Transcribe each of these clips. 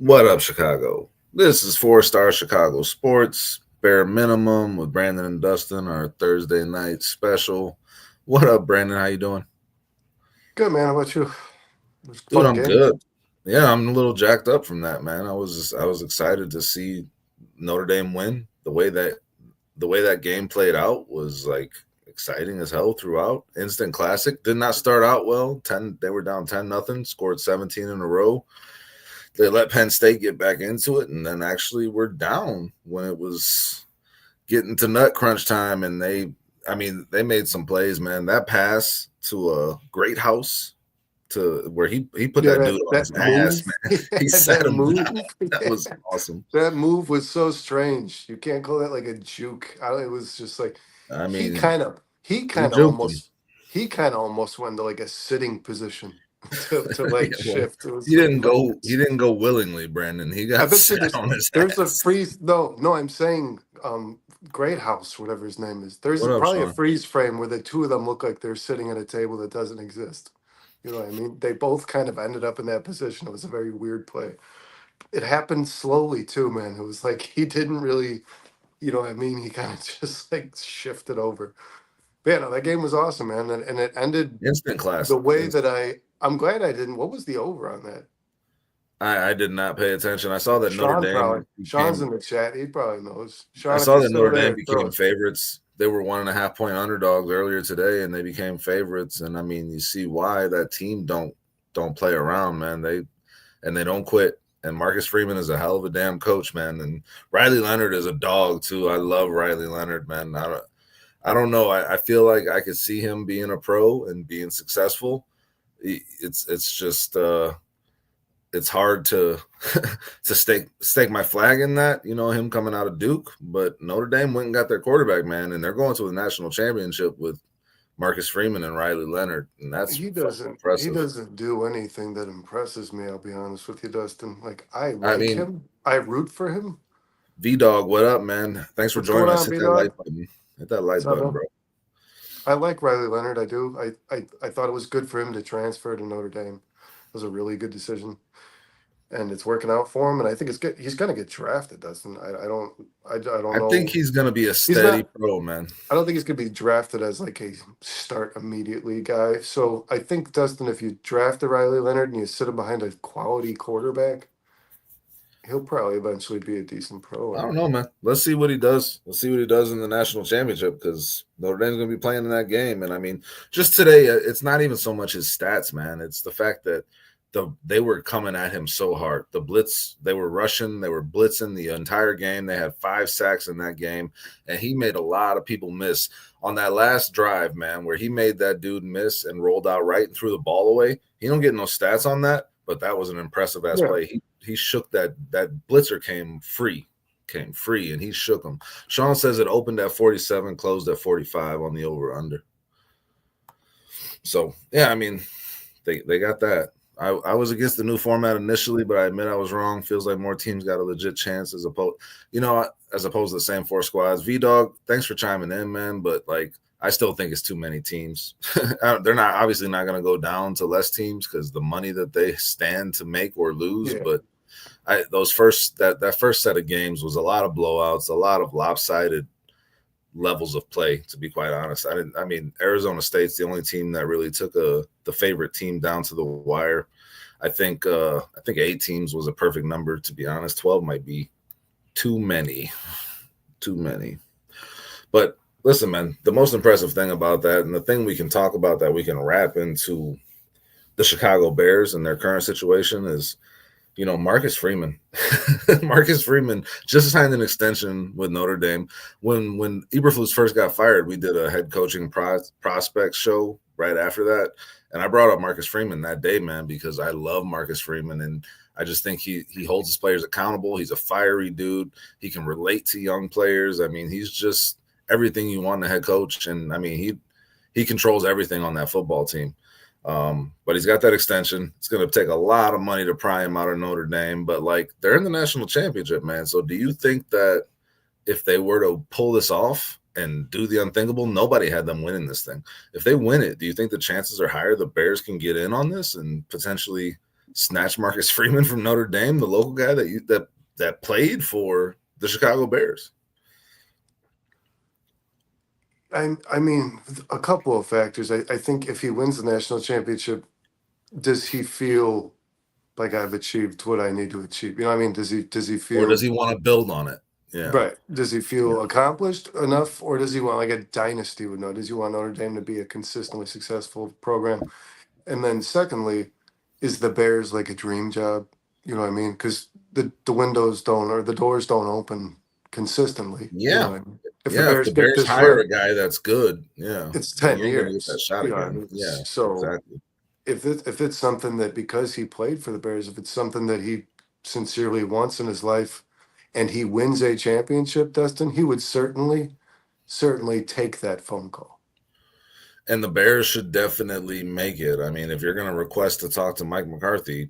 What up, Chicago? This is 4 Star Chicago Sports, bare minimum with Brandon and Dustin, our Thursday night special. What up, Brandon? How you doing? Good man. How about you? It was a Dude, fun I'm game. good. Yeah, I'm a little jacked up from that, man. I was excited to see Notre Dame win. The way that game played out was like exciting as hell throughout. Instant classic. Did not start out well. 10 they were down 10-0, scored 17 in a row. They let Penn State get back into it, and then actually were down when it was getting to nut crunch time. And they made some plays, man. That pass to a Great House to where he put Yeah, that that dude on that his ass, move. man. He Yeah, sat that him down. move. That Yeah. was awesome. That move was so strange. You can't call that like a juke. It was just like I he mean, kind of he he kind of juked him. almost he kind of almost went to like a sitting position to like Yeah, well, shift. It he was like didn't go. He didn't go willingly, Brandon. He I got bet you sat on his there's a ass. freeze. No, I'm saying Great House, whatever his name is. There's What up, probably a Sean? freeze frame where the two of them look like they're sitting at a table that doesn't exist. You know what I mean? They both kind of ended up in that position. It was a very weird play. It happened slowly too, man. It was like he didn't really, you know what I mean? He kind of just like shifted over. But yeah, no, that game was awesome, man. And it ended Instant the classic. way that I'm glad I didn't. What was the over on that? I did not pay attention. I saw that Notre Sean probably. Dame Sean's became. in the chat. He probably knows. I Sean, if saw you're that still Notre Dame there, throw became it. favorites. They were 1.5 point underdogs earlier today, and they became favorites. And I mean, you see why that team don't play around, man. They don't quit. And Marcus Freeman is a hell of a damn coach, man. And Riley Leonard is a dog too. I love Riley Leonard, man. I don't know. I feel like I could see him being a pro and being successful. It's just it's hard to to stake my flag in that, him coming out of Duke. But Notre Dame went and got their quarterback, man, and they're going to a national championship with Marcus Freeman and Riley Leonard, and that's fucking He impressive. doesn't do anything that impresses me, I'll be honest with you, Dustin. Like I I like mean, him. I root for him. V Dog, what up, man? Thanks for What's going joining us. on, Hit B that Dog? like button. Hit that What's like up, button, man? bro. I like Riley Leonard. I do. I thought it was good for him to transfer to Notre Dame. It was a really good decision. And it's working out for him. And I think it's good. He's gonna get drafted, Dustin. I don't I think know. he's gonna be a He's steady not pro, man. I don't think he's going to be drafted as like a start immediately guy. So I think Dustin, if you draft a Riley Leonard and you sit him behind a quality quarterback, he'll probably eventually be a decent pro. I And don't know, man. Let's see what he does. Let's see what he does in the national championship because Notre Dame's going to be playing in that game. And I mean, just today, it's not even so much his stats, man. It's the fact that they were coming at him so hard. The blitz, they were rushing, they were blitzing the entire game. They had 5 sacks in that game, and he made a lot of people miss on that last drive, man, where he made that dude miss and rolled out right and threw the ball away. He don't get no stats on that, but that was an impressive ass yeah, play. He shook that blitzer came free, and he shook him. Sean says it opened at 47, closed at 45 on the over under. So yeah, I mean they got that. I was against the new format initially, but I admit I was wrong. Feels like more teams got a legit chance as opposed to the same 4 squads. V Dog, thanks for chiming in, man. But like, I still think it's too many teams. They're not obviously not going to go down to less teams because the money that they stand to make or lose. yeah. But that first set of games was a lot of blowouts, a lot of lopsided levels of play, to be quite honest. I mean, Arizona State's the only team that really took the favorite team down to the wire. I think 8 teams was a perfect number, to be honest. 12 might be too many. Too many. But listen, man, the most impressive thing about that, and the thing we can talk about that we can wrap into the Chicago Bears and their current situation is, Marcus Freeman. Marcus Freeman just signed an extension with Notre Dame. When Eberflus first got fired, we did a head coaching prospect show right after that, and I brought up Marcus Freeman that day, man, because I love Marcus Freeman, and I just think he holds his players accountable. He's a fiery dude. He can relate to young players. I mean, he's just everything you want in a head coach, and I mean he controls everything on that football team. But he's got that extension. It's going to take a lot of money to pry him out of Notre Dame, but like they're in the national championship, man. So do you think that if they were to pull this off and do the unthinkable, nobody had them winning this thing? If they win it, do you think the chances are higher the Bears can get in on this and potentially snatch Marcus Freeman from Notre Dame, the local guy that played for the Chicago Bears? I mean, a couple of factors. I think if he wins the national championship, does he feel like I've achieved what I need to achieve? You know what I mean? Does he Or does feel he want to build on it? Yeah. right? Does he feel accomplished enough, or does he want like a dynasty would know? Does he want Notre Dame to be a consistently successful program? And then secondly, is the Bears like a dream job? You know what I mean? Because the windows don't or the doors don't open consistently. You know Yeah. what I mean? If the Yeah. If Bears the get Bears this hire run, a guy that's good, yeah, it's then 10 you're going to get that years. shot You know what I again. mean? Yeah, So exactly. if it's something that because he played for the Bears, if it's something that he sincerely wants in his life, and he wins a championship, Dustin, he would certainly take that phone call. And the Bears should definitely make it. I mean, if you're going to request to talk to Mike McCarthy,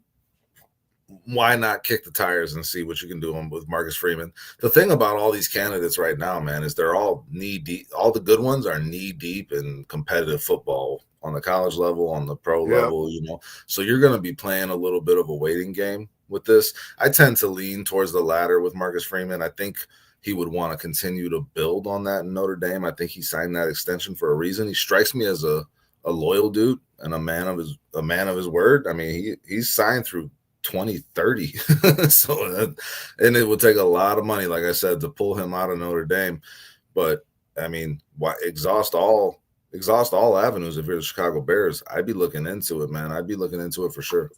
why not kick the tires and see what you can do with Marcus Freeman? The thing about all these candidates right now, man, is they're all knee deep. All the good ones are knee deep in competitive football on the college level, on the pro Yeah. level, So you're going to be playing a little bit of a waiting game with this. I tend to lean towards the latter with Marcus Freeman. I think he would want to continue to build on that in Notre Dame. I think he signed that extension for a reason. He strikes me as a loyal dude and a man of his word. I mean, he's signed through 2030. So and it would take a lot of money, like I said, to pull him out of Notre Dame. But I mean, why exhaust all avenues if you're the Chicago Bears? I'd be looking into it, man. I'd be looking into it for sure.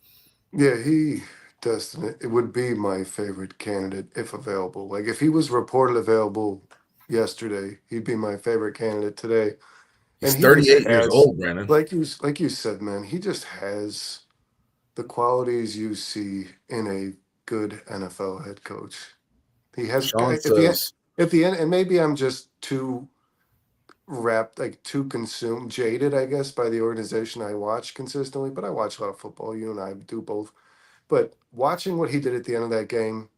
Yeah, Dustin, it would be my favorite candidate if available. Like if he was reported available yesterday, he'd be my favorite candidate today. He's And he just 38 years has, old, Brandon. like you said, man, he just has the qualities you see in a good NFL head coach. He has Sean at says, the end, and maybe I'm just too wrapped, like too consumed, jaded, I guess, by the organization I watch consistently. But I watch a lot of football. You and I do both. But watching what he did at the end of that game,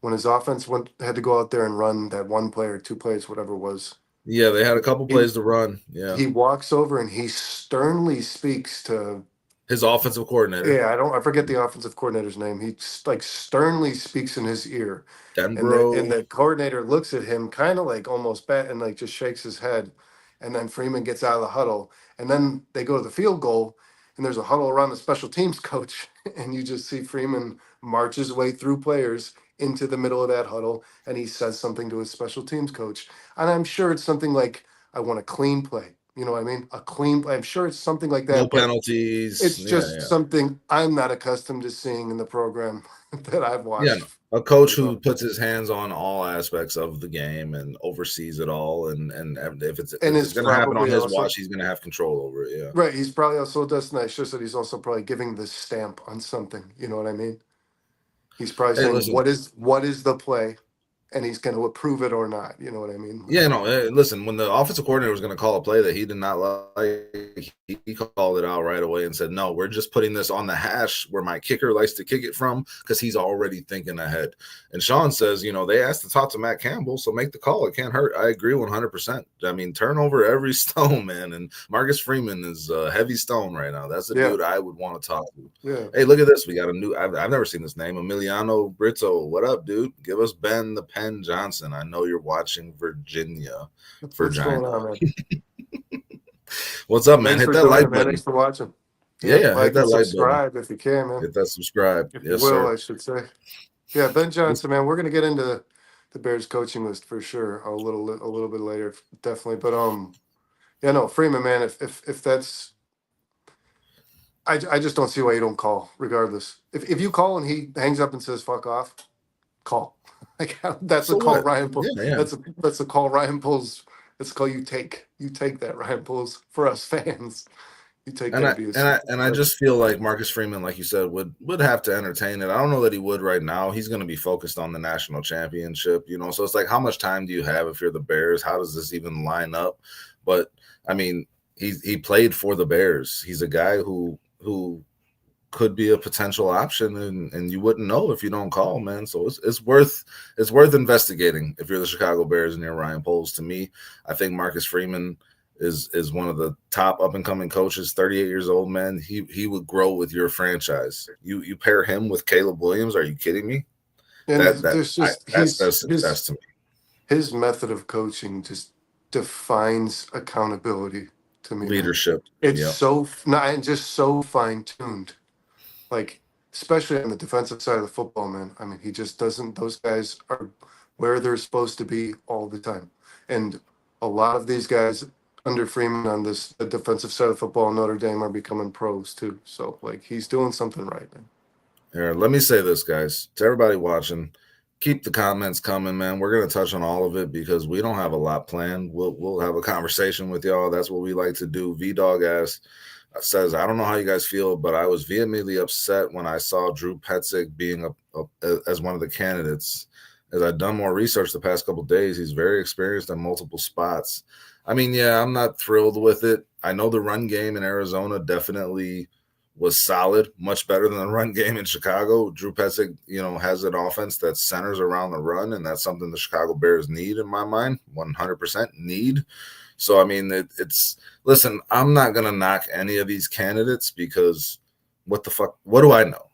when his offense had to go out there and run that one play or two plays, whatever it was, yeah, they had a couple he plays to run. Yeah. he walks over and he sternly speaks to His offensive coordinator, I forget the offensive coordinator's name. He like sternly speaks in his ear, and Denbro. the coordinator looks at him kind of like almost bat and like just shakes his head, and then Freeman gets out of the huddle, and then they go to the field goal, and there's a huddle around the special teams coach, and you just see Freeman march his way through players into the middle of that huddle, and he says something to his special teams coach, and I'm sure it's something like, "I want a clean play." You know what I mean? A clean play. I'm sure it's something like No that, but penalties. it's Yeah, just yeah. something I'm not accustomed to seeing in the program that I've Yeah, watched. no. A coach You who know, puts his hands on all aspects of the game and oversees it all, and if it's and is going to happen on probably his also watch, he's going to have control over it. Yeah. right. He's probably also Dustin. I should said he's also probably giving the stamp on something. You know what I mean? He's probably Hey, saying listen. what is the play, and he's going to approve it or not. You know what I mean? Yeah, no. Listen, when the offensive coordinator was going to call a play that he did not like, he called it out right away and said, "No, we're just putting this on the hash where my kicker likes to kick it from because he's already thinking ahead." And Sean says, they asked to talk to Matt Campbell, so make the call. It can't hurt. I agree 100%. I mean, turn over every stone, man. And Marcus Freeman is a heavy stone right now. That's a Yeah, dude I would want to talk to. yeah. Hey, look at this. We got a new. I've never seen this name. Emiliano Brito. What up, dude? Give us Ben the Pen Johnson. I know you're watching Virginia. What's going on, man? What's up, man? Thanks Hit for that joining, like man. button. Thanks for watching. Yeah, Yeah, yeah. Hit like that and like button. subscribe if you can, man. Hit that subscribe. If you Yes, will, sir. I should say. Yeah, Ben Johnson, man. We're gonna get into the Bears coaching list for sure a little bit later, definitely. But yeah, no, Freeman, man. If that's, I just don't see why you don't call. Regardless, if you call and he hangs up and says "fuck off," call. Like that's a So call what? Ryan pulls. Yeah, yeah. That's a call Ryan pulls. That's a call you take. You take that Ryan pulls for us fans. You take And that I abuse. and I and I just feel like Marcus Freeman, like you said, would have to entertain it. I don't know that he would right now. He's going to be focused on the national championship, So it's like, how much time do you have if you're the Bears? How does this even line up? But I mean, he played for the Bears. He's a guy who could be a potential option, and you wouldn't know if you don't call, man. So it's worth investigating if you're the Chicago Bears and you're Ryan Poles. To me, I think Marcus Freeman is one of the top up and coming coaches. 38 years old, man. He would grow with your franchise. You pair him with Caleb Williams? Are you kidding me? And there's just That says success to me. his method of coaching just defines accountability to me, man. Leadership. It's Yep. so not and just so fine tuned. Like, especially on the defensive side of the football, man. I mean, he just doesn't. Those guys are where they're supposed to be all the time, and a lot of these guys under Freeman on the defensive side of football in Notre Dame are becoming pros too. So, like, he's doing something right, man. Here, let me say this, guys, to everybody watching. Keep the comments coming, man. We're gonna touch on all of it because we don't have a lot planned. We'll have a conversation with y'all. That's what we like to do. V-Dog says, I don't know how you guys feel, but I was vehemently upset when I saw Drew Petzing being as one of the candidates. As I've done more research the past couple of days, he's very experienced in multiple spots. I mean, yeah, I'm not thrilled with it. I know the run game in Arizona definitely was solid, much better than the run game in Chicago. Drew Petzing, has an offense that centers around the run, and that's something the Chicago Bears need, in my mind, 100% need. So, I mean, listen, I'm not going to knock any of these candidates because what the fuck, what do I know?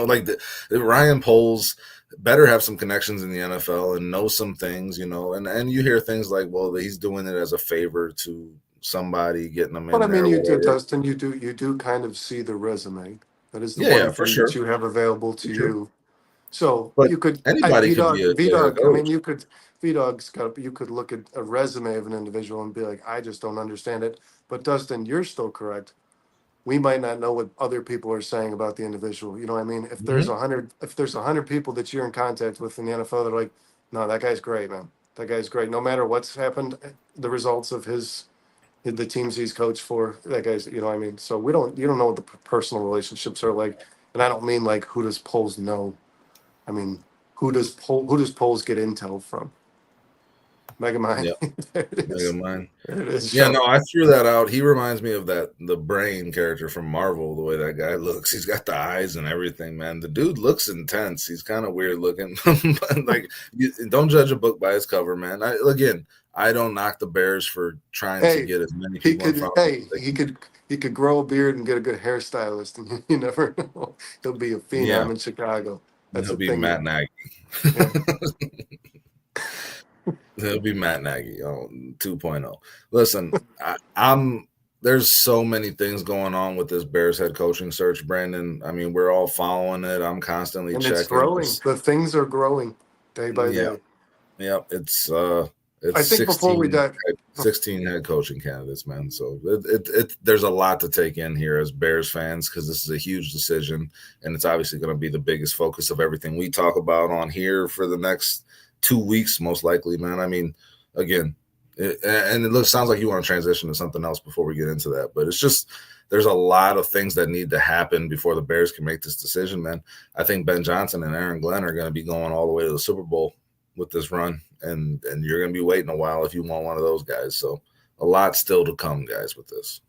Like the Ryan Poles better have some connections in the NFL and know some things, and you hear things like, well, he's doing it as a favor to somebody, getting them in But I mean, there. you do, Dustin. You do kind of see the resume. That is the Yeah, one for thing sure. that you have available to For sure. you. So But you could, anybody could be a head V-Dog. I mean, coach. You could look at a resume of an individual and be like, I just don't understand it. But Dustin, you're still correct. We might not know what other people are saying about the individual. You know what I mean? If there's Mhm. if there's 100 people that you're in contact with in the NFL, they're like, no, that guy's great, man. That guy's great. No matter what's happened, the results of the teams he's coached for, that guy's, you know what I mean? So you don't know what the personal relationships are like. And I don't mean like who does polls know. I mean, who does polls get intel from? Megamind. Yep. There it is. Mine. There it is. Yeah, Sean. no, I threw that out. He reminds me of the Brain character from Marvel, the way that guy looks. He's got the eyes and everything, man. The dude looks intense. He's kind of weird looking. But like, don't judge a book by its cover, man. I don't knock the Bears for trying to Hey, get as many people in front of them. he could grow a beard and get a good hairstylist, and you never know. He'll be a Yeah, phenom in Chicago. That's he'll the be thing. Matt Nagy. Yeah. He'll be Matt Nagy 2.0. Listen, I'm there's so many things going on with this Bears head coaching search, Brandon. I mean, we're all following it. I'm constantly And it's checking. growing. The things are growing day by Yeah, day. yeah. It's I think before we dive, 16 head coaching candidates, man. So there's a lot to take in here as Bears fans because this is a huge decision, and it's obviously going to be the biggest focus of everything we talk about on here for the next 2 weeks, most likely, man. I mean, again, sounds like you want to transition to something else before we get into that, but it's just there's a lot of things that need to happen before the Bears can make this decision, man. I think Ben Johnson and Aaron Glenn are going to be going all the way to the Super Bowl with this run, and you're going to be waiting a while if you want one of those guys. So a lot still to come, guys, with this.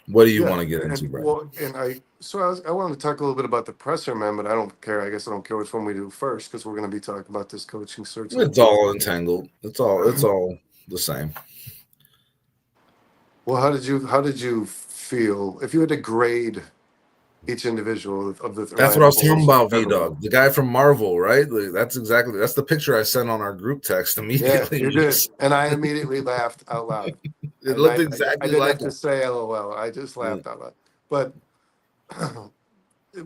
What do you want to get into, Brian? Well, I wanted to talk a little bit about the presser, man, but I don't care. I guess I don't care which one we do first because we're going to be talking about this coaching search. It's all entangled. It's all the same. Well, how did you feel if you had to grade each individual of the? That's what I was talking about, V-Dog, the guy from Marvel, right? That's the picture I sent on our group text immediately. Yeah, you did, and I immediately laughed out loud. It looked exactly I didn't like have to say LOL. I just laughed out loud. But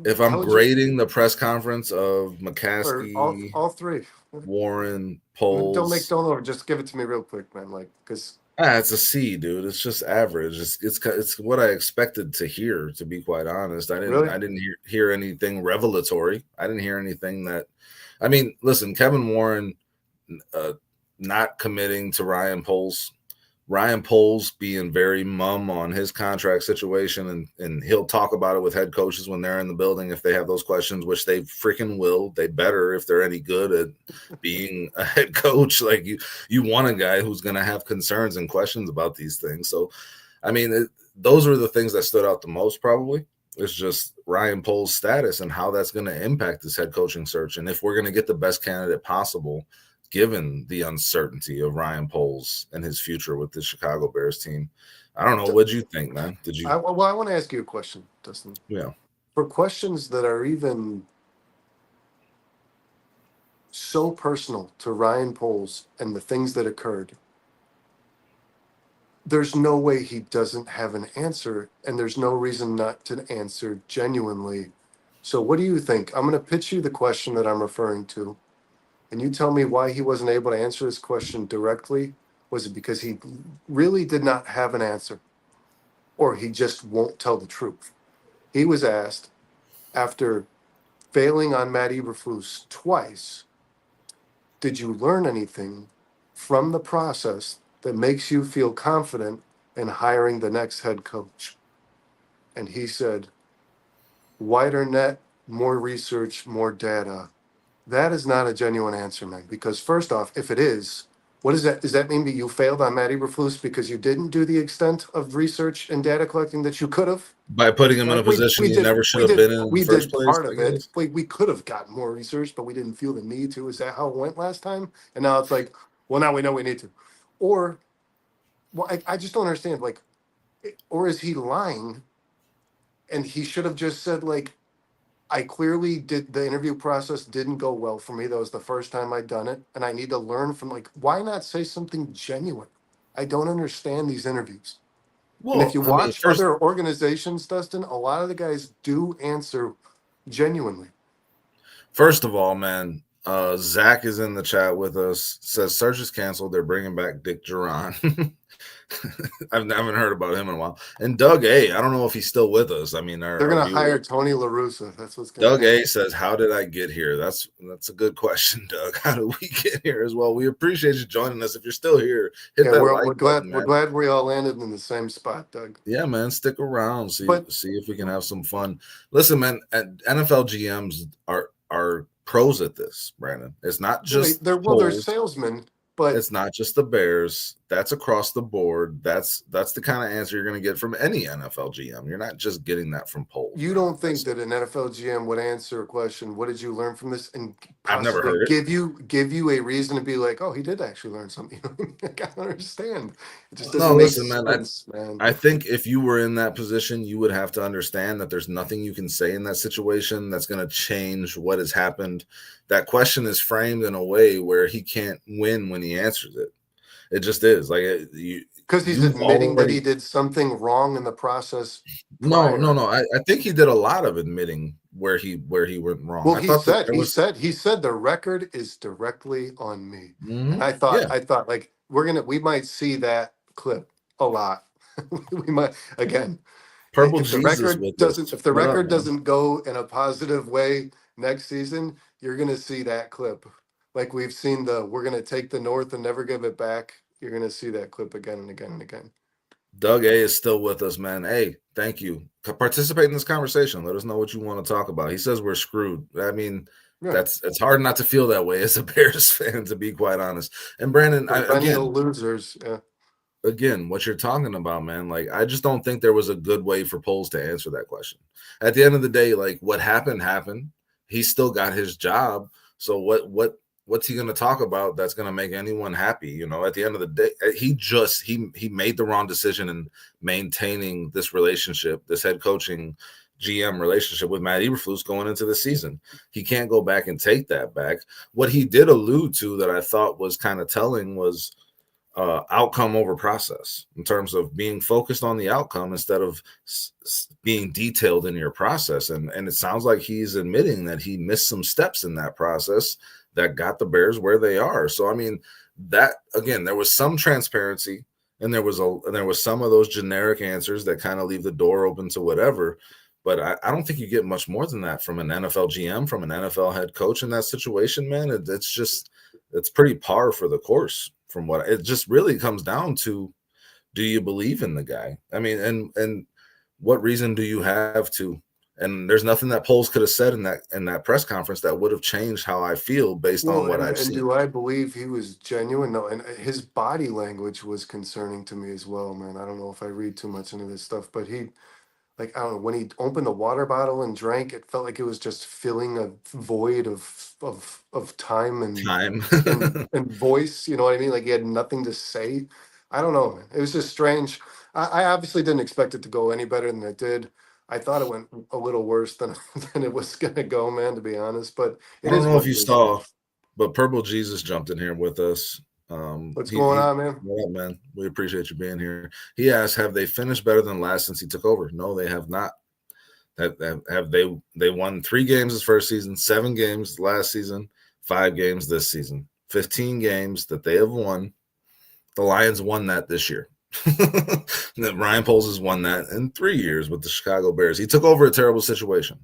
if I'm grading the press conference of McCaskey, all three, Warren, Poles, don't over. Just give it to me real quick, man. Like, because it's a C, dude. It's just average. It's what I expected to hear. To be quite honest, I didn't hear anything revelatory. I didn't hear anything that. I mean, listen, Kevin Warren not committing to Ryan Poles. Ryan Poles being very mum on his contract situation, and he'll talk about it with head coaches when they're in the building if they have those questions, which they freaking will. They better if they're any good at being a head coach. Like you want a guy who's going to have concerns and questions about these things. So, I mean, those are the things that stood out the most probably. It's just Ryan Poles' status and how that's going to impact this head coaching search. And if we're going to get the best candidate possible, given the uncertainty of Ryan Poles and his future with the Chicago Bears team. I don't know. What'd you think, man? Did you? Well, I want to ask you a question, Dustin. Yeah. For questions that are even so personal to Ryan Poles and the things that occurred, there's no way he doesn't have an answer, and there's no reason not to answer genuinely. So, what do you think? I'm going to pitch you the question that I'm referring to, and you tell me why he wasn't able to answer this question directly. Was it because he really did not have an answer, or he just won't tell the truth? He was asked after failing on Matt Eberflus twice, did you learn anything from the process that makes you feel confident in hiring the next head coach? And he said, wider net, more research, more data. That is not a genuine answer, man. Because first off, if it is, what is that? Does that mean that you failed on Matt Eberflus because you didn't do the extent of research and data collecting that you could have? By putting him in a Like we position we he did never should we have did been in the we first did place, part I of it. guess. We could have gotten more research, but we didn't feel the need to. Is that how it went last time? And now it's like, well, now we know we need to. Or, well, I just don't understand. Like, or is he lying? And he should have just said, like, I clearly did, the interview process didn't go well for me. That was the first time I'd done it, and I need to learn from, like, why not say something genuine? I don't understand these interviews. And if Well, you I mean, watch other organizations, Dustin, a lot of the guys do answer genuinely. first of all, man, Zach is in the chat with us. Says search is canceled. They're bringing back Dick Duran. I haven't heard about him in a while. And Doug A, I don't know if he's still with us. I mean, They're our gonna viewer hire Tony La Russa. That's what's gonna Doug happen. A says, "How did I get here?" That's a good question, Doug. How did we get here as well? We appreciate you joining us. If you're still here, hit Yeah, that we're like glad button, we're man. glad we all landed in the same spot, Doug. Yeah, man, stick around. See But if we can have some fun. Listen, man, NFL GMs are pros at this, Brandon. It's not well, just they're polls. salesmen, but It's not just the Bears. That's across the board. That's the kind of answer you're going to get from any NFL GM. You're not just getting that from polls, you Brandon. don't think that an NFL GM would answer a question, what did you learn from this? And I've never possibly heard it. give you a reason to be like, oh, he did actually learn something. You know what I mean? Like, I don't understand. It just No, doesn't make listen, man. sense, man. I think if you were in that position, you would have to understand that there's nothing you can say in that situation that's going to change what has happened. That question is framed in a way where he can't win when he answers it. It just is like Because he's you've admitting that already. he did something wrong in the process No, no, prior. no. I think he did a lot of admitting where he went wrong. Well, I thought that there was. he said the record is directly on me. And Yeah, I thought like we might see that clip a lot. We might again, Purple Jesus with us. if the What up, record man? doesn't go in a positive way next season, you're gonna see that clip. Like we've seen we're gonna take the North and never give it back. You're gonna see that clip again and again and again. Doug A is still with us, man. Hey, thank you. Participate in this conversation. Let us know what you want to talk about. He says we're screwed. I mean, Yeah. it's hard not to feel that way as a Bears fan, to be quite honest. And Brandon, Perennial losers. Yeah. again, what you're talking about, man, like I just don't think there was a good way for Poles to answer that question. At the end of the day, like what happened. He still got his job. So what's he going to talk about that's going to make anyone happy? You know, at the end of the day, he made the wrong decision in maintaining this relationship, this head coaching GM relationship with Matt Eberflus going into the season. He can't go back and take that back. What he did allude to that I thought was kind of telling was outcome over process, in terms of being focused on the outcome instead of being detailed in your process. And it sounds like he's admitting that he missed some steps in that process that got the Bears where they are. So I mean, that again, there was some transparency, and there was some of those generic answers that kind of leave the door open to whatever. But I don't think you get much more than that from an NFL GM, from an NFL head coach in that situation, man. It's pretty par for the course. From what it just really comes down to, do you believe in the guy? I mean, and what reason do you have to? And there's nothing that Poles could have said in that press conference that would have changed how I feel based on Well, what I've and seen. do I believe he was genuine? No, and his body language was concerning to me as well, man. I don't know if I read too much into this stuff, but like, I don't know, when he opened the water bottle and drank, it felt like it was just filling a void of time Time. and voice. You know what I mean? Like he had nothing to say. I don't know, man. It was just strange. I obviously didn't expect it to go any better than it did. I thought it went a little worse than than it was gonna go, man. To be honest, but I it don't is know what if it you is, man. saw, but Purple Jesus jumped in here with us. What's going on, man? What up, man? We appreciate you being here. He asked, "Have they finished better than last since he took over?" No, they have not. Have they won 3 games this first season, 7 games last season, 5 games this season, 15 games that they have won. The Lions won that this year. Ryan Poles has won that in 3 years with the Chicago Bears. He took over a terrible situation.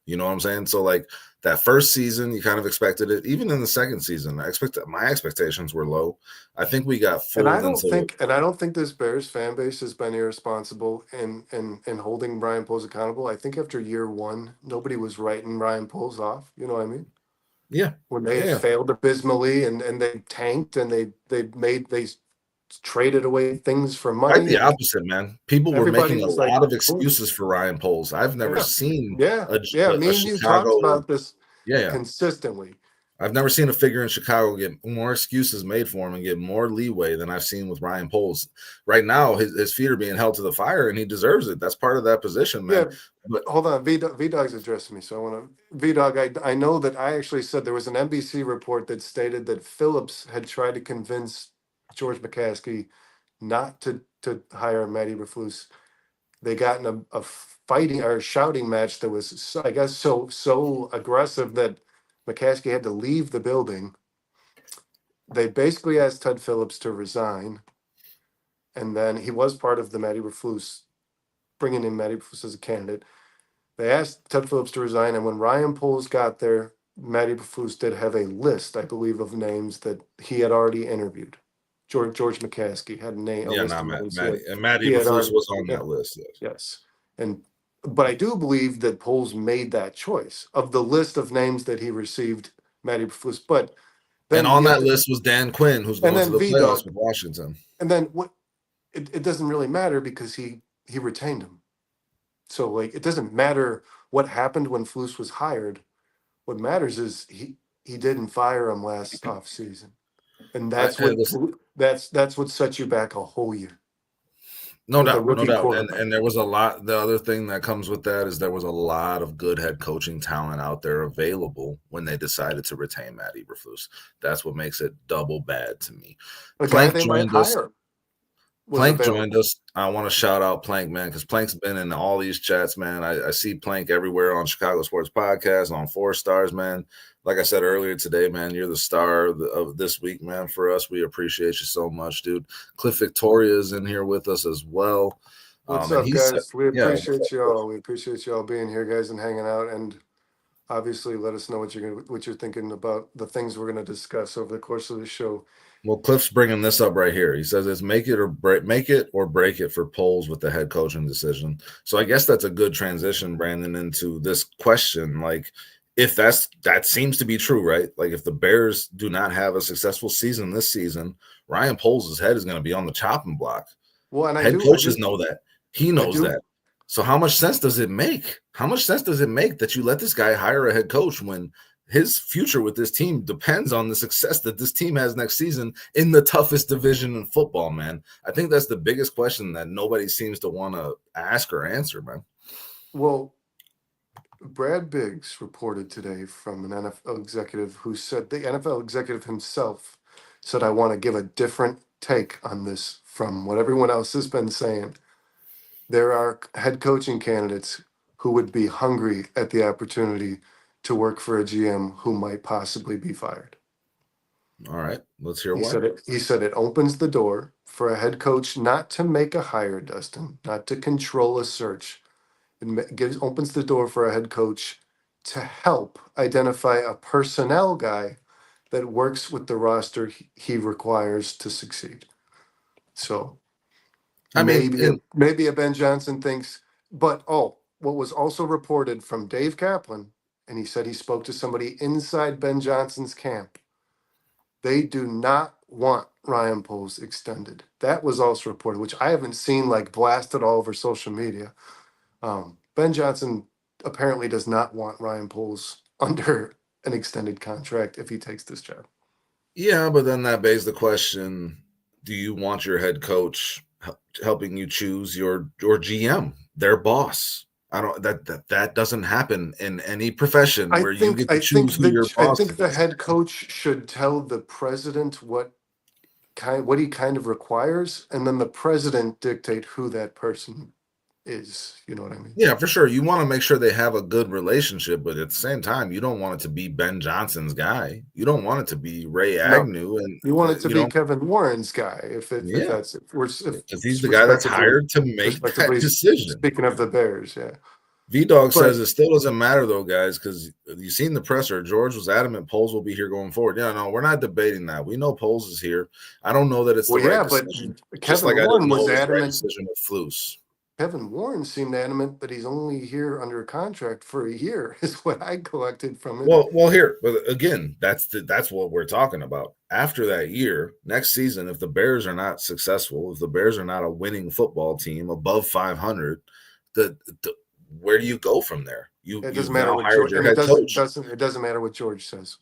You know what I'm saying? So like that first season, you kind of expected it. Even in the second season, my expectations were low. I think we got fooled into. And I don't think this Bears fan base has been irresponsible in holding Ryan Poles accountable. I think after year one, nobody was writing Ryan Poles off. You know what I mean? Yeah, When they had yeah. failed abysmally and they tanked and they traded away things for Quite money the and opposite, man. People were everybody making a was like, lot of "Boom." excuses for Ryan Poles. I've never Yeah, seen yeah, yeah. a Me and you talked Chicago. about this Yeah, yeah. consistently. I've never seen a figure in Chicago get more excuses made for him and get more leeway than I've seen with Ryan Poles. Right now, his feet are being held to the fire, and he deserves it. That's part of that position, man. Yeah, But hold on. V Dog's addressing me, so I want to V Dog. I know that I actually said there was an NBC report that stated that Phillips had tried to convince George McCaskey not to hire Matty Reflus. They got in a fighting or shouting match that was, I guess, so aggressive that McCaskey had to leave the building. They basically asked Ted Phillips to resign, and then he was part of the Matty Reflus bringing in Matty Reflus as a candidate. They asked Ted Phillips to resign, and when Ryan Poles got there, Matty Reflus did have a list, I believe, of names that he had already interviewed. George McCaskey had a yeah, list not of Matt, names Matty, and Matty he had Raflus already. was on Yeah, that list. Yes. yes, and but I do believe that Poles made that choice of the list of names that he received, Matty Reflus. But And then on you have that to, list was Dan Quinn, who's and going to then the V playoffs Dog, with Washington. and then what? It doesn't really matter because he retained him. So like it doesn't matter what happened when Flus was hired. What matters is he didn't fire him last off season, and Listen, that's what sets you back a whole year no with a doubt, no rookie doubt. quarterback. And there was a lot. The other thing that comes with that is there was a lot of good head coaching talent out there available when they decided to retain Matt Eberflus. That's what makes it double bad to me. A guy Plank they might joined us. hire was Plank joined available. us. I want to shout out Plank, man, because Plank's been in all these chats, man. I see Plank everywhere on Chicago Sports Podcast, on 4 Stars, man. Like I said earlier today, man, you're the star of this week, man, for us. We appreciate you so much, dude. Cliff Victoria is in here with us as well. What's And up, he said, guys? We yeah, what's appreciate up, Cliff? y'all. We appreciate y'all being here, guys, and hanging out. And obviously, let us know what you're thinking about the things we're gonna discuss over the course of the show. Well, Cliff's bringing this up right here. He says it's make it or break it for polls with the head coaching decision. So I guess that's a good transition, Brandon, into this question. Like, if that seems to be true, right? Like, if the Bears do not have a successful season this season, Ryan Poles' head is going to be on the chopping block. Well, and Head coaches know that. He I knows do. that. So how much sense does it make? How much sense does it make that you let this guy hire a head coach when his future with this team depends on the success that this team has next season in the toughest division in football, man? I think that's the biggest question that nobody seems to want to ask or answer, man. Well, Brad Biggs reported today from an NFL executive who said the NFL executive himself said, I want to give a different take on this from what everyone else has been saying. There are head coaching candidates who would be hungry at the opportunity to work for a GM who might possibly be fired. All right, let's hear why. He said it opens the door for a head coach not to make a hire, Dustin, not to control a search. It opens the door for a head coach to help identify a personnel guy that works with the roster he requires to succeed. So I mean, maybe a Ben Johnson thinks, but what was also reported from Dave Kaplan, and he said he spoke to somebody inside Ben Johnson's camp. They do not want Ryan Poles extended. That was also reported, which I haven't seen like blasted all over social media. Ben Johnson apparently does not want Ryan Poles under an extended contract if he takes this job. Yeah, but then that begs the question: do you want your head coach helping you choose your GM, their boss? I don't that doesn't happen in any profession where you get to choose who your I boss think the is. head coach should tell the president what he kind of requires, and then the president dictate who that person is. You know what I mean? Yeah, for sure. You want to make sure they have a good relationship, but at the same time, you don't want it to be Ben Johnson's guy. You don't want it to be Ray No, Agnew, and you want it to be Kevin Warren's guy. If yeah, that's if we're if because he's the guy that's respectively hired to make that respectively decision. speaking of the Bears, yeah. V-Dog But says it still doesn't matter though, guys, because you've seen the presser. George was adamant Poles will be here going forward. Yeah, no, we're not debating that. We know Poles is here. I don't know that it's the well, right yeah, but decision. Just like Kevin I didn't Warren know was it was the right adamant. decision with Flus. Kevin Warren seemed adamant that he's only here under contract for a year, is what I collected from it. Well, here, but again, that's what we're talking about. After that year, next season, if the Bears are not successful, if the Bears are not a winning football team above 500, the where do you go from there? It doesn't You've matter now what hired George, your and head coach, it doesn't matter what George says.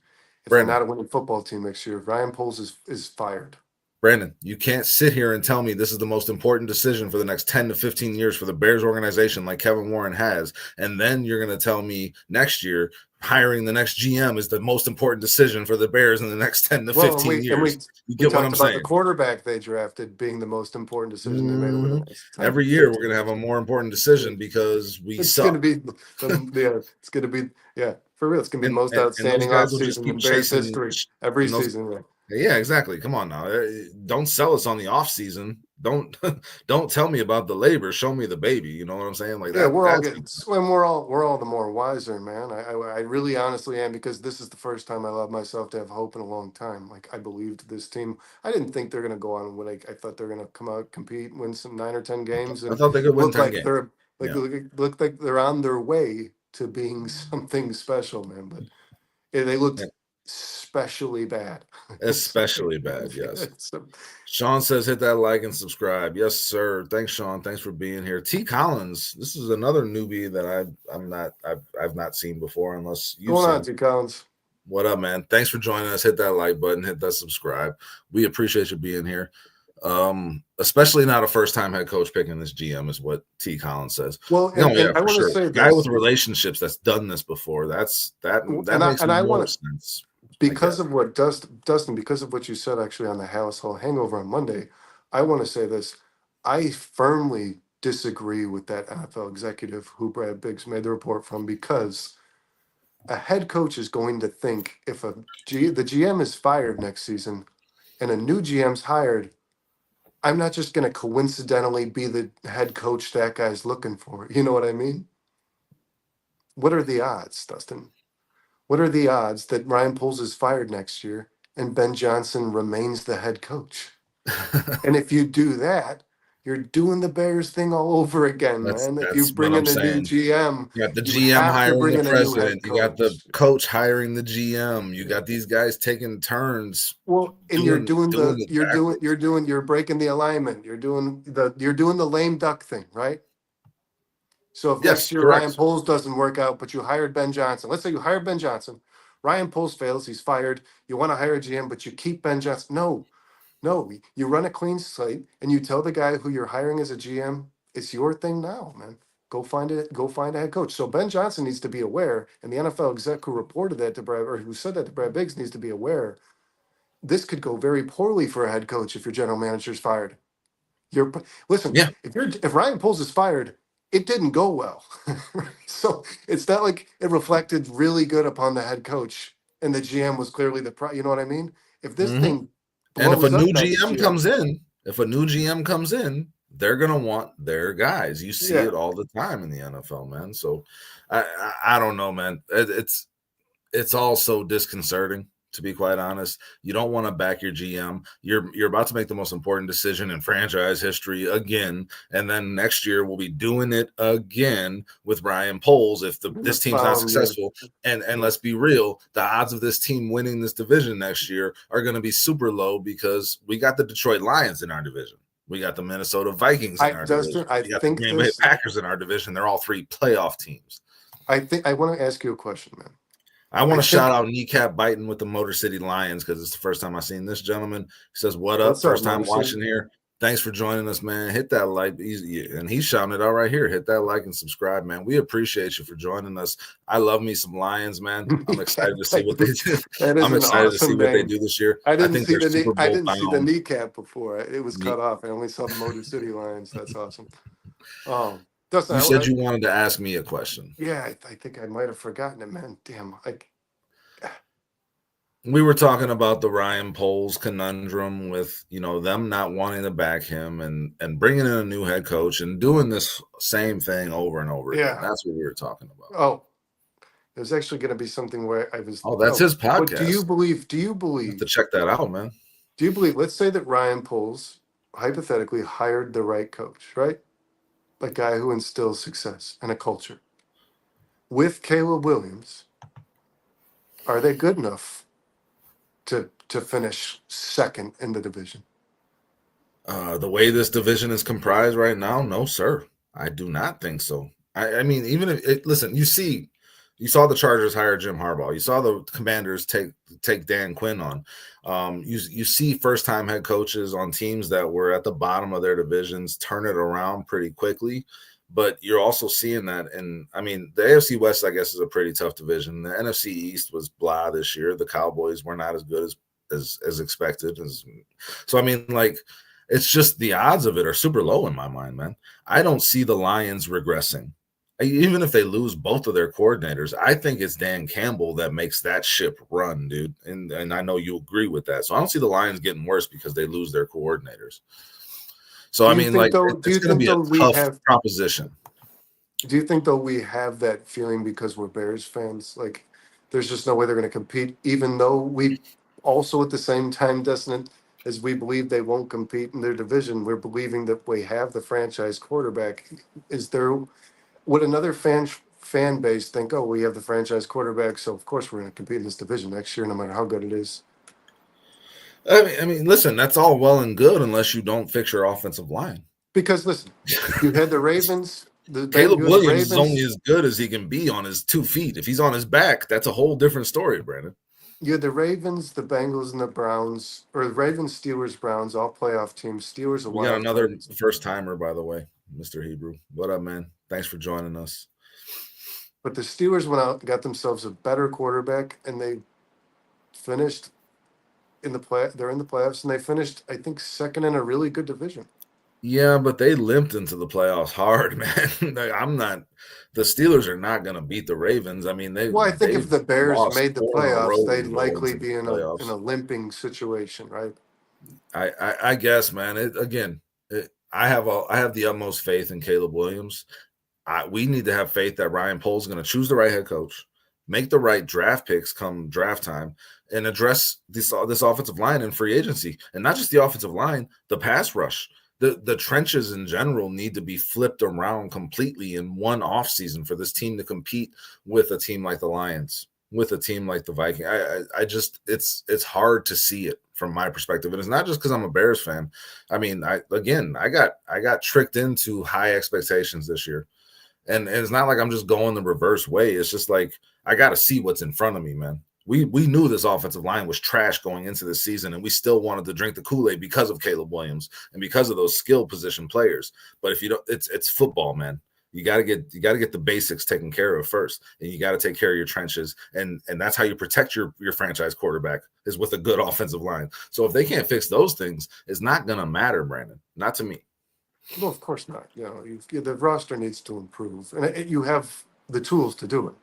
If they're Brandon. not a winning football team next year, Ryan Poles is fired. Brandon, you can't sit here and tell me this is the most important decision for the next 10 to 15 years for the Bears organization like Kevin Warren has. And then you're going to tell me next year hiring the next GM is the most important decision for the Bears in the next 10 to Well, 15 years. You we get what talked I'm about the saying? quarterback they drafted being the most important decision they made over the Mhm. last 10 Every to year we're 15 going to have years. a more important decision because we It's going to suck. be it's going to be, yeah, for real. It's going to be the most And those outstanding guys will just offseason keep in Bears chasing. history every And those season. Yeah. Yeah, exactly. Come on now. Don't sell us on the off season. Don't don't tell me about the labor. Show me the baby. You know what I'm saying? Like Yeah, that. we're all That's getting, and we're all the more wiser, man. I really honestly am, because this is the first time I allowed myself to have hope in a long time. Like, I believed this team. I didn't think they're gonna go on and win. I thought they're gonna come out, compete, win some 9 or 10 games, I and thought they could win look 10 like games. they're Yeah, look like they're on their way to being something special, man. But they looked yeah. especially bad. So, Especially bad. Yes. so, Sean says hit that like and subscribe. Yes, sir. Thanks, Sean. Thanks for being here. T. Collins. This is another newbie that I've not seen before, unless you've going on, seen. T. Collins. What up, man? Thanks for joining us. Hit that like button, hit that subscribe. We appreciate you being here. Especially not a first-time head coach picking this GM is what T. Collins says. Well, No, yeah, and I for want to sure. say Guy with this, relationships that's done this before. That makes and I more want to, sense, I because guess. of what Dustin, because of what you said actually on the household hangover on Monday, I want to say this. I firmly disagree with that NFL executive who Brad Biggs made the report from, because a head coach is going to think, if the GM is fired next season and a new GM's hired, I'm not just going to coincidentally be the head coach that guy's looking for. You know what I mean? What are the odds, Dustin? What are the odds that Ryan Poles is fired next year and Ben Johnson remains the head coach? And if you do that, you're doing the Bears thing all over again, man. If you That's bring what I'm in a new saying. GM, You got the you GM have to hiring bring the in a new head president. You got the coach. coach hiring the GM. You got these guys taking turns Well, and doing it backwards. you're breaking the alignment. You're doing the lame duck thing, right? So if next Yes, year Ryan correct. Poles doesn't work out, but you hired Ben Johnson, let's say you hired Ben Johnson, Ryan Poles fails, he's fired. You want to hire a GM, but you keep Ben Johnson. No, no, you run a clean slate and you tell the guy who you're hiring as a GM, it's your thing now, man. Go find it. Go find a head coach. So Ben Johnson needs to be aware, and the NFL exec who reported that to Brad, or who said that to Brad Biggs, needs to be aware. This could go very poorly for a head coach if your general manager's fired. You're listen. Yeah. If Ryan Poles is fired, it didn't go well. So it's not like it reflected really good upon the head coach, and the GM was clearly you know what I mean? If this Mm-hmm. thing And if a blows up new next GM year, comes in, they're gonna want their guys. You see yeah, it all the time in the NFL, man. So I don't know, man. It's all so disconcerting, to be quite honest. You don't want to back your GM. You're about to make the most important decision in franchise history again, and then next year we'll be doing it again with Ryan Poles if the this team's not following year, successful. And yeah. let's be real, the odds of this team winning this division next year are going to be super low because we got the Detroit Lions in our division. We got the Minnesota Vikings in our Dustin, division. We got the Green Bay Packers in our division. They're all 3 playoff teams. I want to ask you a question, man. I want to shout out Kneecap Biting with the Motor City Lions because it's the first time I've seen this gentleman. He says, "What up? First time watching here. Thanks for joining us, man. Hit that like." And he's shouting it out right here. Hit that like and subscribe, man. We appreciate you for joining us. I love me some Lions, man. I'm excited to see what they do. I'm excited to see what they do this year. I didn't see the kneecap before. It was cut off. I only saw the Motor City Lions. That's awesome. Dustin, you said you wanted to ask me a question. Yeah, I think I might have forgotten it, man. Damn. We were talking about the ryanpoles conundrum with, them not wanting to back him and bringing in a new head coach and doing this same thing over and over again. That's what we were talking about. Oh, there's actually going to be something where I was. Oh, that's his podcast. Do you believe? You have to check that out, man. Do you believe? Let's say that ryanpoles hypothetically hired the right coach, right? A guy who instills success and a culture. With Caleb Williams, are they good enough to finish second in the division? The way this division is comprised right now, no, sir. I do not think so. I mean, even if listen, you saw the Chargers hire Jim Harbaugh. You saw the Commanders take Dan Quinn on. You see first-time head coaches on teams that were at the bottom of their divisions turn it around pretty quickly. But you're also seeing that, and I mean, the AFC West, I guess, is a pretty tough division. The NFC East was blah this year. The Cowboys were not as good as expected. So I mean, like, it's just the odds of it are super low in my mind, man. I don't see the Lions regressing. Even if they lose both of their coordinators, I think it's Dan Campbell that makes that ship run, dude. And I know you agree with that. So I don't see the Lions getting worse because they lose their coordinators. So, I mean, like, it's going to be a tough proposition. Do you think, though, we have that feeling because we're Bears fans? Like, there's just no way they're going to compete, even though we also at the same time, Dustin, as we believe they won't compete in their division, we're believing that we have the franchise quarterback. Would another fan base think, oh, we have the franchise quarterback, so of course we're going to compete in this division next year, no matter how good it is? I mean, listen, that's all well and good unless you don't fix your offensive line. Because, listen, you had the Ravens. Caleb Williams is only as good as he can be on his 2 feet. If he's on his back, that's a whole different story, Brandon. You had the Ravens, the Bengals, and the Browns, or the Ravens, Steelers, Browns, all playoff teams. Steelers, we got another first-timer, by the way, Mr. Hebrew. What up, man? Thanks for joining us. But the Steelers went out and got themselves a better quarterback, and they finished they're in the playoffs, and they finished, I think, second in a really good division. Yeah, but they limped into the playoffs hard, man. The Steelers are not going to beat the Ravens. I mean, I think if the Bears made the playoffs, they'd likely be in a limping situation, right? I guess, man. I have the utmost faith in Caleb Williams. We need to have faith that ryanpoles is going to choose the right head coach, make the right draft picks come draft time, and address this offensive line in free agency. And not just the offensive line, the pass rush. The trenches in general need to be flipped around completely in one offseason for this team to compete with a team like the Lions, with a team like the Vikings. I just it's hard to see it from my perspective. And it's not just because I'm a Bears fan. I mean, I got tricked into high expectations this year. And it's not like I'm just going the reverse way. It's just like I got to see what's in front of me, man. We knew this offensive line was trash going into the season, and we still wanted to drink the Kool-Aid because of Caleb Williams and because of those skill position players. But if you don't, it's football, man. You got to get the basics taken care of first, and you got to take care of your trenches, and that's how you protect your franchise quarterback is with a good offensive line. So if they can't fix those things, it's not gonna matter, Brandon. Not to me. Well, of course not. The roster needs to improve, and you have the tools to do it.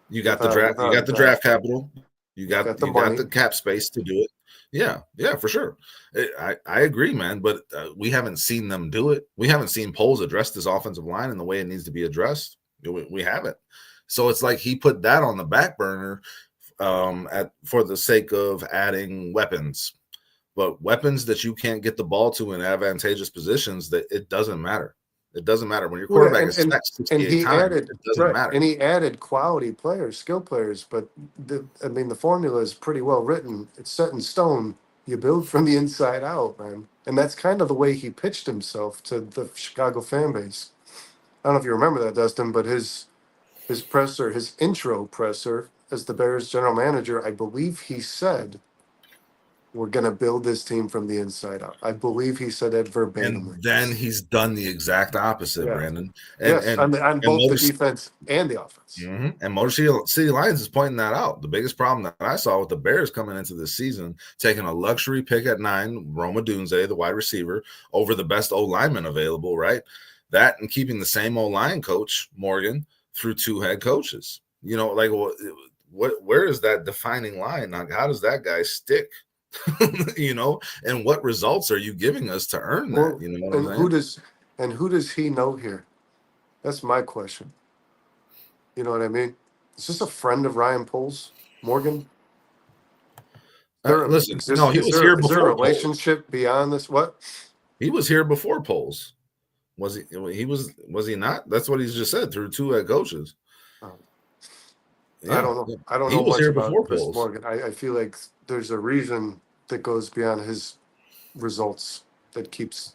You got the draft. You got the draft capital. You got the cap space to do it. Yeah, for sure. I agree, man. But we haven't seen them do it. We haven't seen Poles address this offensive line in the way it needs to be addressed. We haven't. So it's like he put that on the back burner for the sake of adding weapons. But weapons that you can't get the ball to in advantageous positions, that it doesn't matter. It doesn't matter when your quarterback is sacked 68 times. It doesn't matter. And he added quality players, skill players. But the formula is pretty well written. It's set in stone. You build from the inside out, man. And that's kind of the way he pitched himself to the Chicago fan base. I don't know if you remember that, Dustin, but his presser, his intro presser as the Bears general manager, I believe he said, "We're going to build this team from the inside out." I believe he said that And verbatimly. then he's done the exact opposite, Yeah. Brandon. And Yes, and on and both the defense and the offense. Motor City Lions is pointing that out. The biggest problem that I saw with the Bears coming into this season, taking a luxury pick at 9, Roma Dunze, the wide receiver, over the best O lineman available, right? That and keeping the same O line coach, Morgan, through 2 head coaches. Like where is that defining line? Like, how does that guy stick? And what results are you giving us to earn that? Well, You know what I'm and saying? who does he know here? That's my question. You know what I mean? Is this a friend of Ryan Poles, Morgan? Listen, no, he was here Is there a before Poles. relationship beyond this? What? He was here before Poles. Was he? Was he not? That's what he's just said through 2 head coaches. Oh, I Yeah, don't know. I don't he know was much here about before Chris Poles. Morgan. I feel like there's a reason that goes beyond his results that keeps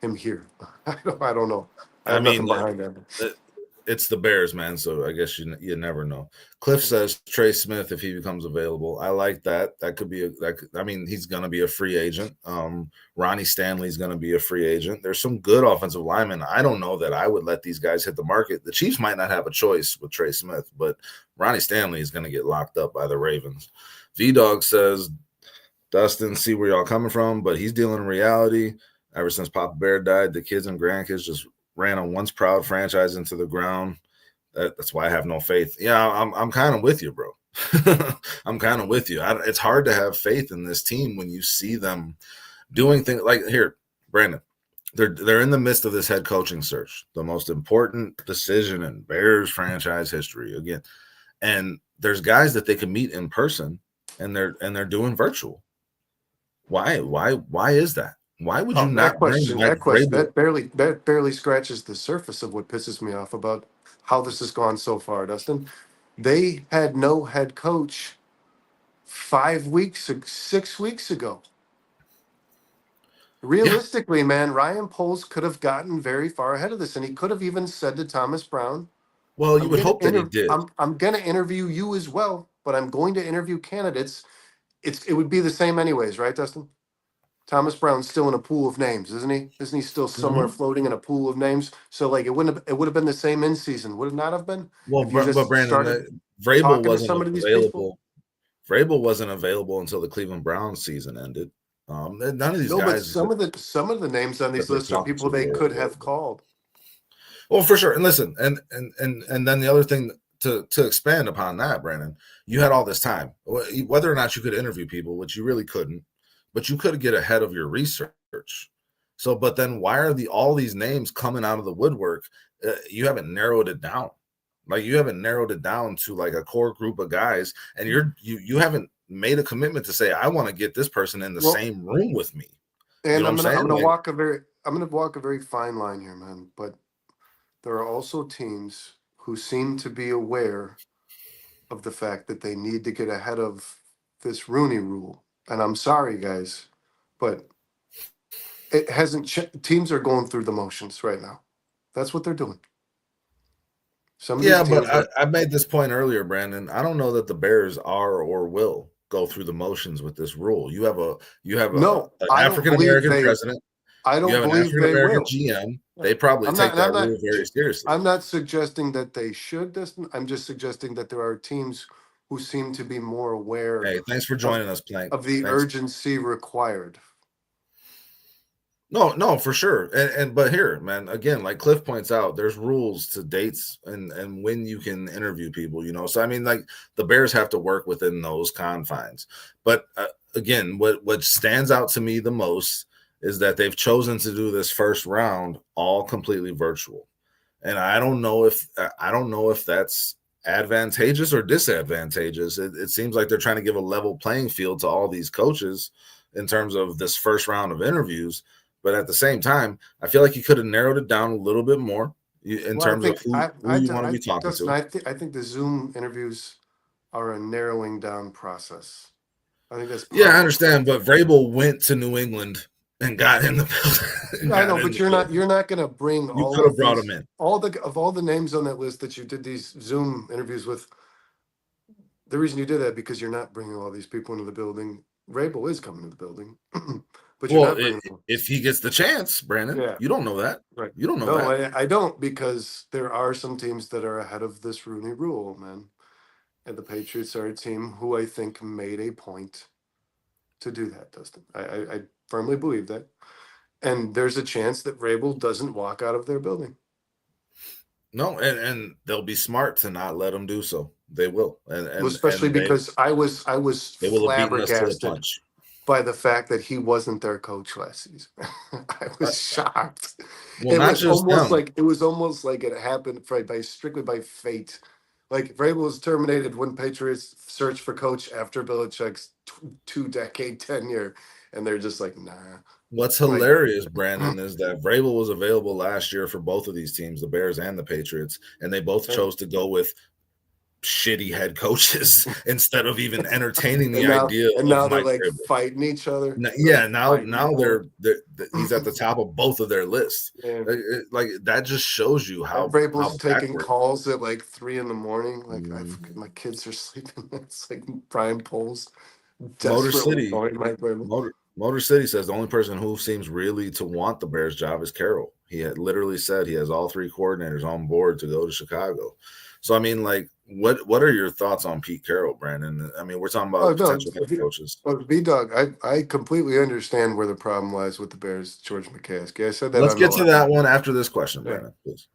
him here. I don't know. I I have nothing mean, behind that. it's the Bears, man. So I guess you never know. Cliff says Trey Smith if he becomes available. I like that. That could be I mean, he's going to be a free agent. Ronnie Stanley's going to be a free agent. There's some good offensive linemen. I don't know that I would let these guys hit the market. The Chiefs might not have a choice with Trey Smith, but Ronnie Stanley is going to get locked up by the Ravens. V-Dog says, Dustin, see where y'all coming from, but he's dealing in reality. Ever since Papa Bear died, the kids and grandkids just ran a once proud franchise into the ground. That's why I have no faith. Yeah, I'm kind of with you, bro. I'm kind of with you. It's hard to have faith in this team when you see them doing things like here, Brandon. They're in the midst of this head coaching search, the most important decision in Bears franchise history again. And there's guys that they can meet in person, and they're doing virtual. Why is that? Why would you Oh, not bring Mike Vrabel? that barely scratches the surface of what pisses me off about how this has gone so far, Dustin. They had no head coach 5 weeks, 6 weeks ago. Yeah. Realistically, man, Ryan Poles could have gotten very far ahead of this, and he could have even said to Thomas Brown, Well, you would hope that he did. I'm gonna interview you as well, but I'm going to interview candidates. It would be the same anyways, right, Dustin? Thomas Brown's still in a pool of names, isn't he? Isn't he still somewhere Mm-hmm. floating in a pool of names? So like it would have been the same in season, would it not have been? Well, If you but just Brandon, started Vrabel talking to wasn't some of these people? available. Vrabel wasn't available until the Cleveland Browns season ended. None of these No, but guys some of the names on that these they're lists are talking people to they are could have available. called. Well, for sure. And listen, and then the other thing to expand upon that, Brandon, you had all this time. Whether or not you could interview people, which you really couldn't, but you could get ahead of your research. So, but then why are all these names coming out of the woodwork? You haven't narrowed it down. Like you haven't narrowed it down to like a core group of guys, and you haven't made a commitment to say I want to get this person in the Well, same room with me. You and know what I'm saying? Like, I'm gonna walk a very fine line here, man. But there are also teams who seem to be aware of the fact that they need to get ahead of this Rooney rule. And I'm sorry, guys, but it hasn't. Teams are going through the motions right now. That's what they're doing. Some of these yeah, but teams are. I made this point earlier, Brandon. I don't know that the Bears are or will go through the motions with this rule. You have a No, an I don't African believe American they. president. I You don't have an believe African they American will. GM. They probably take And I'm that not. rule very seriously. I'm not suggesting that they should. Dustin. I'm just suggesting that there are teams who seem to be more aware Hey, thanks for of joining us, Plank. of the Thanks. urgency required. No, for sure. And but here, man, again, like Cliff points out, there's rules to dates and when you can interview people, you know. So I mean, like the Bears have to work within those confines. But again, what stands out to me the most is that they've chosen to do this first round all completely virtual. And I don't know if that's advantageous or disadvantageous. It seems like they're trying to give a level playing field to all these coaches in terms of this first round of interviews. But at the same time, I feel like you could have narrowed it down a little bit more in Well, I terms of think who you want to be talking Dustin, to. I think the Zoom interviews are a narrowing down process. I think that's Yeah, part I of the understand, problem. but Vrabel went to New England and got in the building. I know, but you're not going to bring You all could have of brought him these in. all the names on that list that you did these Zoom interviews with. The reason you did that because you're not bringing all these people into the building. Rabel is coming to the building, but you're Well, not bringing them. if he gets the chance, Brandon, Yeah, you don't know that. right. You don't know No, that. I don't, because there are some teams that are ahead of this Rooney Rule, man. And the Patriots are a team who I think made a point to do that, Dustin. I firmly believe that. And there's a chance that Rabel doesn't walk out of their building. No, and they'll be smart to not let him do so. They will, Well, especially and because I was they will have beaten us to the flabbergasted punch. by the fact that he wasn't their coach last season. I was shocked. Well, not just them. It was almost like it happened by strictly by fate. Like Vrabel was terminated when Patriots searched for coach after Belichick's 2-decade tenure, and they're just like, nah. What's Like, hilarious, Brandon, is that Vrabel was available last year for both of these teams, the Bears and the Patriots, and they both chose to go with shitty head coaches instead of even entertaining the idea and of now they're Mike like Vrabel. fighting each other. Yeah, Like now fighting now for it. he's at the top of both of their lists. Yeah. Like that just shows you And how Vrabel's taking backward. calls at like 3 a.m. Like Mm. my kids are sleeping. It's like ryanpoles Motor desperately City, calling Mike Vrabel. Motor City says the only person who seems really to want the Bears job is Carroll. He had literally said he has all three coordinators on board to go to Chicago. So I mean, like, what are your thoughts on Pete Carroll, Brandon? I mean, we're talking Oh about no, potential head coaches. B-Dog, I completely understand where the problem lies with the Bears, George McCaskey. I said that Let's on the get to line. that one after this question, Yeah, Brandon, please.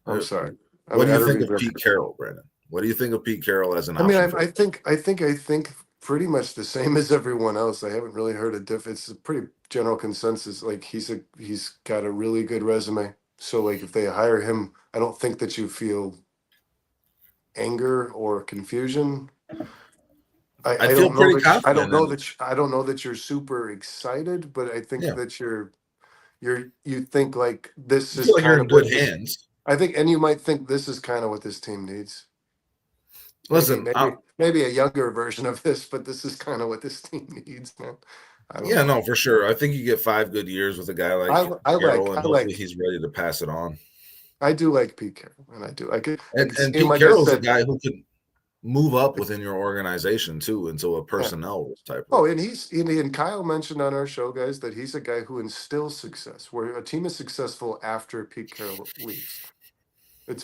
I'm sorry. I What mean, do I you don't think read of that. Pete Carroll, Brandon? What do you think of Pete Carroll as an I mean, option for? I think pretty much the same as everyone else. I haven't really heard a difference. It's a pretty general consensus. Like he's got a really good resume. So like if they hire him, I don't think that you feel anger or confusion. I I feel don't know pretty that confident in it. I don't know that you're super excited, but I think Yeah, that you think like this I is feel like you're kind in of good what this hands. I think, and you might think this is kind of what this team needs. Listen, Maybe a younger version of this, but this is kind of what this team needs, man. I don't yeah, know. no, for sure. I think you get 5 good years with a guy like Carroll, and hopefully he's ready to pass it on. I do like Pete Carroll, and I could see And him, Pete like I Carroll's a said. guy who could move up within your organization too into a Yeah. personnel type Oh, role. and and Kyle mentioned on our show, guys, that he's a guy who instills success. Where a team is successful after Pete Carroll leaves,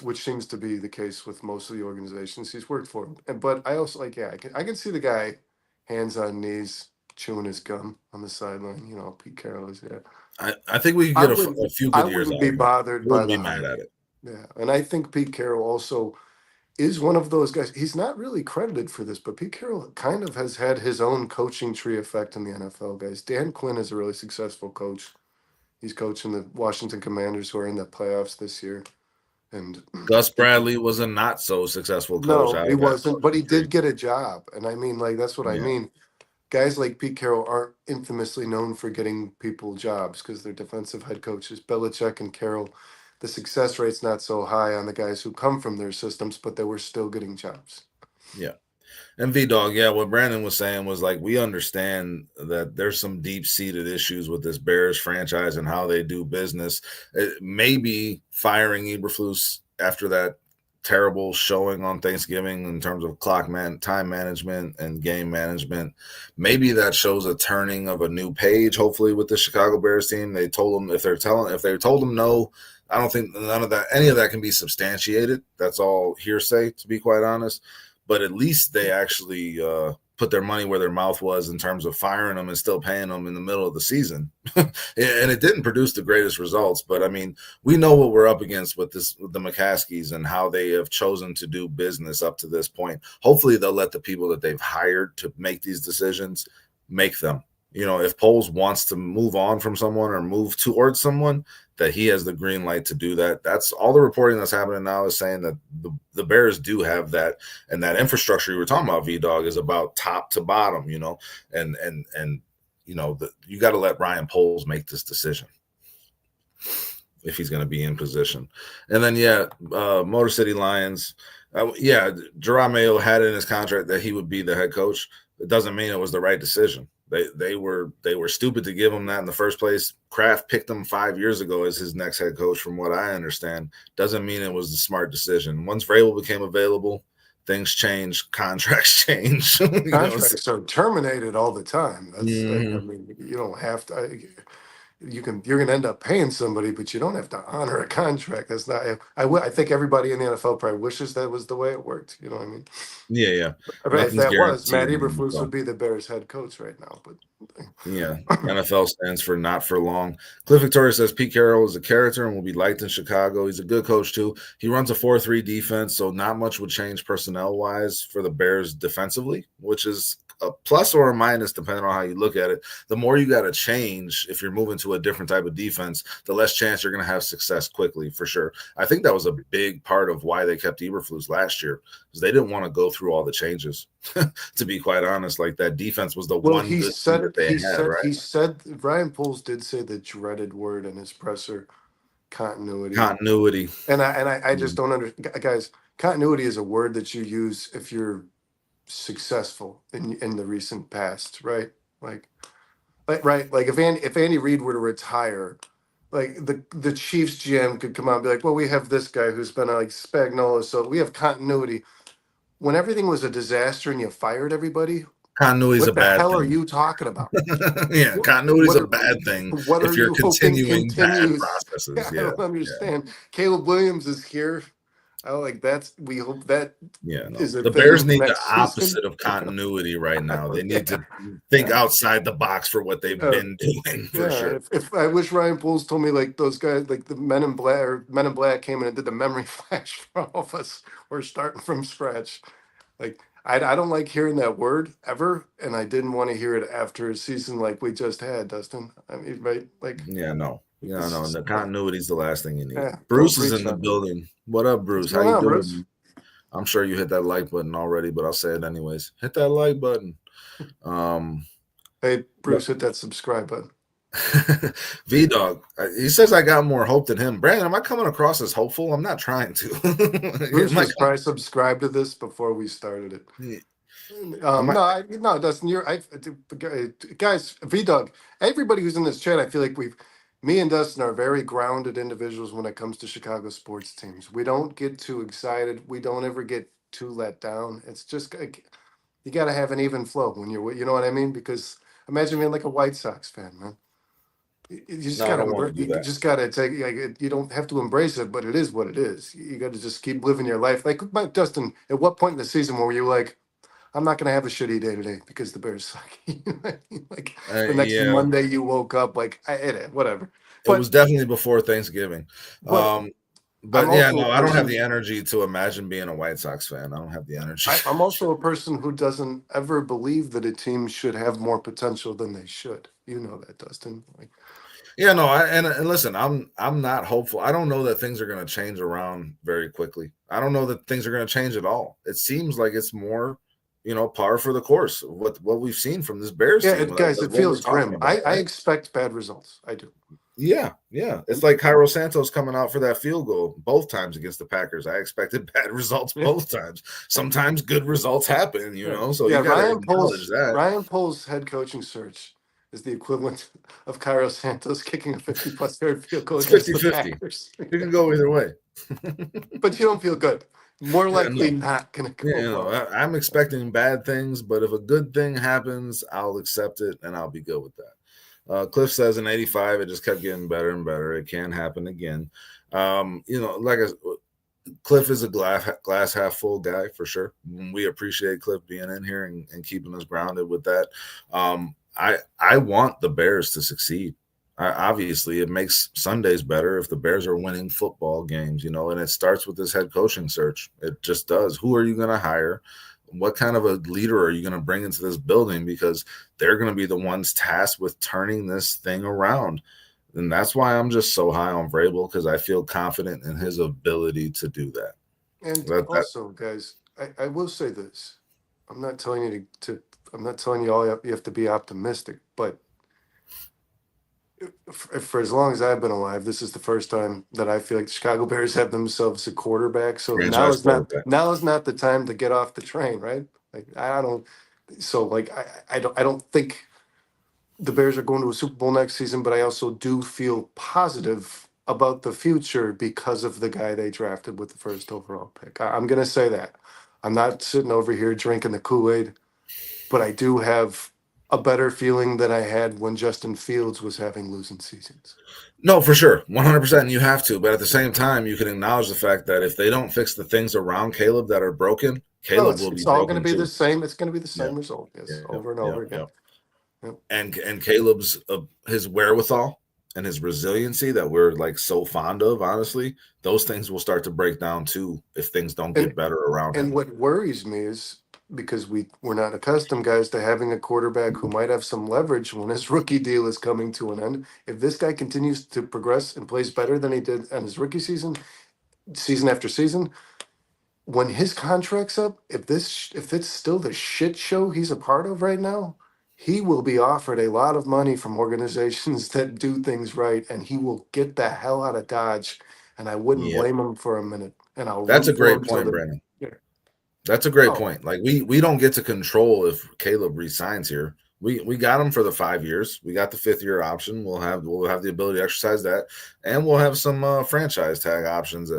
which seems to be the case with most of the organizations he's worked for. But I also like, yeah, I can see the guy hands on knees chewing his gum on the sideline. You know, Pete Carroll is there. I think we could get a few I good years wouldn't out be of him. bothered by Wouldn't the be mad hire. at it. Yeah, and I think Pete Carroll also is one of those guys. He's not really credited for this, but Pete Carroll kind of has had his own coaching tree effect in the NFL, guys. Dan Quinn is a really successful coach. He's coaching the Washington Commanders, who are in the playoffs this year. And Gus Bradley was a not so successful coach no, out he of that wasn't, but he coaching tree. did get a job. And I mean, like, that's what I Yeah. mean. Guys like Pete Carroll aren't infamously known for getting people jobs because they're defensive head coaches. Belichick and Carroll, the success rate's not so high on the guys who come from their systems, but they were still getting jobs. Yeah. And V-Dog, yeah, what Brandon was saying was like, we understand that there's some deep-seated issues with this Bears franchise and how they do business. Maybe firing Eberflus after that terrible showing on Thanksgiving in terms of time management and game management, maybe that shows a turning of a new page, hopefully, with the Chicago Bears team. They told them if they told them no, I don't think any of that can be substantiated. That's all hearsay, to be quite honest. But at least they actually put their money where their mouth was in terms of firing them and still paying them in the middle of the season. And it didn't produce the greatest results. But, I mean, we know what we're up against with the McCaskies and how they have chosen to do business up to this point. Hopefully they'll let the people that they've hired to make these decisions make them. You know, if Poles wants to move on from someone or move towards someone, that he has the green light to do that. That's all the reporting that's happening now is saying that the Bears do have that, and that infrastructure you were talking about, V-Dog, is about top to bottom, you know, and you know, you got to let Ryan Poles make this decision if he's going to be in position. And then, Motor City Lions, Jerome Mayo had in his contract that he would be the head coach. It doesn't mean it was the right decision. They were stupid to give him that in the first place. Kraft picked him 5 years ago as his next head coach, from what I understand. Doesn't mean it was the smart decision. Once Vrabel became available, things change, contracts change. Contracts are terminated all the time. That's I Mm-hmm. mean, you don't have to. You're going to end up paying somebody, but you don't have to honor a contract. That's not. I think everybody in the NFL probably wishes that was the way it worked. You know what I mean? Yeah. If Nothing's that was, guaranteed Matt in the Eberflus NFL. would be the Bears head coach right now. But Yeah, NFL stands for not for long. Cliff Victoria says Pete Carroll is a character and will be liked in Chicago. He's a good coach too. He runs a 4-3 defense, so not much would change personnel-wise for the Bears defensively, which is a plus or a minus depending on how you look at it. The more you got to change if you're moving to a different type of defense, the less chance you're going to have success quickly, for sure. I think that was a big part of why they kept Eberflus last year, because they didn't want to go through all the changes. To be quite honest, like that defense was the well, one good thing that they had, right? he said Ryan Poles did say the dreaded word in his presser, continuity. Continuity. And I just don't understand, guys. Continuity is a word that you use if you're successful in the recent past, right? Like if Andy Reid were to retire, like the Chiefs GM could come out and be like, well, we have this guy who's been like Spagnuolo, so we have continuity. When everything was a disaster and you fired everybody, Continuity is a what the bad hell are thing. you talking about? Yeah, continuity is What a bad thing what if are you're you hoping continuing bad continues? processes. I Yeah, don't understand. Caleb Williams is here. I like that's we hope that yeah. No, is a the Bears thing need the next season. opposite of continuity right now. They need Yeah. to think outside the box for what they've Uh, been doing, for yeah, sure. if I wish Ryan Poles told me like those guys, like the Men in Black came in and did the memory flash for all of us. We're starting from scratch. Like I don't like hearing that word ever, and I didn't want to hear it after a season like we just had, Dustin. I mean, right? Like Yeah, no. Yeah, it's no. just, The continuity is the last thing you need. yeah. Don't Bruce is in preach the on me. building. What up, What's Bruce? How going you on, doing, Bruce? man? I'm sure you hit that like button already, but I'll say it anyways. Hit that like button. Um, Hey, Bruce, hit that subscribe button. V Dog, he says I got more hope than him. Brandon, am I coming across as hopeful? I'm not trying to. Bruce am I, was probably subscribed to this before we started it. am I, No, Dustin, guys, V Dog, everybody who's in this chat, I feel like me and Dustin are very grounded individuals when it comes to Chicago sports teams. We don't get too excited. We don't ever get too let down. It's just like, you got to have an even flow when you know what I mean? Because imagine being like a White Sox fan, man. You just no, I gotta don't want to do you that. just gotta take you don't have to embrace it, but it is what it is. You got to just keep living your life. Like Dustin, at what point in the season were you like, I'm not gonna have a shitty day today because the Bears suck? You know what I mean? Like the next Yeah, Monday you woke up like whatever. it was But definitely before Thanksgiving. but I'm But yeah, also no, a I don't have person. the energy to imagine being a White Sox fan. I don't have the energy. I'm also a person who doesn't ever believe that a team should have more potential than they should. You know that, Dustin. Like, Yeah, no, and listen, I'm not hopeful. I don't know that things are going to change around very quickly. I don't know that things are going to change at all. It seems like it's more, par for the course of what we've seen from this Bears yeah, team, guys, like it what we're feels talking grim. about, I right? expect bad results. I do. Yeah. It's like Cairo Santos coming out for that field goal both times against the Packers. I expected bad results Yeah. both times. Sometimes good results happen, so Yeah, you got to acknowledge that. Ryan Poles' head coaching search is the equivalent of Cairo Santos kicking a 50-plus yard field goal It's against the 50-50. Packers. You can go either way. But you don't feel good. More Yeah, likely no. not going to go well. I'm expecting bad things, but if a good thing happens, I'll accept it and I'll be good with that. Cliff says in '85, it just kept getting better and better. It can happen again. Cliff is a glass half full guy for sure. We appreciate Cliff being in here and keeping us grounded with that. I want the Bears to succeed. Obviously, it makes Sundays better if the Bears are winning football games, and it starts with this head coaching search. It just does. Who are you going to hire? What kind of a leader are you going to bring into this building? Because they're going to be the ones tasked with turning this thing around. And that's why I'm just so high on Vrabel, because I feel confident in his ability to do that. And also, guys, I will say this. I'm not telling you I'm not telling you all you have to be optimistic, but for as long as I've been alive, this is the first time that I feel like the Chicago Bears have themselves a quarterback. So Franchise quarterback. now is not the time to get off the train, right? Like I don't So like I don't think the Bears are going to a Super Bowl next season, but I also do feel positive about the future because of the guy they drafted with the first overall pick. I'm going to say that. I'm not sitting over here drinking the Kool-Aid, but I do have a better feeling than I had when Justin Fields was having losing seasons. No, for sure, 100%. You have to, but at the same time, you can acknowledge the fact that if they don't fix the things around Caleb that are broken, Oh, Caleb it's will be it's all going to broken be the too. same. It's going to be the Yeah, same result, yes, yeah, over and yeah, over again. yeah. Yep. And Caleb's his wherewithal and his resiliency that we're like so fond of, honestly, those things will start to break down too if things don't And get better around and him. what worries me is because we're not accustomed, guys, to having a quarterback who might have some leverage when his rookie deal is coming to an end. If this guy continues to progress and plays better than he did in his rookie season, season after season, when his contract's up, if it's still the shit show he's a part of right now, he will be offered a lot of money from organizations that do things right, and he will get the hell out of Dodge. And I wouldn't Yep. blame him for a minute. And I'll That's root a for great him till point, the Brandon. yeah. That's a great Oh, point. Like we don't get to control if Caleb resigns here. We got him for the 5 years. We got the 5th year option. We'll have the ability to exercise that, and we'll have some franchise tag options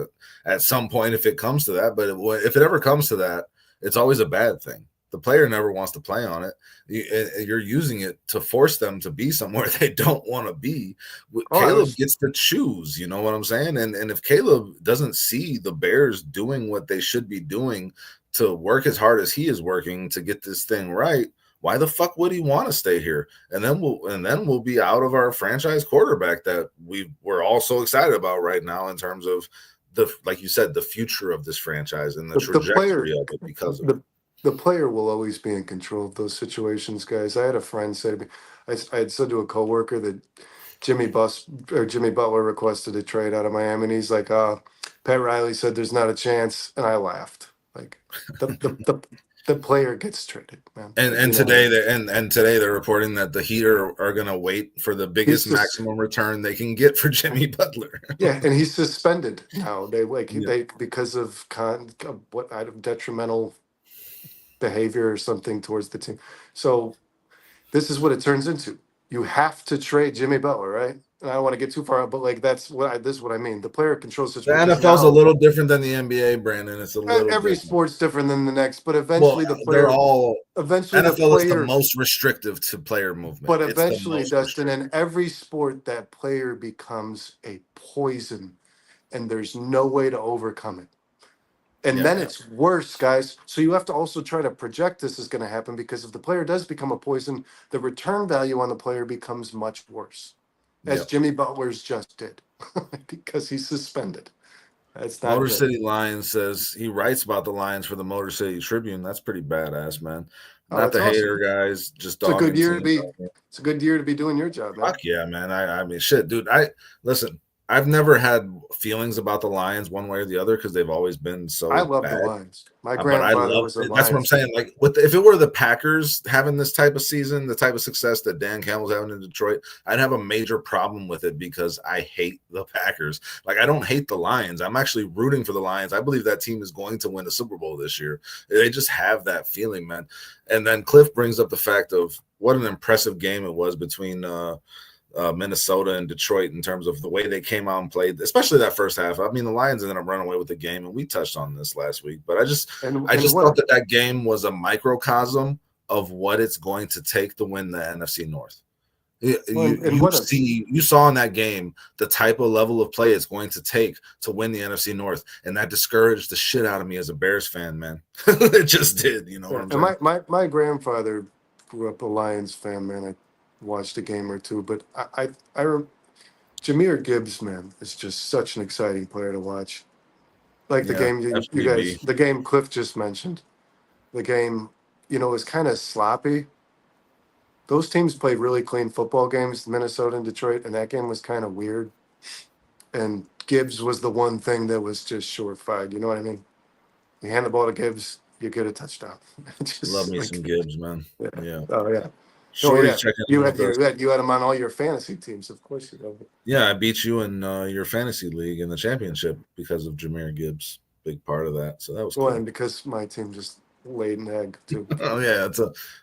at some point if it comes to that. But if it ever comes to that, it's always a bad thing. The player never wants to play on it. You're using it to force them to be somewhere they don't want to be. oh, I Caleb was gets to choose. You know what I'm saying? And if Caleb doesn't see the Bears doing what they should be doing to work as hard as he is working to get this thing right, why the fuck would he want to stay here? And then we'll be out of our franchise quarterback that we're all so excited about right now in terms of the, like you said, the future of this franchise and the the trajectory player of it because of it. the player will always be in control of those situations, guys. I had a friend say to me, I had said to a coworker that Jimmy Butler requested a trade out of Miami, and he's like, Pat Riley said there's not a chance, and I laughed. Like the player gets traded, man. And Like and today they and today they're reporting that the Heat are going to wait for the he's biggest just maximum return they can get for Jimmy Butler. yeah, and he's suspended now. They like Yeah. they because of what detrimental behavior or something towards the team. So this is what it turns into. You have to trade Jimmy Butler, right? And I don't want to get too far out, but like this is what I mean. The player controls the The situation because NFL is a now little different than the NBA, Brandon. It's a little every different. sport's different than the next, but Well, they're all eventually the NFL is the player, most restrictive to player movement. but It's the eventually, most Dustin, restrictive. in every sport, that player becomes a poison, and there's no way to overcome it. And Yeah, then it's worse, guys. So you have to also try to project this is going to happen because if the player does become a poison, the return value on the player becomes much worse, as yeah. Jimmy Butler's just did, because he's suspended. That's not Motor good. City Lions says he writes about the Lions for the Motor City Tribune. That's pretty badass, man. Oh, Not that's the awesome. hater guys, just It's a good dogging year to teams be. out there. It's a good year to be doing your job, man. Fuck yeah, man. I mean, shit, dude. I listen. I've never had feelings about the Lions one way or the other because they've always been I so love the bad. Lions. My But I grandfather love was a that's what I'm Lions fan. saying. Like, if it were the Packers having this type of season, the type of success that Dan Campbell's having in Detroit, I'd have a major problem with it because I hate the Packers. Like, I don't hate the Lions. I'm actually rooting for the Lions. I believe that team is going to win the Super Bowl this year. They just have that feeling, man. And then Cliff brings up the fact of what an impressive game it was between Minnesota and Detroit in terms of the way they came out and played, especially that first half. I mean, the Lions ended up running away with the game, and we touched on this last week. But I And just what thought a that game was a microcosm of what it's going to take to win the NFC North. and what a You saw in that game the type of level of play it's going to take to win the NFC North, and that discouraged the shit out of me as a Bears fan, man. It just did. You know what yeah. I'm And saying? my grandfather grew up a Lions fan, man. I watched a game or two, but Jameer Gibbs, man, is just such an exciting player to watch. Like the Yeah, game you guys, FPB. the game Cliff just mentioned, the game, is kind of sloppy. Those teams played really clean football games, Minnesota and Detroit, and that game was kind of weird. And Gibbs was the one thing that was just surefire. You know what I mean? You hand the ball to Gibbs, you get a touchdown. Love Just me like, some Gibbs, man. yeah. Yeah. Oh yeah. Oh Shorty's yeah. checking You in had with us. you had him on all your fantasy teams, of course you know. Yeah, I beat you in your fantasy league in the championship because of Jameer Gibbs. Big part of that. So that was Well, cool. and because my team just laid an egg too. Oh yeah, it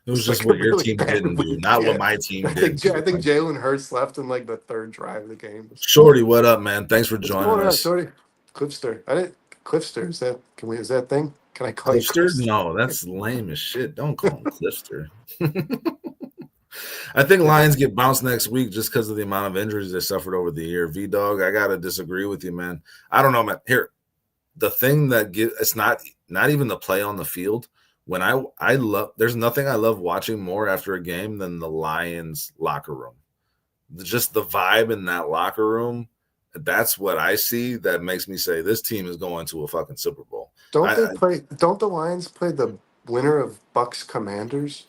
was It's just like a what your really team bad didn't do, week. not what Yeah, my team did. I think Jalen Hurts left in like the third drive of the game. Shorty, what up, man? Thanks for What's joining going on, us. Shorty? Cliffster. I didn't Cliffster. Is that a thing? Can I call you Cliffster? Cliffster? No, that's lame as shit. Don't call him Cliffster. I think Yeah. Lions get bounced next week just because of the amount of injuries they suffered over the year. V Dog, I gotta disagree with you, man. I don't know, man. Here, the thing that it's not even the play on the field. When I love, there's nothing I love watching more after a game than the Lions locker room. Just the vibe in that locker room. That's what I see that makes me say this team is going to a fucking Super Bowl. Don't the Lions play the winner of Bucks Commanders?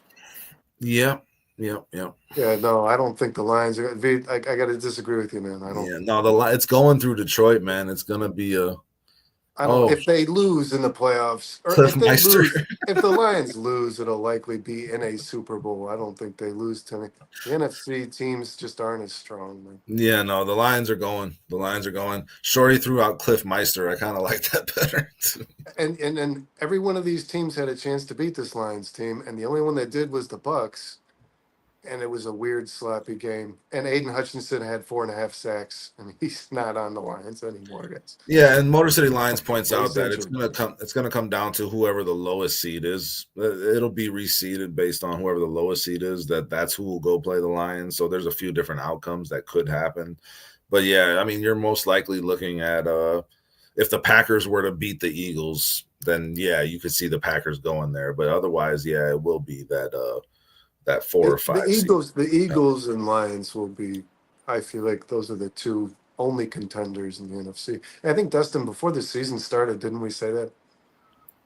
Yeah, yeah, yeah. Yeah, no, I don't think the Lions are. I got to disagree with you, man. I don't. Yeah, no, it's going through Detroit, man. It's gonna be a I don't. oh If they lose in the playoffs, or Cliff Meister. if the Lions lose, it'll likely be in a Super Bowl. I don't think they lose to me. The NFC teams just aren't as strong, man. Yeah, no, the Lions are going. The Lions are going. Shorty threw out Cliff Meister. I kind of like that better. And every one of these teams had a chance to beat this Lions team, and the only one that did was the Bucks. And it was a weird, sloppy game. And Aiden Hutchinson had 4.5 sacks, and he's not on the Lions anymore, guys. Yeah, and Motor City Lions points Well, out he's that it's injured. gonna come. It's gonna come down to whoever the lowest seed is. It'll be reseeded based on whoever the lowest seed is. That's who will go play the Lions. So there's a few different outcomes that could happen. But yeah, I mean, you're most likely looking at if the Packers were to beat the Eagles, then yeah, you could see the Packers going there. But otherwise, yeah, it will be that 4 or 5 seed. The Eagles and Lions will be. I feel like those are the two only contenders in the NFC. And I think Dustin, before the season started, didn't we say that?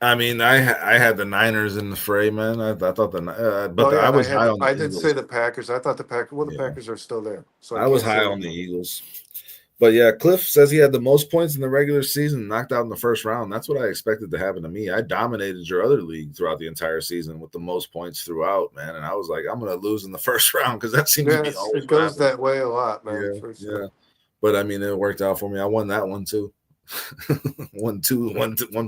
I mean, I had the Niners in the fray, man. I thought Oh yeah, I and was high on the I did say Eagles. the Packers. I thought the Packers. Well, the Yeah, Packers are still there, so I I was can't high say on the that. Eagles. But yeah, Cliff says he had the most points in the regular season, knocked out in the first round. That's what I expected to happen to me. I dominated your other league throughout the entire season with the most points throughout, man. And I was like, I'm going to lose in the first round because that seems to be Yes, always it what goes happens. that way a lot, man, Yeah, for sure. yeah. But I mean, it worked out for me. I won that one too. Won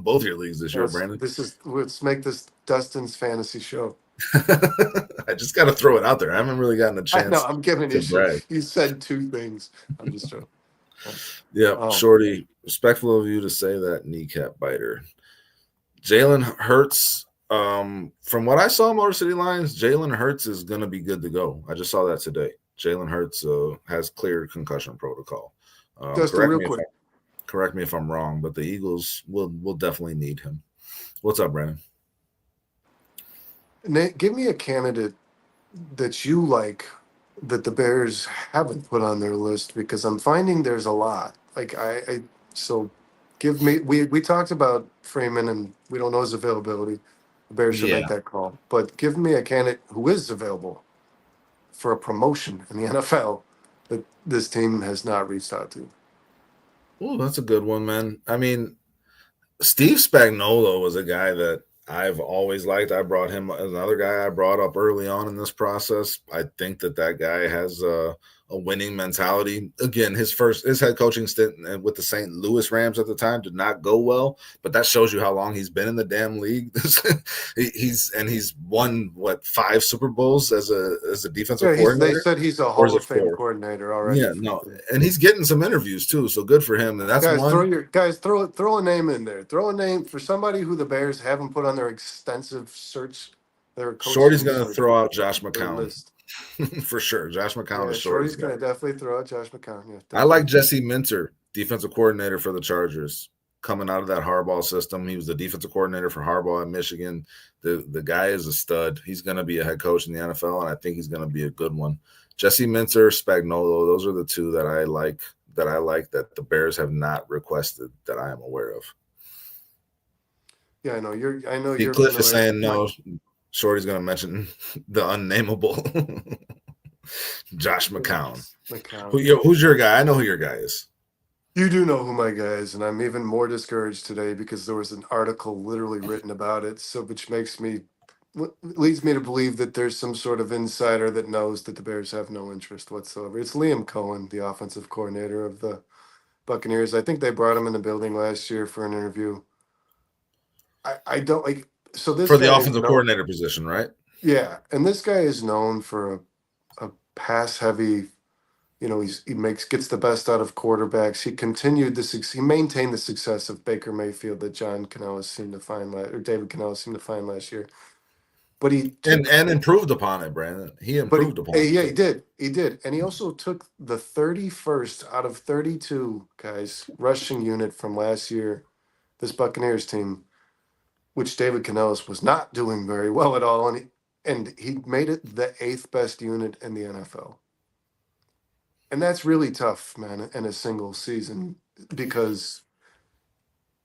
both your leagues this year, Yes, Brandon. let's make this Dustin's fantasy show. I just got to throw it out there. I haven't really gotten a I know chance I'm giving to you shit. brag. You said two things. I'm just joking. Yeah, Um, Shorty, respectful of you to say that, kneecap biter. Jalen Hurts, from what I saw, Motor City Lions, Jalen Hurts is going to be good to go. I just saw that today. Jalen Hurts has cleared concussion protocol. Dustin, real quick, Correct me if I'm wrong, but the Eagles will definitely need him. What's up, Brandon? Nate, give me a candidate that you like that the Bears haven't put on their list because I'm finding there's a lot. Like I so give me we talked about Freeman and we don't know his availability. The Bears should make Yeah. that call. But give me a candidate who is available for a promotion in the NFL that this team has not reached out to. Oh, that's a good one, man. I mean, Steve Spagnuolo was a guy that I've always liked. I brought him as another guy I brought up early on in this process. I think that guy has a winning mentality. Again, his head coaching stint with the St. Louis Rams at the time did not go well, but that shows you how long he's been in the damn league. he's won what 5 Super Bowls as a defensive Yeah, they coordinator, said he's a or is Hall it of Fame 4? coordinator already. Yeah, no, and he's getting some interviews too, so good for him. And that's one. Throw a name in there. Throw a name for somebody who the Bears haven't put on their extensive search, their Shorty's coaching going to search, throw out Josh their McCown list. for sure. Josh McCown Yeah, is Shorty's Shorty's guy. gonna definitely throw out Josh McCown. Yeah, I like definitely. Jesse Minter, defensive coordinator for the Chargers, coming out of that Harbaugh system. He was the defensive coordinator for Harbaugh at Michigan. The guy is a stud. He's going to be a head coach in the NFL, and I think he's going to be a good one. Jesse Minter, Spagnuolo, those are the two that I like that the Bears have not requested that I am aware of. Yeah, I know you're Cliff is familiar. saying no. Shorty's going to mention the unnameable Josh McCown. McCown. Who's your guy? I know who your guy is. You do know who my guy is, and I'm even more discouraged today because there was an article literally written about it. So, which leads me to believe that there's some sort of insider that knows that the Bears have no interest whatsoever. It's Liam Cohen, the offensive coordinator of the Buccaneers. I think they brought him in the building last year for an interview. I don't like. So this For the guy is offensive known, coordinator position, right? yeah, and this guy is known for a pass heavy. You know, gets the best out of quarterbacks. He maintained the success of Baker Mayfield that John Canellis seemed to find or David Canellis seemed to find last year. But he And took, improved upon it, Brandon. He but improved upon it yeah, too. he did, and he also took the 31st out of 32 guys rushing unit from last year. This Buccaneers team, which David Canellis was not doing very well at all, and he made it the eighth best unit in the NFL. And that's really tough, man, in a single season, because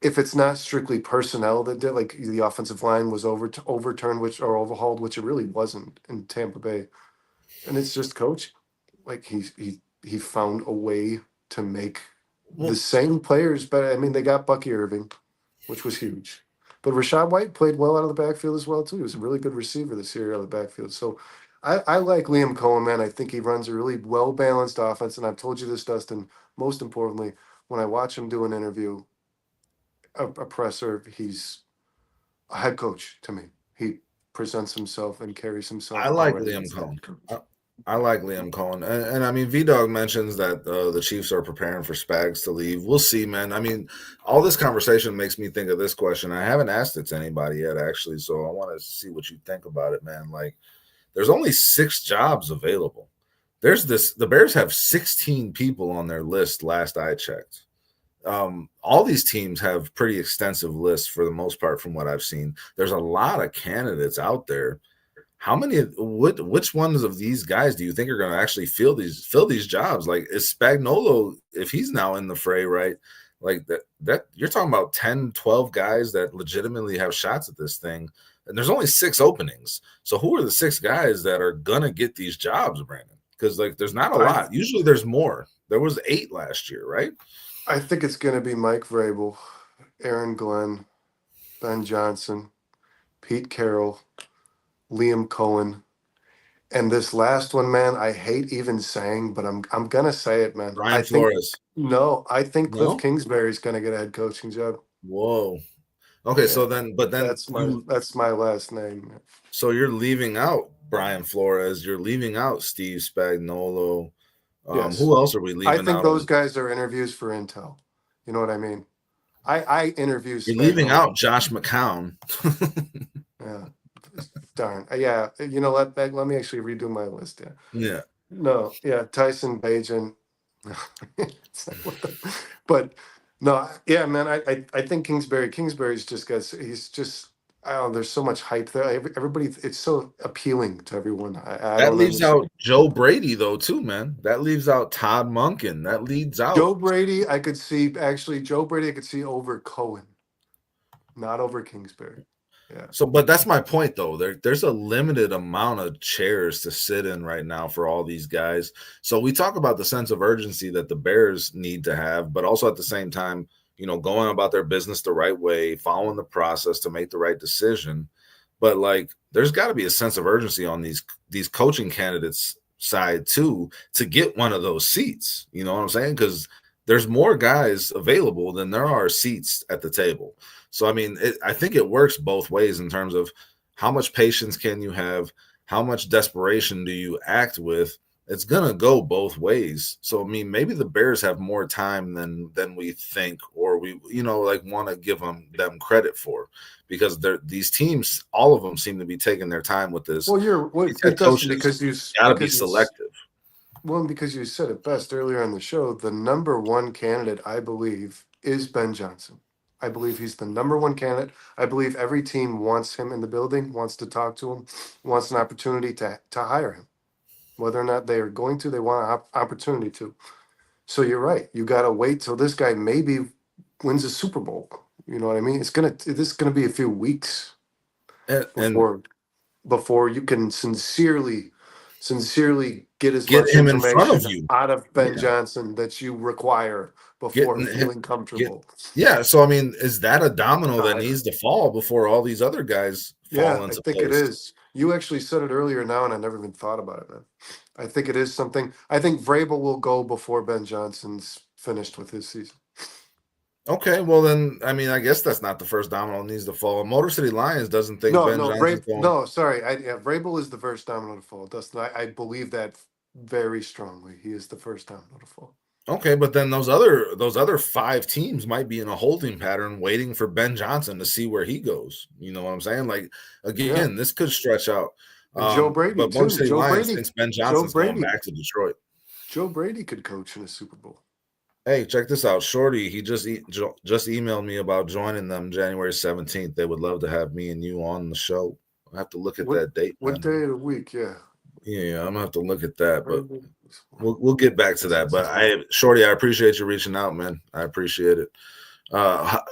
if it's not strictly personnel that did, like the offensive line was overturned, which or overhauled, which it really wasn't in Tampa Bay, and it's just coach. Like he found a way to make the Well, same players better. I mean, they got Bucky Irving, which was huge. But Rashad White played well out of the backfield as well too. He was a really good receiver this year out of the backfield. So I like Liam Cohen, man. I think he runs a really well balanced offense. And I've told you this, Dustin. Most importantly, when I watch him do an interview, a presser, he's a head coach to me. He presents himself and carries I himself like already Liam as a Cohen. head coach. I like Liam Cohen, and I mean, VDog mentions that the Chiefs are preparing for Spags to leave. We'll see, man. I mean, all this conversation makes me think of this question. I haven't asked it to anybody yet, actually, so I want to see what you think about it, man. Like, there's only 6 jobs available. The Bears have 16 people on their list. Last I checked, all these teams have pretty extensive lists for the most part, from what I've seen. There's a lot of candidates out there. Which ones of these guys do you think are going to actually fill these jobs? Like, is Spagnolo, if he's now in the fray, right? Like that you're talking about 10, 12 guys that legitimately have shots at this thing, and there's only 6 openings. So who are the 6 guys that are gonna get these jobs, Brandon? Because like there's not a I lot. Usually there's more. There was 8 last year, right? I think it's going to be Mike Vrabel, Aaron Glenn, Ben Johnson, Pete Carroll, Liam Cohen, and this last one, man, I hate even saying, but I'm gonna say it, man. Brian Flores. I think Cliff No? Kingsbury's gonna get a head coaching job. Whoa. Okay, Yeah, so then that's my last name. Man. so you're leaving out Brian Flores, you're leaving out Steve Spagnuolo. Yes, Who else are we I leaving think out those on? guys are interviews for Intel. You know what I mean? I interview You're leaving Spagnuolo. out Josh McCown. Yeah, darn. Yeah, you know, let me actually redo my list. Yeah. Yeah. No, yeah, Tyson Bajan. It's like, what the, but no, yeah, man, I think Kingsbury's just got, he's just, I don't know, there's so much hype there. Everybody, it's so appealing to everyone. I That don't leaves understand. out Joe Brady, though, too, man. That leaves out Todd Munkin. That leads out. Joe Brady, I could see, actually, Joe Brady, I could see over Cohen, not over Kingsbury. Yeah. So, but that's my point, though. There's a limited amount of chairs to sit in right now for all these guys. So we talk about the sense of urgency that the Bears need to have, but also at the same time, going about their business the right way, following the process to make the right decision. But like, there's got to be a sense of urgency on these coaching candidates side too to get one of those seats. You know what I'm saying? Because there's more guys available than there are seats at the table. So I mean, I think it works both ways in terms of how much patience can you have, how much desperation do you act with. It's gonna go both ways. So I mean, maybe the Bears have more time than we think, or we like want to give them credit for, because these teams, all of them seem to be taking their time with this. These head Dustin, coaches got to be selective. because you said it best earlier on the show, the number one candidate, I believe, is Ben Johnson. I believe he's the number one candidate. I believe every team wants him in the building, wants to talk to him, wants an opportunity to hire him. Whether or not they are going to, they want an opportunity to. So you're right. You got to wait till this guy maybe wins a Super Bowl. You know what I mean? This is gonna be a few weeks And before you can sincerely get as get much him in front of information you. out of Ben Yeah. Johnson that you require before Getting him, feeling get comfortable. yeah. So I mean, is that a domino that Hire. needs to fall before all these other guys Yeah, fall I into think it place? is. You actually said it earlier now, and I never even thought about it, man. I think it is something. I think Vrabel will go before Ben Johnson's finished with his season. Okay, well then, I mean, I guess that's not the first domino that needs to fall. Motor City Lions doesn't think No, Ben no, Johnson's going. No, sorry. Vrabel is the first domino to fall. Dustin, I believe that very strongly. He is the first domino to fall. Okay, but then those other five teams might be in a holding pattern, waiting for Ben Johnson to see where he goes. You know what I'm saying? Like Yeah, again, this could stretch out. and Joe Brady But Motor too. City Lions thinks Ben Joe Johnson's going Brady, back to Detroit. Joe Brady could coach in a Super Bowl. Hey, check this out, Shorty. He just emailed me about joining them January 17th. They would love to have me and you on the show. I have to look at What that date, what man. day of the week? Yeah. Yeah, I'm gonna have to look at that, but we'll get back to that. But Shorty, I appreciate you reaching out, man. I appreciate it.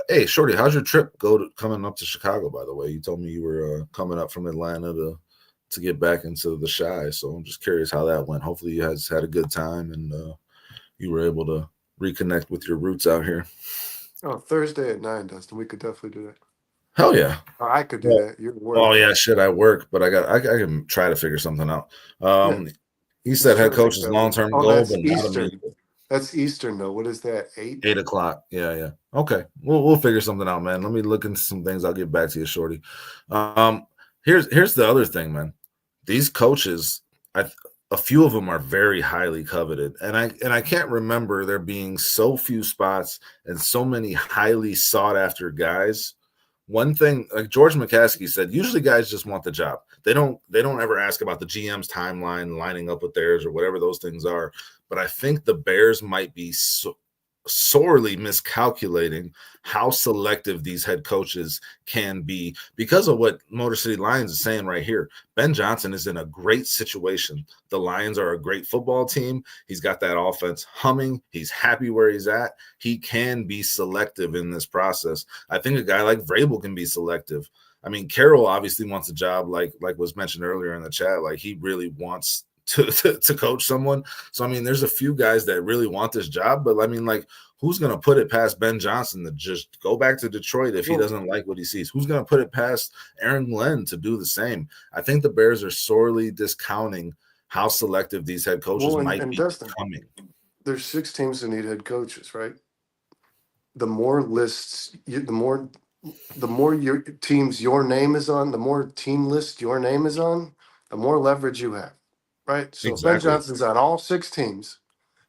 Hey, Shorty, how's your trip coming up to Chicago? By the way, you told me you were coming up from Atlanta to get back into the Shy, so I'm just curious how that went. Hopefully, you guys had a good time and you were able to reconnect with your roots out here. Oh, Thursday at 9, Dustin. We could definitely do that. Hell yeah. Or I could do Well, that. You're oh working. yeah, shit. I work, but I can try to figure something out. Yeah. He Just said trying head to think coach's that long way. term Oh, goal, that's but not Eastern. immediate. That's Eastern though. What is that? 8? 8 o'clock. Yeah. Okay. We'll figure something out, man. Let me look into some things. I'll get back to you, Shorty. Here's the other thing, man. These coaches, a few of them are very highly coveted, and I can't remember there being so few spots and so many highly sought after guys. One thing, like George McCaskey said, usually guys just want the job. They don't ever ask about the GM's timeline lining up with theirs or whatever those things are. But I think the Bears might be sorely miscalculating how selective these head coaches can be because of what Motor City Lions is saying right here. Ben Johnson is in a great situation. The Lions are a great football team. He's got that offense humming. He's happy where he's at. He can be selective in this process. I think a guy like Vrabel can be selective. I mean, Carroll obviously wants a job, like was mentioned earlier in the chat. Like he really wants to coach someone. So I mean, there's a few guys that really want this job, but I mean, like, who's gonna put it past Ben Johnson to just go back to Detroit if he doesn't like what he sees? Who's gonna put it past Aaron Glenn to do the same? I think the Bears are sorely discounting how selective these head coaches might be Dustin, becoming. there's 6 teams that need head coaches, right? The more lists, the more your teams your name is on, the more team lists your name is on, the more leverage you have, right? So if Ben Exactly. Johnson's on all 6 teams,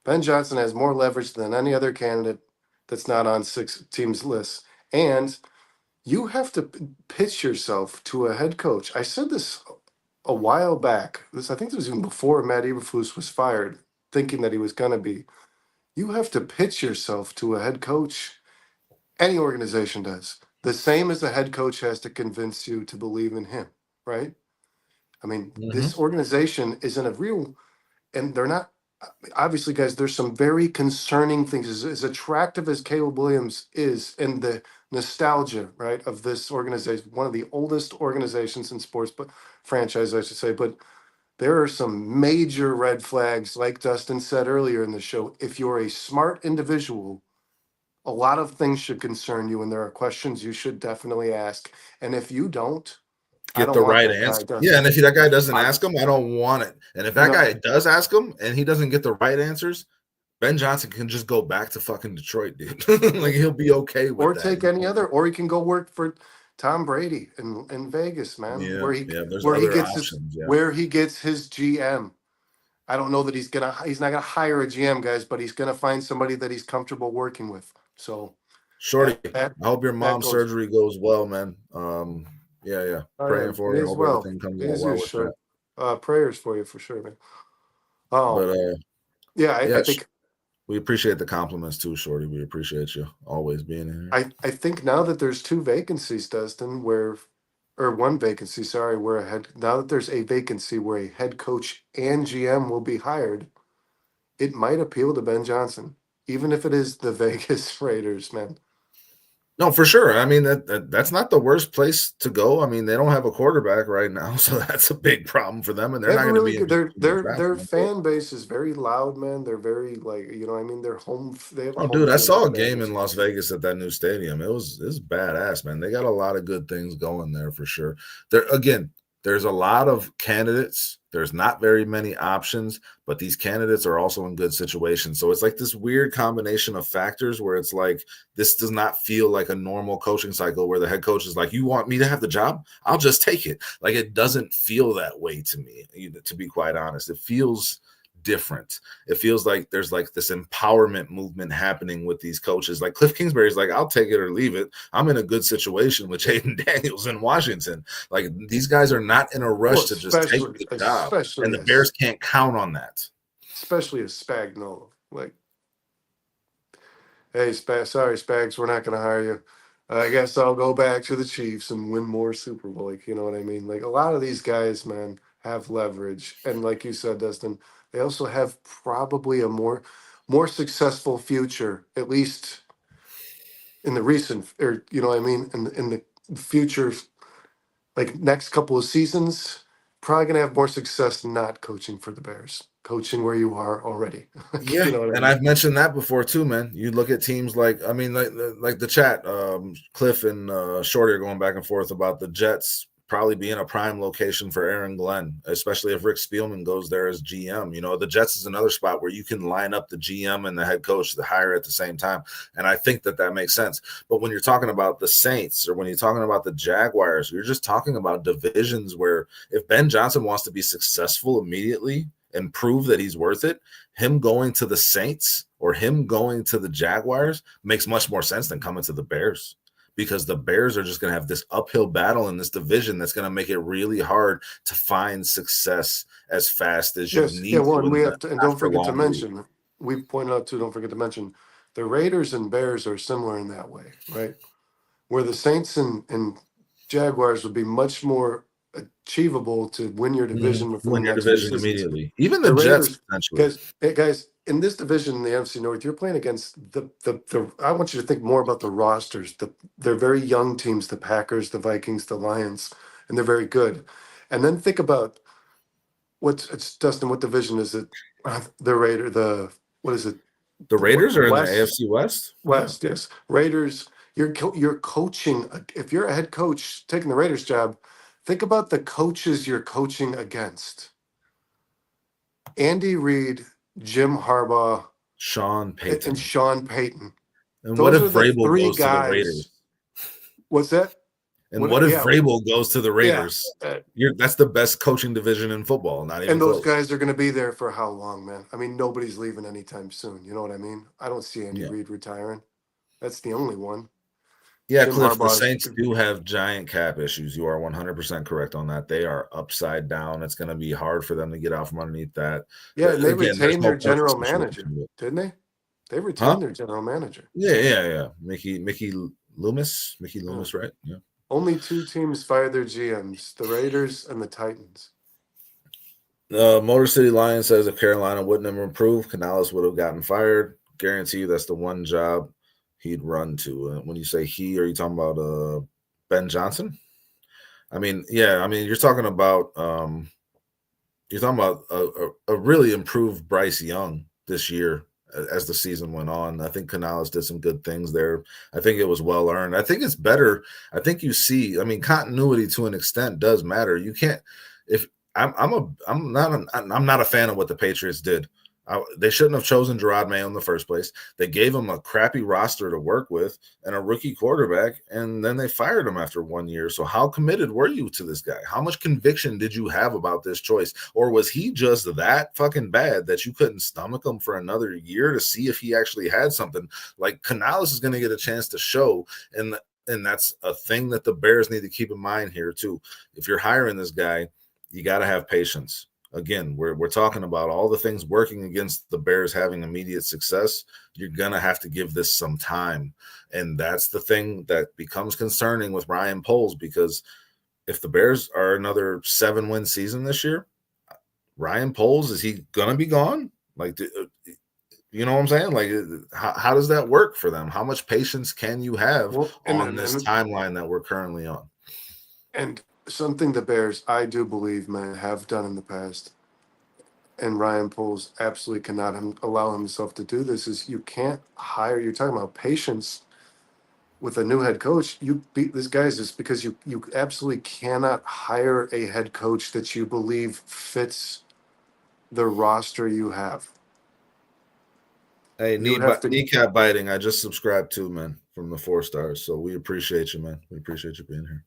Ben Johnson has more leverage than any other candidate that's not on 6 teams lists. And you have to pitch yourself to a head coach. I said this a while back. I think this was even before Matt Eberflus was fired, thinking that he was going to be. You have to pitch yourself to a head coach. Any organization does. The same as the head coach has to convince you to believe in him, right? I mean, this organization isn't a real, and they're not. Obviously, guys, there's some very concerning things. As attractive as Caleb Williams is, and the nostalgia, right, of this organization, one of the oldest organizations in sports, but franchise, I should say. But there are some major red flags, like Dustin said earlier in the show. If you're a smart individual, a lot of things should concern you, and there are questions you should definitely ask. And if you don't, I Get don't the want right that guy, answer. Yeah, Dustin. and if that guy doesn't I ask him, I don't want it. And if that no, guy does ask him and he doesn't get the right answers, Ben Johnson can just go back to fucking Detroit, dude. Like he'll be okay with or that. take any other, or he can go work for Tom Brady in Vegas, man, Yeah, there's where he other gets his options. Yeah. where he gets his GM. I don't know that he's not gonna hire a GM, guys, but he's gonna find somebody that he's comfortable working with. So Shorty, that I hope your that mom's goes. surgery goes well, man. Yeah. Oh yeah, Praying for me you. as Hope well. everything comes Me out as you, well with that. short. Prayers for you for sure, man. Oh But yeah, I yeah, think we appreciate the compliments too, Shorty. We appreciate you always being here. I think now that there's 2 vacancies, Dustin, or 1 vacancy, sorry, now that there's a vacancy where a head coach and GM will be hired, it might appeal to Ben Johnson, even if it is the Vegas Raiders, man. No, for sure. I mean that's not the worst place to go. I mean, they don't have a quarterback right now, so that's a big problem for them, and they're They have not a going to really be good. interested in Their drafting. fan base is very loud, man. They're very like I mean, they're home. They have a Oh, home dude, I field saw a game advantage. in Las Vegas at that new stadium. It was badass, man. They got a lot of good things going there for sure. there's a lot of candidates. There's not very many options, but these candidates are also in good situations. So it's like this weird combination of factors where it's like this does not feel like a normal coaching cycle where the head coach is like, "You want me to have the job? I'll just take it." Like it doesn't feel that way to me, to be quite honest. It feels different. It feels like there's like this empowerment movement happening with these coaches. Like Cliff Kingsbury's like, "I'll take it or leave it. I'm in a good situation with Jaden Daniels in Washington." Like these guys are not in a Well, rush to just take the job, and the Bears can't count on that. Especially as Spagnuolo. Like, hey, sorry, Spags, we're not going to hire you. I guess I'll go back to the Chiefs and win more Super Bowl. Like, you know what I mean? Like, a lot of these guys, man, have leverage. And like you said, Dustin, they also have probably a more successful future, at least in the recent, or, you know what I mean? In the future, like next couple of seasons, probably going to have more success not coaching for the Bears, coaching where you are already. Like, Yeah, you know what I and mean? I've mentioned that before too, man. You look at teams like, I mean, like the chat, Cliff and Shorty are going back and forth about the Jets probably being a prime location for Aaron Glenn, especially if Rick Spielman goes there as GM. You know, the Jets is another spot where you can line up the GM and the head coach, the hire at the same time, and I think that makes sense. But when you're talking about the Saints or when you're talking about the Jaguars, you're just talking about divisions where if Ben Johnson wants to be successful immediately and prove that he's worth it, him going to the Saints or him going to the Jaguars makes much more sense than coming to the Bears, because the Bears are just going to have this uphill battle in this division that's going to make it really hard to find success as fast as you Yes, yeah, need well, to and in we the have to, and don't after forget to long league. mention, we pointed out too, don't forget to mention, the Raiders and Bears are similar in that way, right? Where the Saints and Jaguars would be much more achievable to win your division within Win the your next few division seasons. immediately. Even the The Jets Raiders, potentially. guys, hey guys, in this division in the NFC North, you're playing against the I want you to think more about the rosters. They're very young teams, the Packers, the Vikings, the Lions, and they're very good. And then think about it's Dustin, what division is it? The Raider, the what is it? The The Raiders are in the West, AFC West. Yeah. West, yes. Raiders. You're coaching. If you're a head coach taking the Raiders job, think about the coaches you're coaching against. Andy Reid, Jim Harbaugh, Sean and Payton. Sean Payton. And what Those if are the Vrabel three goes to the Raiders? guys. What's that? And what if Yeah, Vrabel goes to the yeah. Raiders? That's the best coaching division in football, not even And those close. guys are going to be there for how long, man? I mean, nobody's leaving anytime soon. You know what I mean? I don't see Andy Yeah. Reid retiring. That's the only one. Yeah, Jim Cliff, the Harbaugh's. Saints do have giant cap issues. You are 100% correct on that. They are upside down. It's going to be hard for them to get out from underneath that. Yeah, and they Again, there's retained no their perfect general situation. manager, didn't they? They Huh? retained their general manager. Yeah. Mickey Loomis. Mickey Yeah. Loomis, right? Yeah. Only two teams fired their GMs, the Raiders and the Titans. Motor City Lion says if Carolina wouldn't have improved, Canales would have gotten fired. Guarantee you that's the one job he'd run to. When you say he, are you talking about Ben Johnson? I mean, yeah. I mean, you're talking about a really improved Bryce Young this year as the season went on. I think Canales did some good things there. I think it was well earned. I think it's better. I think you see. I mean, continuity to an extent does matter. You can't if I'm not a fan of what the Patriots did. They shouldn't have chosen Gerard Mayo in the first place. They gave him a crappy roster to work with and a rookie quarterback, and then they fired him after 1 year. So how committed were you to this guy? How much conviction did you have about this choice? Or was he just that fucking bad that you couldn't stomach him for another year to see if he actually had something? Like Canales is going to get a chance to show, and that's a thing that the Bears need to keep in mind here too. If you're hiring this guy, you got to have patience. Again, we're talking about all the things working against the Bears having immediate success. You're going to have to give this some time. And that's the thing that becomes concerning with Ryan Poles, because if the Bears are another 7-win season this year, Ryan Poles, is he going to be gone? Like, you know what I'm saying? Like, how does that work for them? How much patience can you have on this timeline that we're currently on? And something the Bears, I do believe, man, have done in the past, and Ryan Poles absolutely cannot allow himself to do this, is you can't hire, you're talking about patience. with a new head coach, you beat this guys is because you absolutely cannot hire a head coach that you believe fits the roster you have. Hey, You have to, kneecap biting. I just subscribed to, man, from the 4 stars. So we appreciate you, man. We appreciate you being here.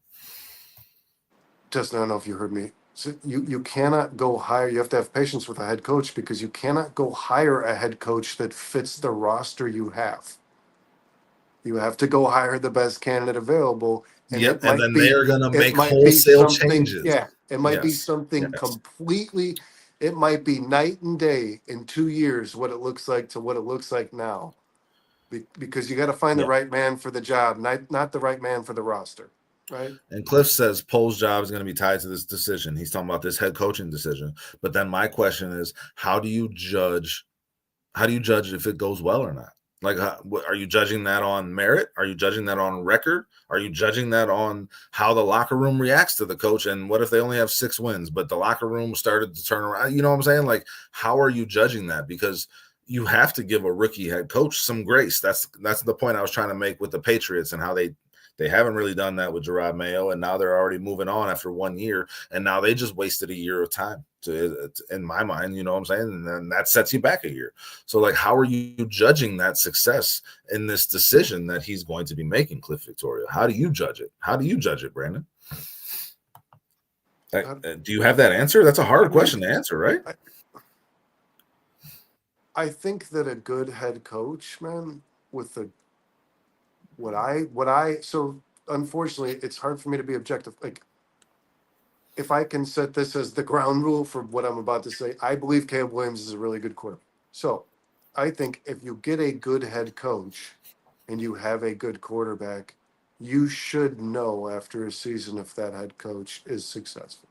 Justin, I don't know if you heard me. So you cannot go hire. You have to have patience with a head coach because you cannot go hire a head coach that fits the roster you have. You have to go hire the best candidate available, and Yep. And then they are going to it make might be wholesale something. changes. Yeah, it might be Yes. something Yes. completely. It might be night and day in 2 years what it looks like to what it looks like now, because you got to find the Yep. right man for the job, not the right man for the roster, right? And Cliff says Pole's job is going to be tied to this decision. He's talking about this head coaching decision. But then my question is, how do you judge if it goes well or not? Like, are you judging that on merit? Are you judging that on record? Are you judging that on how the locker room reacts to the coach? And what if they only have 6 wins, but the locker room started to turn around? You know what I'm saying? Like, how are you judging that? Because you have to give a rookie head coach some grace. That's the point I was trying to make with the Patriots and how they haven't really done that with Gerard Mayo, and now they're already moving on after 1 year, and now they just wasted a year of time. In my mind, you know what I'm saying? And then that sets you back a year. So, like, how are you judging that success in this decision that he's going to be making, Cliff Victoria? How do you judge it? How do you judge it, Brandon? Do you have that answer? That's a hard question to answer, right? I think that a good head coach, man, with the what I so unfortunately it's hard for me to be objective. Like, if I can set this as the ground rule for what I'm about to say, I believe Caleb Williams is a really good quarterback. So I think if you get a good head coach and you have a good quarterback, you should know after a season if that head coach is successful.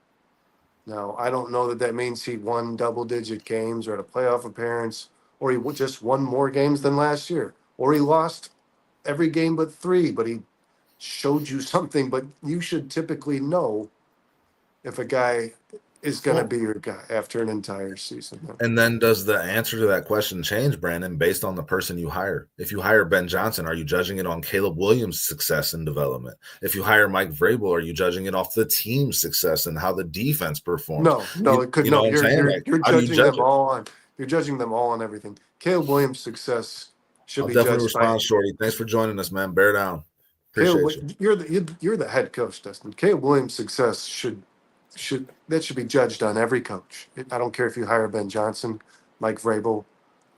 Now, I don't know that that means he won double digit games or had a playoff appearance, or he just won more games than last year, or he lost every game but three, but he showed you something. But you should typically know if a guy is going to Well, be your guy after an entire season. and then does the answer to that question change, Brandon, based on the person you hire? If you hire Ben Johnson, are you judging it on Caleb Williams' success and development? If you hire Mike Vrabel, are you judging it off the team's success and how the defense performs? No, it could You know no. what I'm saying? Like, You're how do you judging judge them it? all on everything. Caleb Williams' success should I'll be definitely judged by respond, Shorty. Thanks for joining us, man. Bear down. Caleb. Appreciate you. You're the head coach, Dustin. Caleb Williams' success should be judged on every coach. I don't care if you hire Ben Johnson, Mike Vrabel.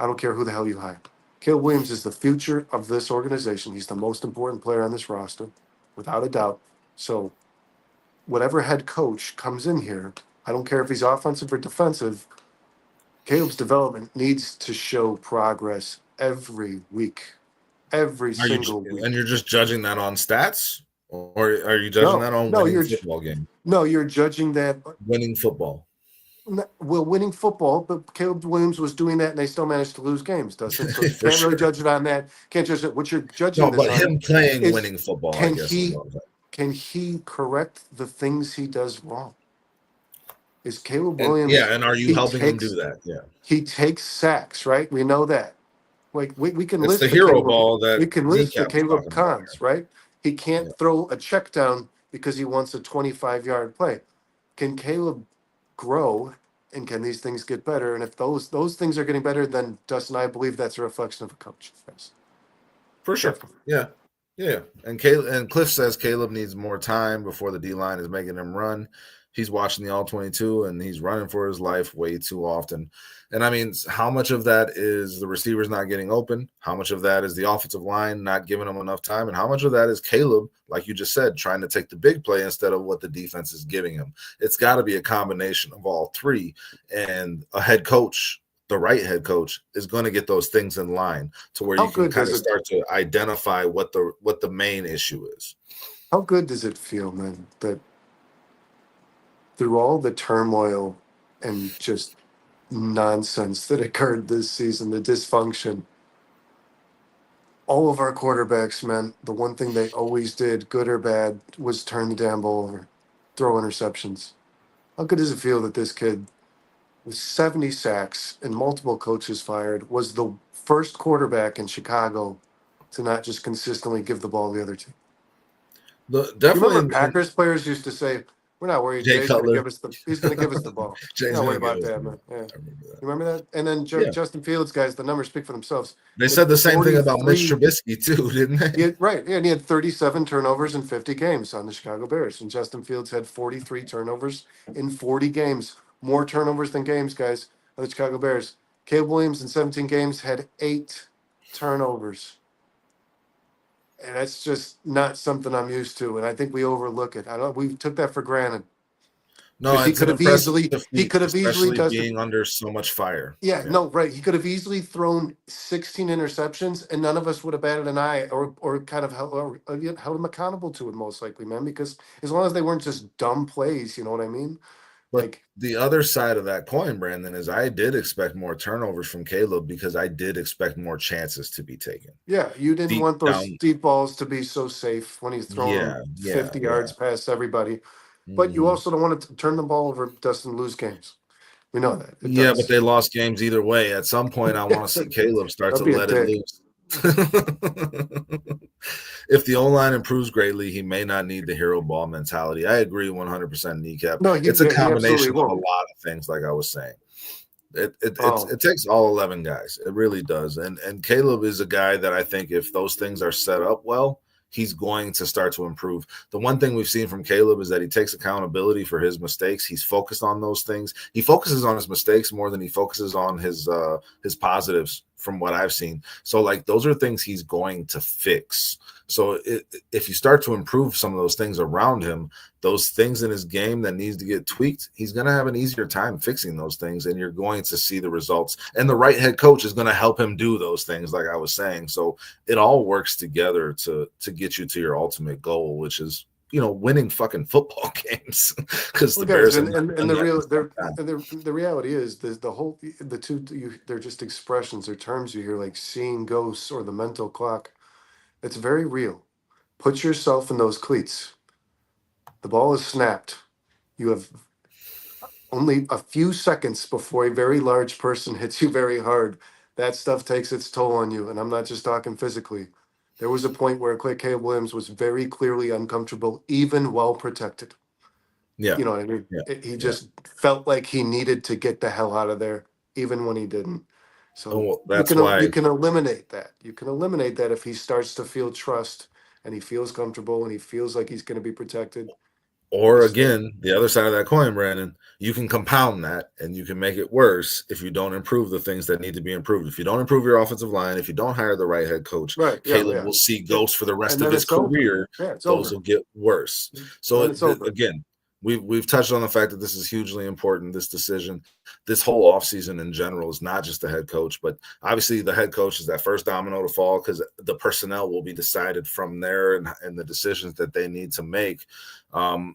I don't care who the hell you hire. Caleb Williams is the future of this organization. He's the most important player on this roster, without a doubt. So whatever head coach comes in here, I don't care if he's offensive or defensive, Caleb's development needs to show progress every week, every Are you single and week. you're just judging that on stats, or are you judging No, that on no, winning football game? no, you're judging that. Winning football. Well, winning football, but Caleb Williams was doing that, and they still managed to lose games, Dustin. So you For can't really sure. judge it on that. Can't judge it. What you're judging No, this but on him playing is winning football, I can guess, is he what I'm saying. can he correct the things he does wrong? Is Caleb And Williams yeah, and are you he helping him do takes that? Yeah. he takes sacks, right? We know that. Like we can It's the list the hero Caleb ball that we can list the Kneecap was Caleb talking about cons, right? He here. can't Yeah. throw a check down because he wants a 25-yard play. Can Caleb grow, and can these things get better? And if those things are getting better, then Dustin, I believe that's a reflection of a coach. Yes, For sure. definitely. Yeah. Yeah. And Cliff says Caleb needs more time before the D line is making him run. He's watching the all 22 and he's running for his life way too often. And I mean, how much of that is the receivers not getting open? How much of that is the offensive line not giving him enough time? And how much of that is Caleb, like you just said, trying to take the big play instead of what the defense is giving him? It's got to be a combination of all three. And a head coach, the right head coach, is going to get those things in line to where How you can good kind does of it start to identify what the main issue is. how good does it feel, man, that through all the turmoil and just nonsense that occurred this season, the dysfunction, all of our quarterbacks, man, the one thing they always did, good or bad, was turn the damn ball over, throw interceptions. How good does it feel that this kid, with 70 sacks and multiple coaches fired, was the first quarterback in Chicago to not just consistently give the ball to the other team. You Definitely, remember Packers players used to say, "We're not worried. Jay Jay's going to Cutler. give us the. He's going to give us the ball. We're Jay's not gonna worried give about us that, the man." ball. Yeah. I remember that. You remember that? And then Yeah, Justin Fields, guys, the numbers speak for themselves. they He had said the same thing about Mitch 43. Trubisky too, didn't they? Right, yeah, and he had 37 turnovers in 50 games on the Chicago Bears, and Justin Fields had 43 turnovers in 40 games. More turnovers than games, guys, on the Chicago Bears. Caleb Williams in 17 games had 8 turnovers. And that's just not something I'm used to, and I think we overlook it. I don't. We took that for granted No, because he it's could an have impressive easily. He feat, could have easily especially does it. being under so much fire. Yeah, Yeah. no, right. He could have easily thrown 16 interceptions, and none of us would have batted an eye, or kind of held him accountable to it, most likely, man. Because as long as they weren't just dumb plays, you know what I mean? But Like, the other side of that coin, Brandon, is I did expect more turnovers from Caleb because I did expect more chances to be taken. yeah, you didn't Deep want those down, deep balls to be so safe when he's throwing yeah, 50 yeah. yards past everybody, but you Mhm. also don't want to turn the ball over, Dustin, lose games. We know that it Yeah, but does. they lost games either way. At some point, I want to see Caleb start Don't to be a let it dick. loose. If the O-line improves greatly, he may not need the hero ball mentality. I agree 100%, Kneecap. No, It's a he absolutely combination of a won't. lot of things, like I was saying. Oh, It takes all 11 guys. It really does. And Caleb is a guy that I think if those things are set up well, he's going to start to improve. The one thing we've seen from Caleb is that he takes accountability for his mistakes. He's focused on those things. He focuses on his mistakes more than he focuses on his positives from what I've seen. So like those are things he's going to fix. So if you start to improve some of those things around him, those things in his game that needs to get tweaked, he's going to have an easier time fixing those things, and you're going to see the results. And the right head coach is going to help him do those things, like I was saying. So it all works together to get you to your ultimate goal, which is winning fucking football games because well, the guys, Bears have and not and done the that real in some there time. the reality is the two they're just expressions or terms you hear like seeing ghosts or the mental clock. It's very real. Put yourself in those cleats. The ball is snapped. You have only a few seconds before a very large person hits you very hard. That stuff takes its toll on you, and I'm not just talking physically. There was a point where Caleb Williams was very clearly uncomfortable, even well protected. Yeah, You know what I mean? yeah, He yeah. just felt like he needed to get the hell out of there, even when he didn't. So Oh, that's why. you can eliminate that. You can eliminate that if he starts to feel trust and he feels comfortable and he feels like he's going to be protected. Or It's like, again, the other side of that coin, Brandon, you can compound that and you can make it worse if you don't improve the things that need to be improved. If you don't improve your offensive line, if you don't hire the right head coach, right, yeah, Caleb yeah, will see yeah. ghosts for the rest And of then his it's over. career. Yeah, it's Those over. will get worse. So Then it's over. again, we've touched on the fact that this is hugely important. This decision, this whole offseason in general, is not just the head coach, but obviously the head coach is that first domino to fall because the personnel will be decided from there and the decisions that they need to make. And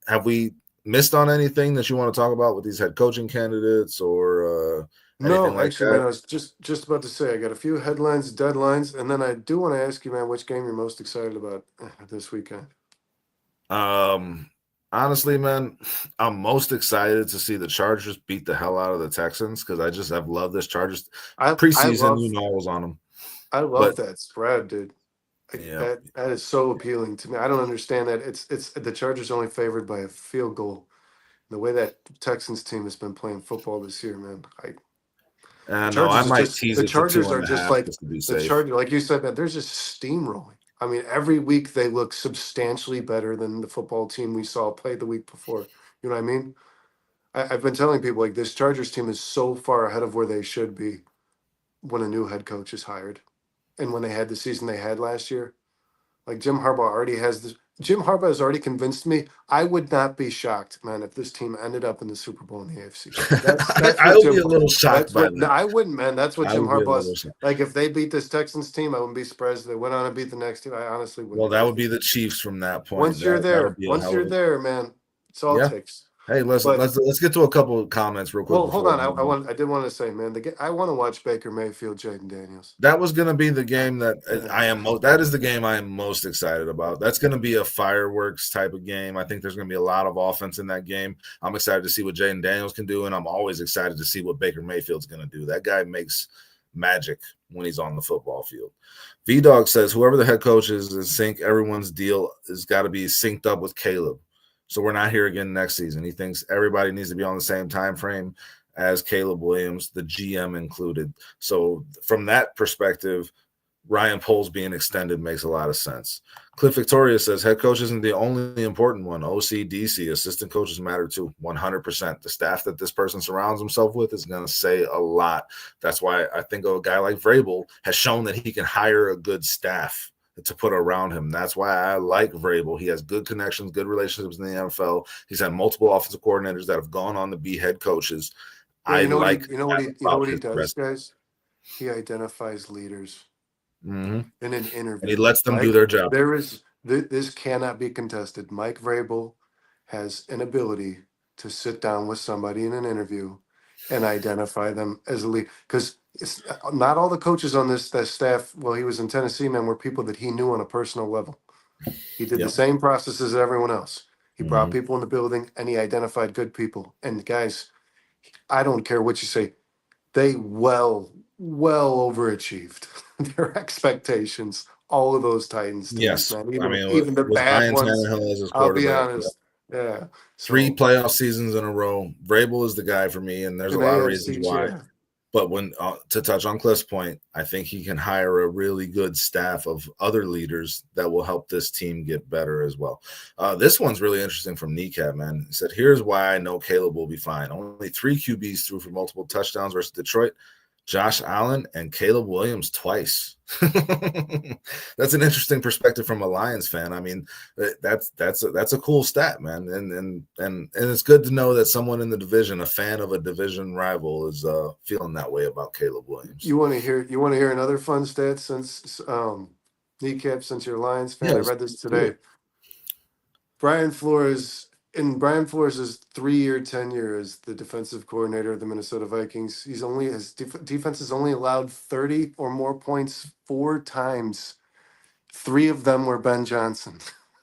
have we missed on anything that you want to talk about with these head coaching candidates or anything No, like actually, man, that? I was just about to say I got a few headlines, deadlines, and then I do want to ask you, man, which game you're most excited about this weekend. Um, honestly, man, I'm most excited to see the Chargers beat the hell out of the Texans because I've loved this Chargers I I preseason. love I was on them, I love but that spread, dude. yeah, That is so appealing to me. I don't understand that. It's the Chargers only favored by a field goal. The way that Texans team has been playing football this year, man. I know I might tease The it to two Chargers and are a just half like just to be the safe. Charger, like you said, man. They're just steamrolling. I mean, every week they look substantially better than the football team we saw play the week before. You know what I mean? I've been telling people like this Chargers team is so far ahead of where they should be when a new head coach is hired, and when they had the season they had last year. Like Jim Harbaugh already has this. Jim Harbaugh has already convinced me. I would not be shocked, man, if this team ended up in the Super Bowl in the AFC. That's I what will be Jim. a little shocked That's by what. No, that. I wouldn't, man. That's what I Jim would be a Harbaugh's little shocked. like. If they beat this Texans team, I wouldn't be surprised if they went on and beat the next team. I honestly Well, wouldn't. that would be the Chiefs from that point. That'll be a Once hell you're of a there, man, it's all it yeah. takes. Hey, But let's get to a couple of comments real quick well, hold before on. we move on. I did want to say, man, I want to watch Baker Mayfield, Jaden Daniels. That was going to be the game that I am Uh, that is the game I am most excited about. That's going to be a fireworks type of game. I think there's going to be a lot of offense in that game. I'm excited to see what Jaden Daniels can do, and I'm always excited to see what Baker Mayfield's going to do. That guy makes magic when he's on the football field. V-Dog says whoever the head coach is in sync, everyone's deal has got to be synced up with Caleb. So we're not here again next season. He thinks everybody needs to be on the same time frame as Caleb Williams, the GM included. So from that perspective, Ryan Poles being extended makes a lot of sense. Cliff Victoria says head coach isn't the only important one. OC, DC, assistant coaches matter too, 100%. The staff that this person surrounds himself with is going to say a lot. That's why I think a guy like Vrabel has shown that he can hire a good staff to put around him. That's why I like Vrabel. He has good connections, good relationships in the NFL. He's had multiple offensive coordinators that have gone on to be head coaches. Yeah, I like you know what he does, guys? He identifies leaders in an interview. And he lets them do their job. This cannot be contested. Mike Vrabel has an ability to sit down with somebody in an interview and identify them as a lead. Because it's not all the coaches on this staff. Well, he was in Tennessee, man, were people that he knew on a personal level. He did the same process as everyone else. He brought people in the building and he identified good people. And guys, I don't care what you say. They well overachieved their expectations. All of those Titans teams, yes, man. Even the bad Ryan ones. Tannehill as his I'll be quarterback. honest. Yeah. So, 3 playoff seasons in a row. Vrabel is the guy for me, and there's a lot of reasons why. Yeah. But when to touch on Cliff's point, I think he can hire a really good staff of other leaders that will help this team get better as well. This one's really interesting from Kneecap, man. He said, here's why I know Caleb will be fine. Only 3 QBs threw for multiple touchdowns versus Detroit. Josh Allen and Caleb Williams twice. That's an interesting perspective from a Lions fan. I mean, that's a cool stat, man. And it's good to know that someone in the division, a fan of a division rival, is feeling that way about Caleb Williams. You want to hear another fun stat since Kneecap, since you're a Lions fan? Yes. I read this today. Brian Flores. In Brian Flores' 3-year tenure as the defensive coordinator of the Minnesota Vikings, his defense has only allowed 30 or more points 4 times. 3 of them were Ben Johnson.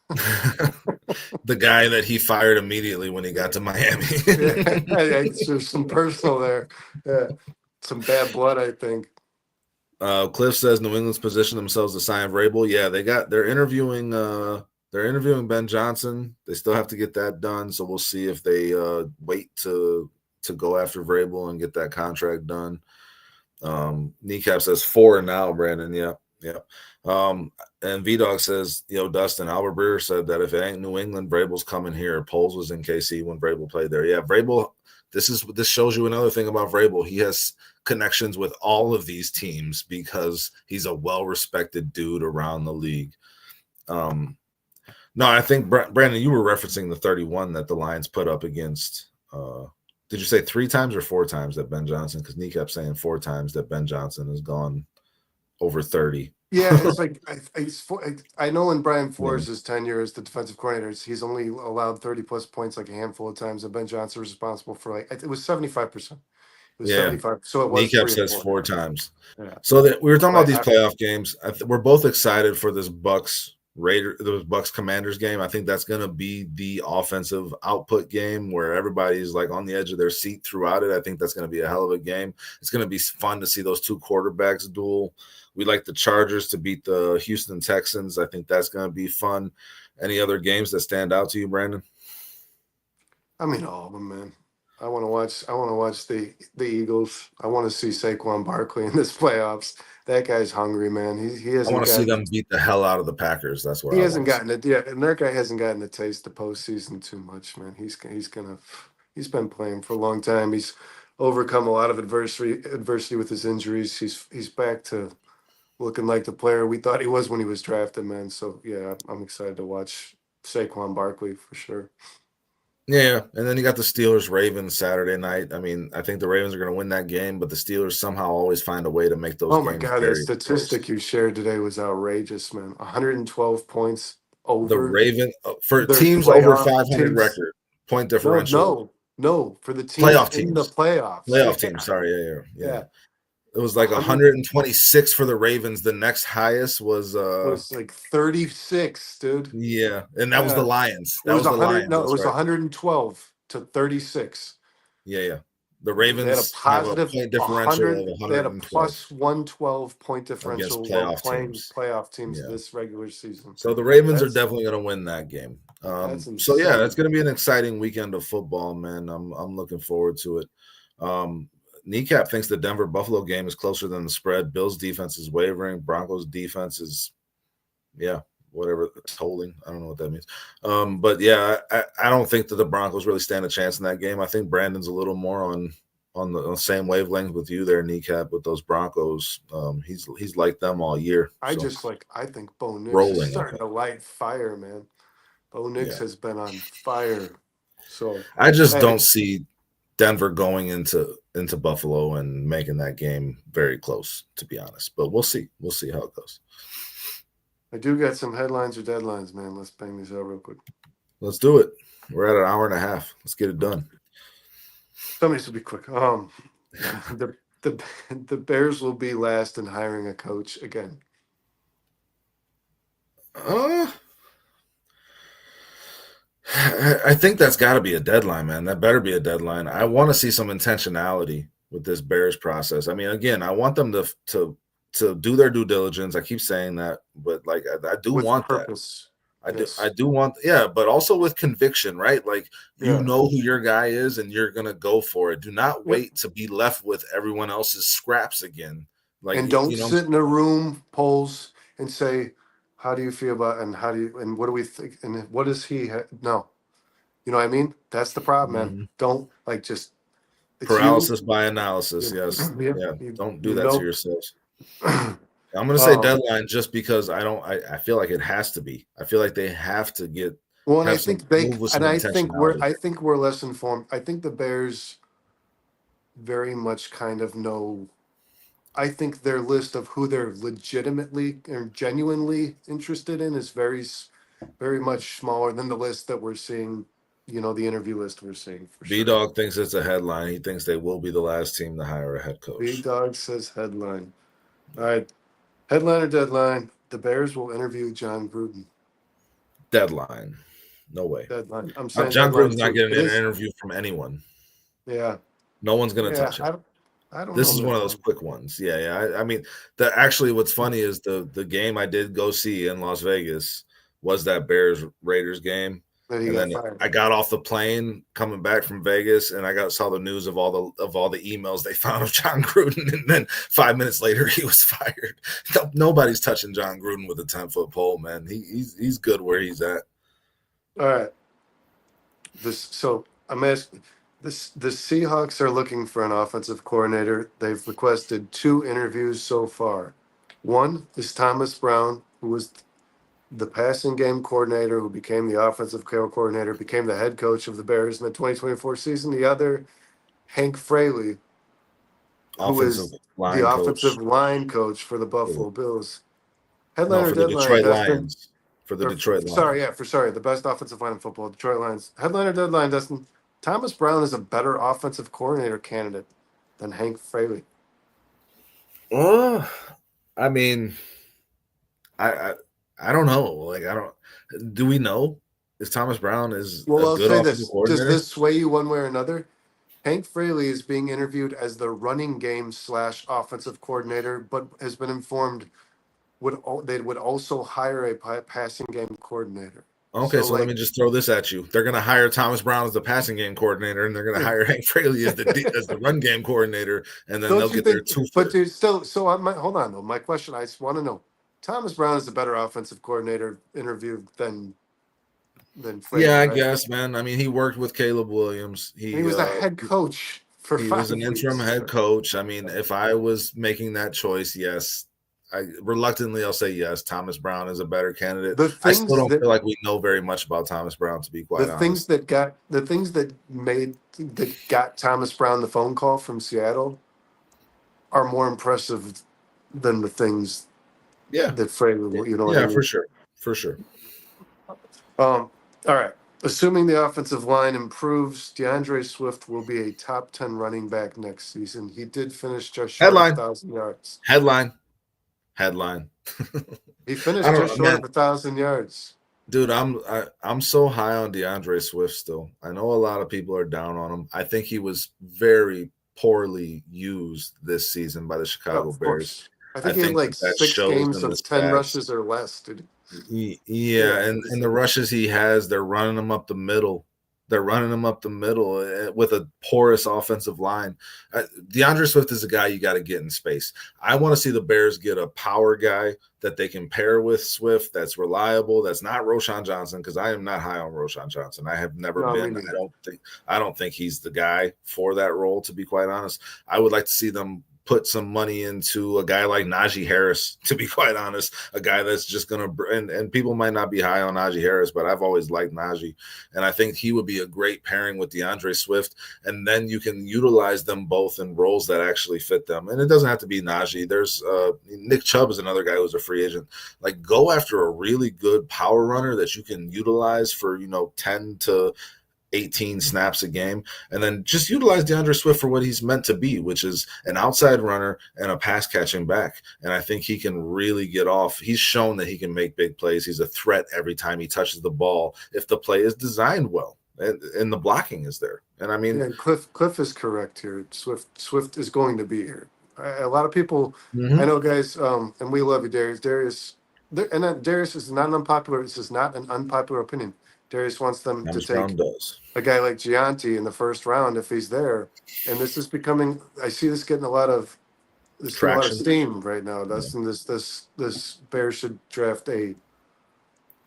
The guy that he fired immediately when he got to Miami. There's some personal there. Yeah. Some bad blood, I think. Cliff says New England's positioned themselves to sign Vrabel. Yeah, they're interviewing Ben Johnson. They still have to get that done, so we'll see if they wait to go after Vrabel and get that contract done. Kneecap says 4 now, Brandon. Yeah. And V-Dog says, Dustin, Albert Breer said that if it ain't New England, Vrabel's coming here. Poles was in KC when Vrabel played there. Yeah, Vrabel, this shows you another thing about Vrabel. He has connections with all of these teams because he's a well-respected dude around the league. No, I think, Brandon, you were referencing the 31 that the Lions put up against did you say 3 times or 4 times that Ben Johnson? Because Kneecap's saying 4 times that Ben Johnson has gone over 30. Yeah, it's like I know in Brian Flores' tenure as the defensive coordinator, he's only allowed 30-plus points like a handful of times, and Ben Johnson was responsible for it was 75%. It was 75. So it was. Kneecap says 4 times. Yeah. So we were talking about these playoff games. We're both excited for this Bucks Commanders game. I think that's going to be the offensive output game where everybody's like on the edge of their seat throughout it. I think that's going to be a hell of a game. It's going to be fun to see those 2 quarterbacks duel. We like the Chargers to beat the Houston Texans. I think that's going to be fun. Any other games that stand out to you, Brandon? I mean, all of them, man. I want to watch the Eagles. I want to see Saquon Barkley in this playoffs. That guy's hungry, man. He hasn't. I want to see them beat the hell out of the Packers. That's what he hasn't gotten it. Yeah, and that guy hasn't gotten to taste the postseason too much, man. He's been playing for a long time. He's overcome a lot of adversity with his injuries. He's back to looking like the player we thought he was when he was drafted, man. So yeah, I'm excited to watch Saquon Barkley for sure. Yeah, and then you got the Steelers-Ravens Saturday night. I mean, I think the Ravens are going to win that game, but the Steelers somehow always find a way to make those games. Oh my God, that statistic you shared today was outrageous, man. 112 points over. The Ravens for teams over 500 record point differential. No, for the teams in the playoffs. Playoff teams. Sorry, yeah. It was like 126 for the Ravens. The next highest was like 36, dude. Yeah, and that was the Lions. It was 112 to 36. Yeah. The They had a Ravens have a positive point differential 100. of They had a 112 plus 112 point against differential while playoff playing teams. playoff teams Yeah. this regular season. So the Ravens are That's definitely going to win that game. that's So yeah, that's insane. going to be an exciting weekend of football, man. I'm looking forward to it. Kneecap thinks the Denver Buffalo game is closer than the spread. Bills defense is wavering. Broncos defense is, yeah, whatever it's holding. I don't know what that means. But yeah, I don't think that the Broncos really stand a chance in that game. I think Brandon's a little more on the same wavelength with you there, Kneecap, with those Broncos. He's like them all year. I So just I think Bo Nix is rolling, I starting think. to light fire, man. Bo Nix Yeah. has been on fire. So I just hey, don't see Denver going into Buffalo and making that game very close, to be honest. But we'll see. We'll see how it goes. I do got some headlines or deadlines, man. Let's bang these out real quick. Let's do it. We're at an hour and a half. Let's get it done. Some of these will be quick. The the Bears will be last in hiring a coach again. I think that's got to be a deadline, man. That better be a deadline. I want to see some intentionality with this Bears process. I mean, again, I want them to do their due diligence. I keep saying that, but like I do With want that. purpose. I Yes. do want, yeah, but also with conviction, right? Like you Yeah. know who your guy is and you're gonna go for it. Do not Yep. wait to be left with everyone else's scraps again. Like And don't you know, sit in a room, polls, and say, "How do you feel about?" And how do you? And what do we think? And what does he? No, you know what I mean? That's the problem, man. Don't just. It's you. paralysis by analysis. Yeah. Yes, Yeah. yeah. You, Don't do you that to know. yourselves. I'm gonna say um, deadline just because I don't. I feel like it has to be. I feel like they have to well, and I have some think move with some intentionality. I think we're less informed. I think the Bears very much kind of know. I think their list of who they're legitimately or genuinely interested in is very much smaller than the list that we're seeing. The interview list we're seeing for B sure. Dog thinks it's a headline. He thinks they will be the last team to hire a head Big coach. Dog says headline. All right, headline or deadline? The Bears will interview John Gruden. Deadline. No way. Deadline. I'm saying John deadline Gruden's not too. getting It an is. interview from anyone. Yeah. No one's gonna Yeah. touch him. I don't This know, is one of those man. quick ones. Yeah, yeah. I mean, actually, what's funny is the game I did go see in Las Vegas was that Bears Raiders game, That he and got then fired. I got off the plane coming back from Vegas, and I saw the news of all the emails they found of John Gruden, and then 5 minutes later he was fired. Nobody's touching John Gruden with a 10-foot pole, man. He's good where he's at. All right. So I'm asking. The Seahawks are looking for an offensive coordinator. They've requested 2 interviews so far. One is Thomas Brown, who was the passing game coordinator, who became the offensive coordinator, became the head coach of the Bears in the 2024 season. The other, Hank Fraley, who Offensive is the line offensive coach line coach for the for Buffalo Bills. no, Headliner for the deadline, Detroit Dustin. Lions. For the Detroit Sorry, Lions. yeah, the best offensive line in football, Detroit Lions. Headliner deadline, Dustin. Thomas Brown is a better offensive coordinator candidate than Hank Fraley. Oh, I mean, I, I I don't know. Like I don't. Do we know if Thomas Brown is Well, a I'll good say offensive this. Does coordinator? this sway you one way or another? Hank Fraley is being interviewed as the running game / offensive coordinator, but has been informed they would also hire a passing game coordinator. Okay, So, so let me just throw this at you. They're going to hire Thomas Brown as the passing game coordinator, and they're going to hire Hank Fraley as the run game coordinator, and then they'll don't you get their think? two But for. dude, still, hold on though. My question, I just want to know: Thomas Brown is a better offensive coordinator interview than Yeah, Fraley, I right? guess, man. I mean, he worked with Caleb Williams. And he was a head coach for He was an 5 weeks. interim head coach. I mean, if I was making that choice, yes, I reluctantly I'll say yes. Thomas Brown is a better candidate. The I still things don't that feel like we know very much about Thomas Brown, to be quite honest. the things that got Thomas Brown the phone call from Seattle are more impressive than the things Yeah, that Fraley. You know what I yeah, mean? for sure. All right. Assuming the offensive line improves, DeAndre Swift will be a top 10 running back next season. He did finish just short of Headline, 1,000 yards. headline, headline. He I finished don't just know, short man. of 1,000 yards. Dude, I'm so high on DeAndre Swift still. I know a lot of people are down on him. I think he was very poorly used this season by the Oh, Chicago of Bears. course. I I think he had think like that six shows games in the of 10 stats. rushes or less, dude. Yeah, Yeah, and the rushes he has, they're running him up the middle. They're running him up the middle with a porous offensive line. DeAndre Swift is a guy you got to get in space. I want to see the Bears get a power guy that they can pair with Swift that's reliable. That's not Roshan Johnson because I am not high on Roshan Johnson. I have never no, me been. neither. I don't think he's the guy for that role. To be quite honest, I would like to see them put some money into a guy like Najee Harris, to be quite honest, a guy that's just going to, and people might not be high on Najee Harris, but I've always liked Najee. And I think he would be a great pairing with DeAndre Swift. And then you can utilize them both in roles that actually fit them. And it doesn't have to be Najee. There's Nick Chubb is another guy who's a free agent. Like go after a really good power runner that you can utilize for, 10 to 18 snaps a game, and then just utilize DeAndre Swift for what he's meant to be, which is an outside runner and a pass catching back. And I think he can really get off. He's shown that he can make big plays. He's a threat every time he touches the ball if the play is designed well and the blocking is there. And I mean, Yeah, Cliff is correct here. Swift is going to be here. A lot of people, I mm-hmm. know, guys, and we love you, Darius. And then Darius is not an unpopular. This is not an unpopular opinion. Darius wants them to Thomas Brown take does a guy like Gianti in the first round if he's there. And this is becoming. I see this getting a lot of. This getting a lot of traction. steam right now, Yeah. Dustin. This Bears should draft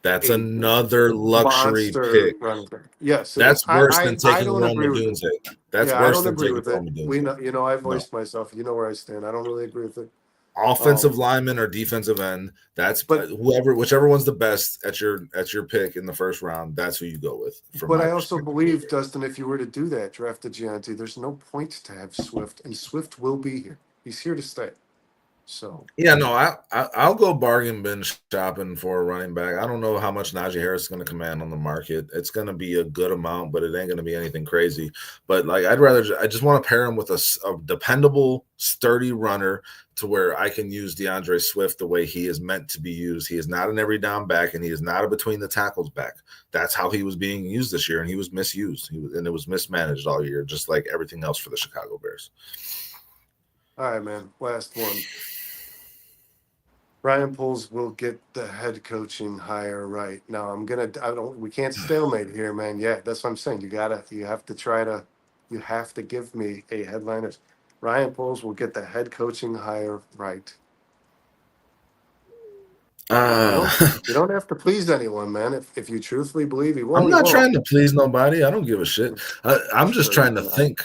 That's a another luxury monster pick. running back. Yes, it is. That's worse than I taking don't Rome agree with it. Odunze. That's Yeah, I worse don't than agree taking with it. Rome We Odunze. know, I No. voiced myself. You know where I stand. I don't really agree with it. Offensive Um, lineman or defensive end. That's but whichever one's the best at your pick in the first round. That's who you go with, from my I also perspective. believe, Dustin, if you were to do that, draft a Gianti, there's no point to have Swift, and Swift will be here. He's here to stay. So Yeah, no, I'll go bargain bin shopping for a running back. I don't know how much Najee Harris is going to command on the market. It's going to be a good amount, but it ain't going to be anything crazy. But like, I just want to pair him with a dependable, sturdy runner to where I can use DeAndre Swift the way he is meant to be used. He is not an every down back, and he is not a between the tackles back. That's how he was being used this year, and he was misused. And it was mismanaged all year, just like everything else for the Chicago Bears. all right, man. Last one. Ryan Poles will get the head coaching hire right now. We can't stalemate here, man. Yeah, that's what I'm saying. You have to give me a headliner. Ryan Poles will get the head coaching hire right. Uh, You don't have to please anyone, man. If you truthfully believe he I'm won't, he not won't. trying to please nobody. I don't give a shit. I'm just Sure, you trying to can. think.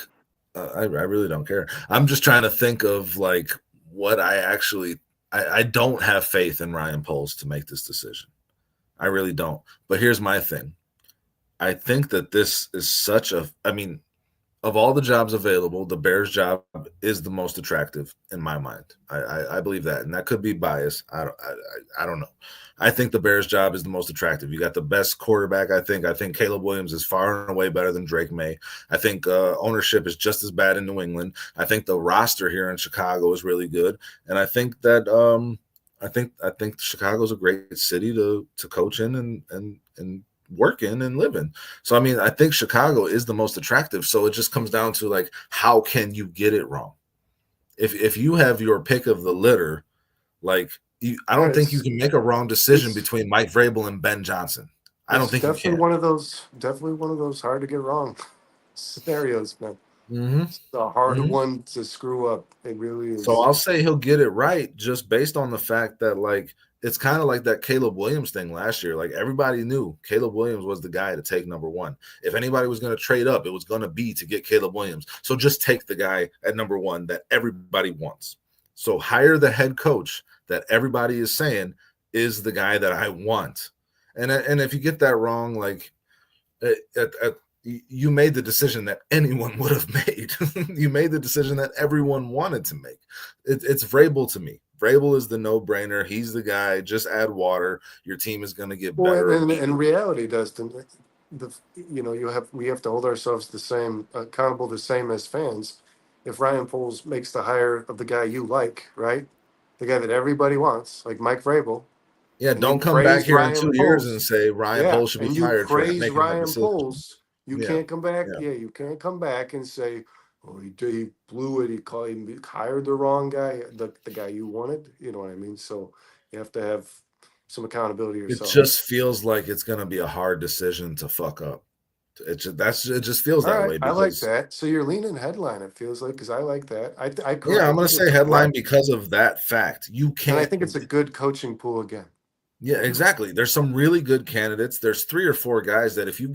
I really don't care. I'm just trying to think of like what I actually. I don't have faith in Ryan Poles to make this decision. I really don't. But here's my thing. I think that this is such a. I mean, of all the jobs available, the Bears job is the most attractive in my mind. I believe that, and that could be bias. I don't know. I think the Bears job is the most attractive. You got the best quarterback. I think Caleb Williams is far and away better than Drake May. I think ownership is just as bad in New England. I think the roster here in Chicago is really good, and I think that I think Chicago's a great city to coach in and work in and live in. So I mean, I think Chicago is the most attractive. So it just comes down to like, how can you get it wrong? If you have your pick of the litter, like I Yeah, don't think you can make a wrong decision it's between Mike Vrabel and Ben Johnson. I don't it's think you definitely can. one of those hard to get wrong scenarios, man. Mm-hmm. It's a hard Mm-hmm. one to screw up. It really So is. I'll say he'll get it right just based on the fact that like it's kind of like that Caleb Williams thing last year. Like everybody knew Caleb Williams was the guy to take number one. If anybody was going to trade up, it was going to be to get Caleb Williams. So just take the guy at number one that everybody wants. So hire the head coach that everybody is saying is the guy that I want. And if you get that wrong, like you made the decision that anyone would have made. You made the decision that everyone wanted to make. It's Vrabel to me. Vrabel is the no-brainer. He's the guy. Just add water. Your team is going to get Well, better in immediately. reality, Dustin, we have to hold ourselves the same accountable, the same as fans. If Ryan Poles makes the hire of the guy you like, right, the guy that everybody wants, like Mike Vrabel, Yeah, and you don't come back praise here in Ryan 2 years and Poles. say Ryan Yeah, Poles should be and you fired for praise making that Ryan decision. Poles. You Yeah, can't come back. yeah. Yeah, you can't come back and say, "Oh, he blew it. He hired the wrong guy, the guy you wanted." You know what I mean? So you have to have some accountability It yourself. just feels like it's going to be a hard decision to fuck up. It just feels All that right, way I like because that. So you're leaning headline. It feels like because I like that. yeah, I I'm going think to it's say headline correct, because of that fact. You and I can't. think it's a good coaching pool again. Yeah, exactly. There's some really good candidates. There's 3 or 4 guys that if you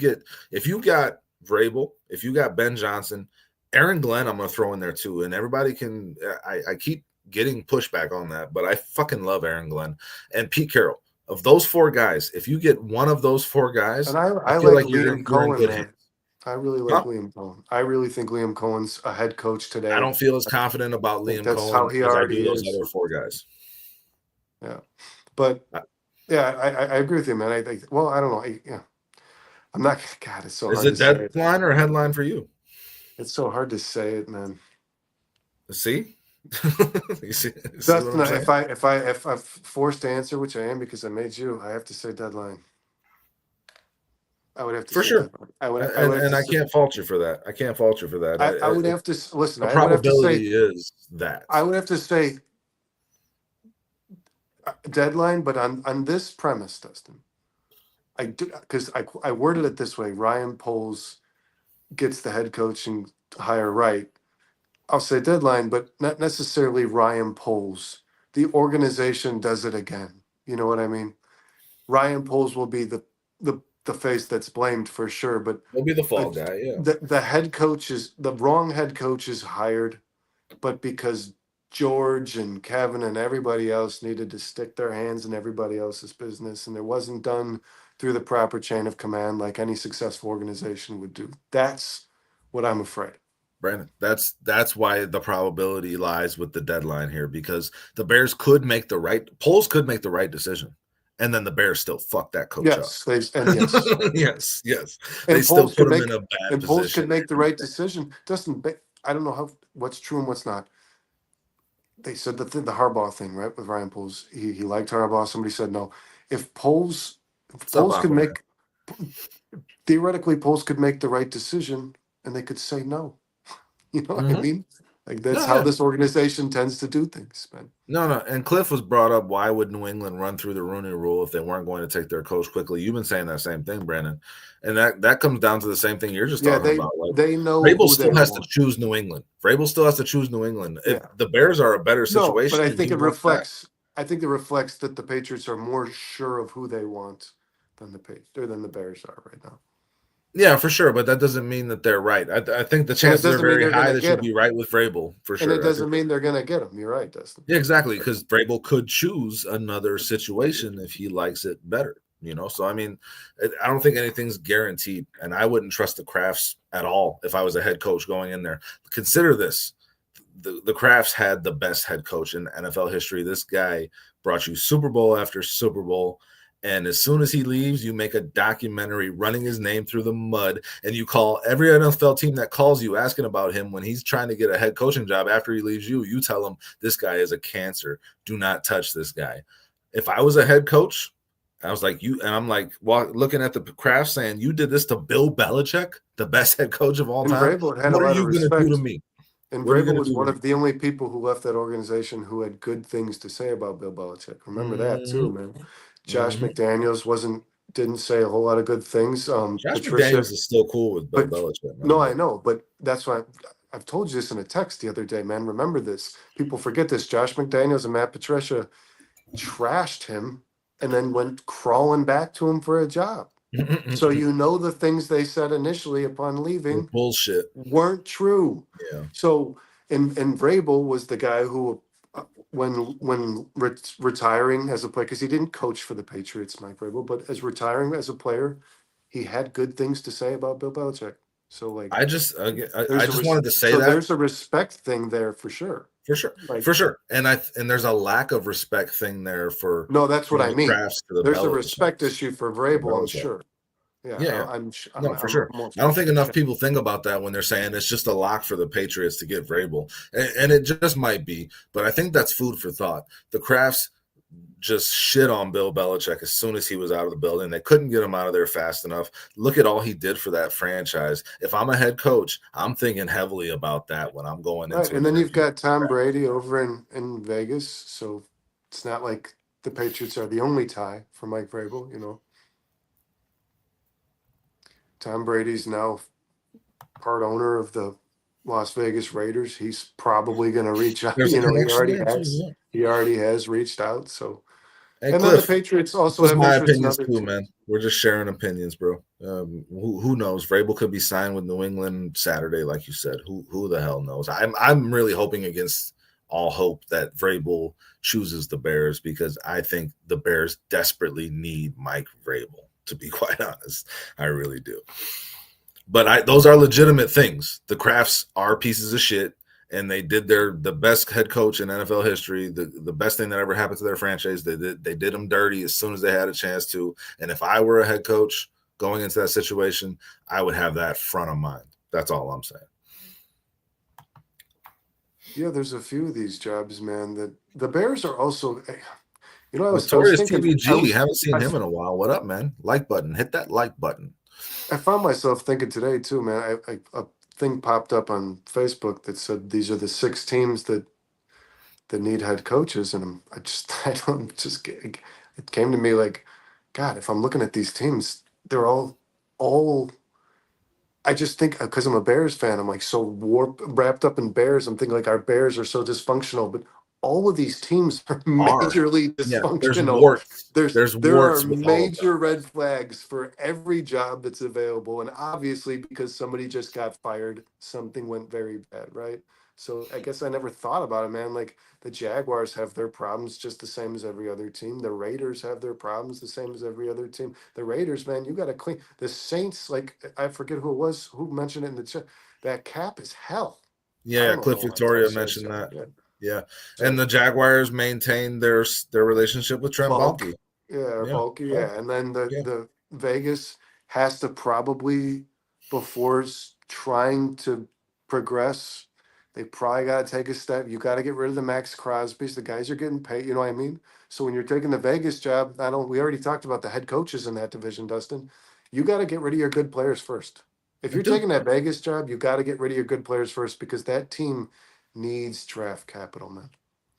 got Vrabel, if you got Ben Johnson, Aaron Glenn, I'm going to throw in there too. And everybody can. I keep getting pushback on that, but I fucking love Aaron Glenn and Pete Carroll. Of those 4 guys, if you get one of those 4 guys, And I I feel like like Liam you're in Cohen, good man. hands. I really like Huh? Liam Cohen. I really think Liam Cohen's a head coach I today. don't feel as confident about I think Liam that's how Cohen he as I already do those is. other 4 guys. Yeah, but Uh, yeah, I agree with you, man. Well, I don't know. Yeah, I'm not. God, it's so Is hard to it say it. deadline or headline for you? It's so hard to say it, man. See? you see what Dustin, I'm saying? if I'm forced to answer, which I am because I made you, I have to say deadline. I would have to For say sure. deadline. I And would have to I say, can't fault you for that. I can't fault you for that. I would have to listen. The I would have to say probability is that. I would have to say deadline, but on this premise, Dustin, I do because I worded it this way: Ryan Poles gets the head coaching hire right. I'll say deadline, but not necessarily Ryan Poles. The organization does it again. You know what I mean? Ryan Poles will be the face that's blamed for sure, but He'll be the uh, fall guy, yeah. the head coach is the wrong head coach is hired, but because George and Kevin and everybody else needed to stick their hands in everybody else's business, and it wasn't done through the proper chain of command like any successful organization would do. That's what I'm afraid. Brandon, that's why the probability lies with the deadline here, because the Bears could make the right Poles could make the right decision. And then the Bears still fuck that coach up. Yes, and yes, yes. They and still Poles put could him in make a bad and Poles position. could make the right decision. Dustin, I don't know what's true and what's not. They said the Harbaugh thing, right, with Ryan Poles. He liked Harbaugh. Somebody said no. If Stop Poles could Aquaman. make theoretically Poles could make the right decision, and they could say no. You know what I Mm-hmm. mean? Like that's No, how yeah. this organization tends to do things, man. No. And Cliff was brought up, why would New England run through the Rooney rule if they weren't going to take their coach quickly? You've been saying that same thing, Brandon. And that comes down to the same thing you're just Yeah, talking about. Like they know Vrabel who they still has to want. choose New England. Vrabel still has to choose New England. If Yeah. the Bears are a better No, but situation and he wants that, I think it reflects that the Patriots are more sure of who they want than the Bears are right now. yeah, for sure. But that doesn't mean that they're right. I think the And it chances are doesn't mean very they're high gonna that get you'll them. be right with Vrabel, for And it sure. I think doesn't mean they're gonna get them. You're right, Dustin. yeah, exactly, because Vrabel could choose another situation if he likes it better. So I mean, I don't think anything's guaranteed, and I wouldn't trust the Crafts at all if I was a head coach going in there. Consider this: the Crafts had the best head coach in NFL history. This guy brought you Super Bowl after Super Bowl. And as soon as he leaves, you make a documentary running his name through the mud, and you call every NFL team that calls you asking about him when he's trying to get a head coaching job after he leaves you. You tell him this guy is a cancer. Do not touch this guy. If I was a head coach, I was like you, and I'm like looking at the craft saying, you did this to Bill Belichick, the best head coach of all And time. Vrabel had a What are lot of you going to do to respect. me? And What are you Vrabel going to was do one to me? of the only people who left that organization who had good things to say about Bill Belichick. Remember that too, Mm-hmm. man. Josh Mm-hmm. McDaniels didn't say a whole lot of good things. Josh Patricia, McDaniels is still cool with Bill but Belichick, no, man. I But know, but that's why I've told you this in a text the other day, man. Remember this. People forget this. Josh McDaniels and Matt Patricia trashed him and then went crawling back to him for a job. So the things they said initially upon they're leaving bullshit. weren't true. Yeah. So and Vrabel was the guy who when retiring as a player, because he didn't coach for the Patriots, Mike Vrabel, but as retiring as a player, he had good things to say about Bill Belichick. So like I just wanted to say so that there's a respect thing there for sure. for sure, Like for sure, and there's a lack of respect thing there no, that's what from I the mean. Crafts to the There's a respect Belichicks. issue for The Vrabel, I'm Belichick. sure. Yeah, Yeah, yeah. No, for I'm sure. almost I don't think enough people think about that when they're saying it's just a lock for the Patriots to get Vrabel, and it just might be. But I think that's food for thought. The Crafts just shit on Bill Belichick as soon as he was out of the building. They couldn't get him out of there fast enough. Look at all he did for that franchise. If I'm a head coach, I'm thinking heavily about that when I'm going Right. into And an then you've interview. got Tom Brady over in Vegas. So it's not like the Patriots are the only tie for Mike Vrabel, you know. Tom Brady's now part owner of the Las Vegas Raiders. He's probably going to reach out. There's a You know, he connection already there too. has. Yeah. He already has reached out. So, Hey, and then the Cliff, Patriots this also is have my interest in opinions other too, teams. man. We're just sharing opinions, bro. Who knows? Vrabel could be signed with New England Saturday, like you said. Who the hell knows? I'm really hoping against all hope that Vrabel chooses the Bears because I think the Bears desperately need Mike Vrabel. To be quite honest, I really do. But those are legitimate things. The Crafts are pieces of shit, and they did the best head coach in NFL history, the best thing that ever happened to their franchise. They did them dirty as soon as they had a chance to. And if I were a head coach going into that situation, I would have that front of mind. That's all I'm saying. Yeah, there's a few of these jobs, man. That the Bears are also. You know, I was Notorious thinking. TVG, haven't seen him in a while. What up, man? Like button, hit that like button. I found myself thinking today too, man. A thing popped up on Facebook that said these are the 6 teams that need head coaches, and I just I don't just it came to me like, God, if I'm looking at these teams, they're all. I just think because I'm a Bears fan, I'm like so wrapped up in Bears. I'm thinking like our Bears are so dysfunctional, but all of these teams are majorly Yeah, there's dysfunctional. warts. There's There are warts with all of them. major red flags for every job that's available, and obviously because somebody just got fired, something went very bad, right? So I guess I never thought about it, man. Like the Jaguars have their problems just the same as every other team. The Raiders have their problems the same as every other team. The Raiders, man, you got to clean. The Saints, like I forget who it was who mentioned it in the chat. That cap is hell. I Yeah, don't know if Cliff I want to touch Victoria that mentioned job. that. Yeah. Yeah, and So the Jaguars maintain their relationship with Trent bulk, Baalke. yeah, or Yeah, bulky, oh, yeah. And then the yeah. the Vegas has to probably before trying to progress, they probably got to take a step. You got to get rid of the Max Crosby's. The guys are getting paid. You know what I mean? So when you're taking the Vegas job, I don't. We already talked about the head coaches in that division, Dustin. You got to get rid of your good players first. If I you're do. taking that Vegas job, you got to get rid of your good players first because that team needs draft capital, man.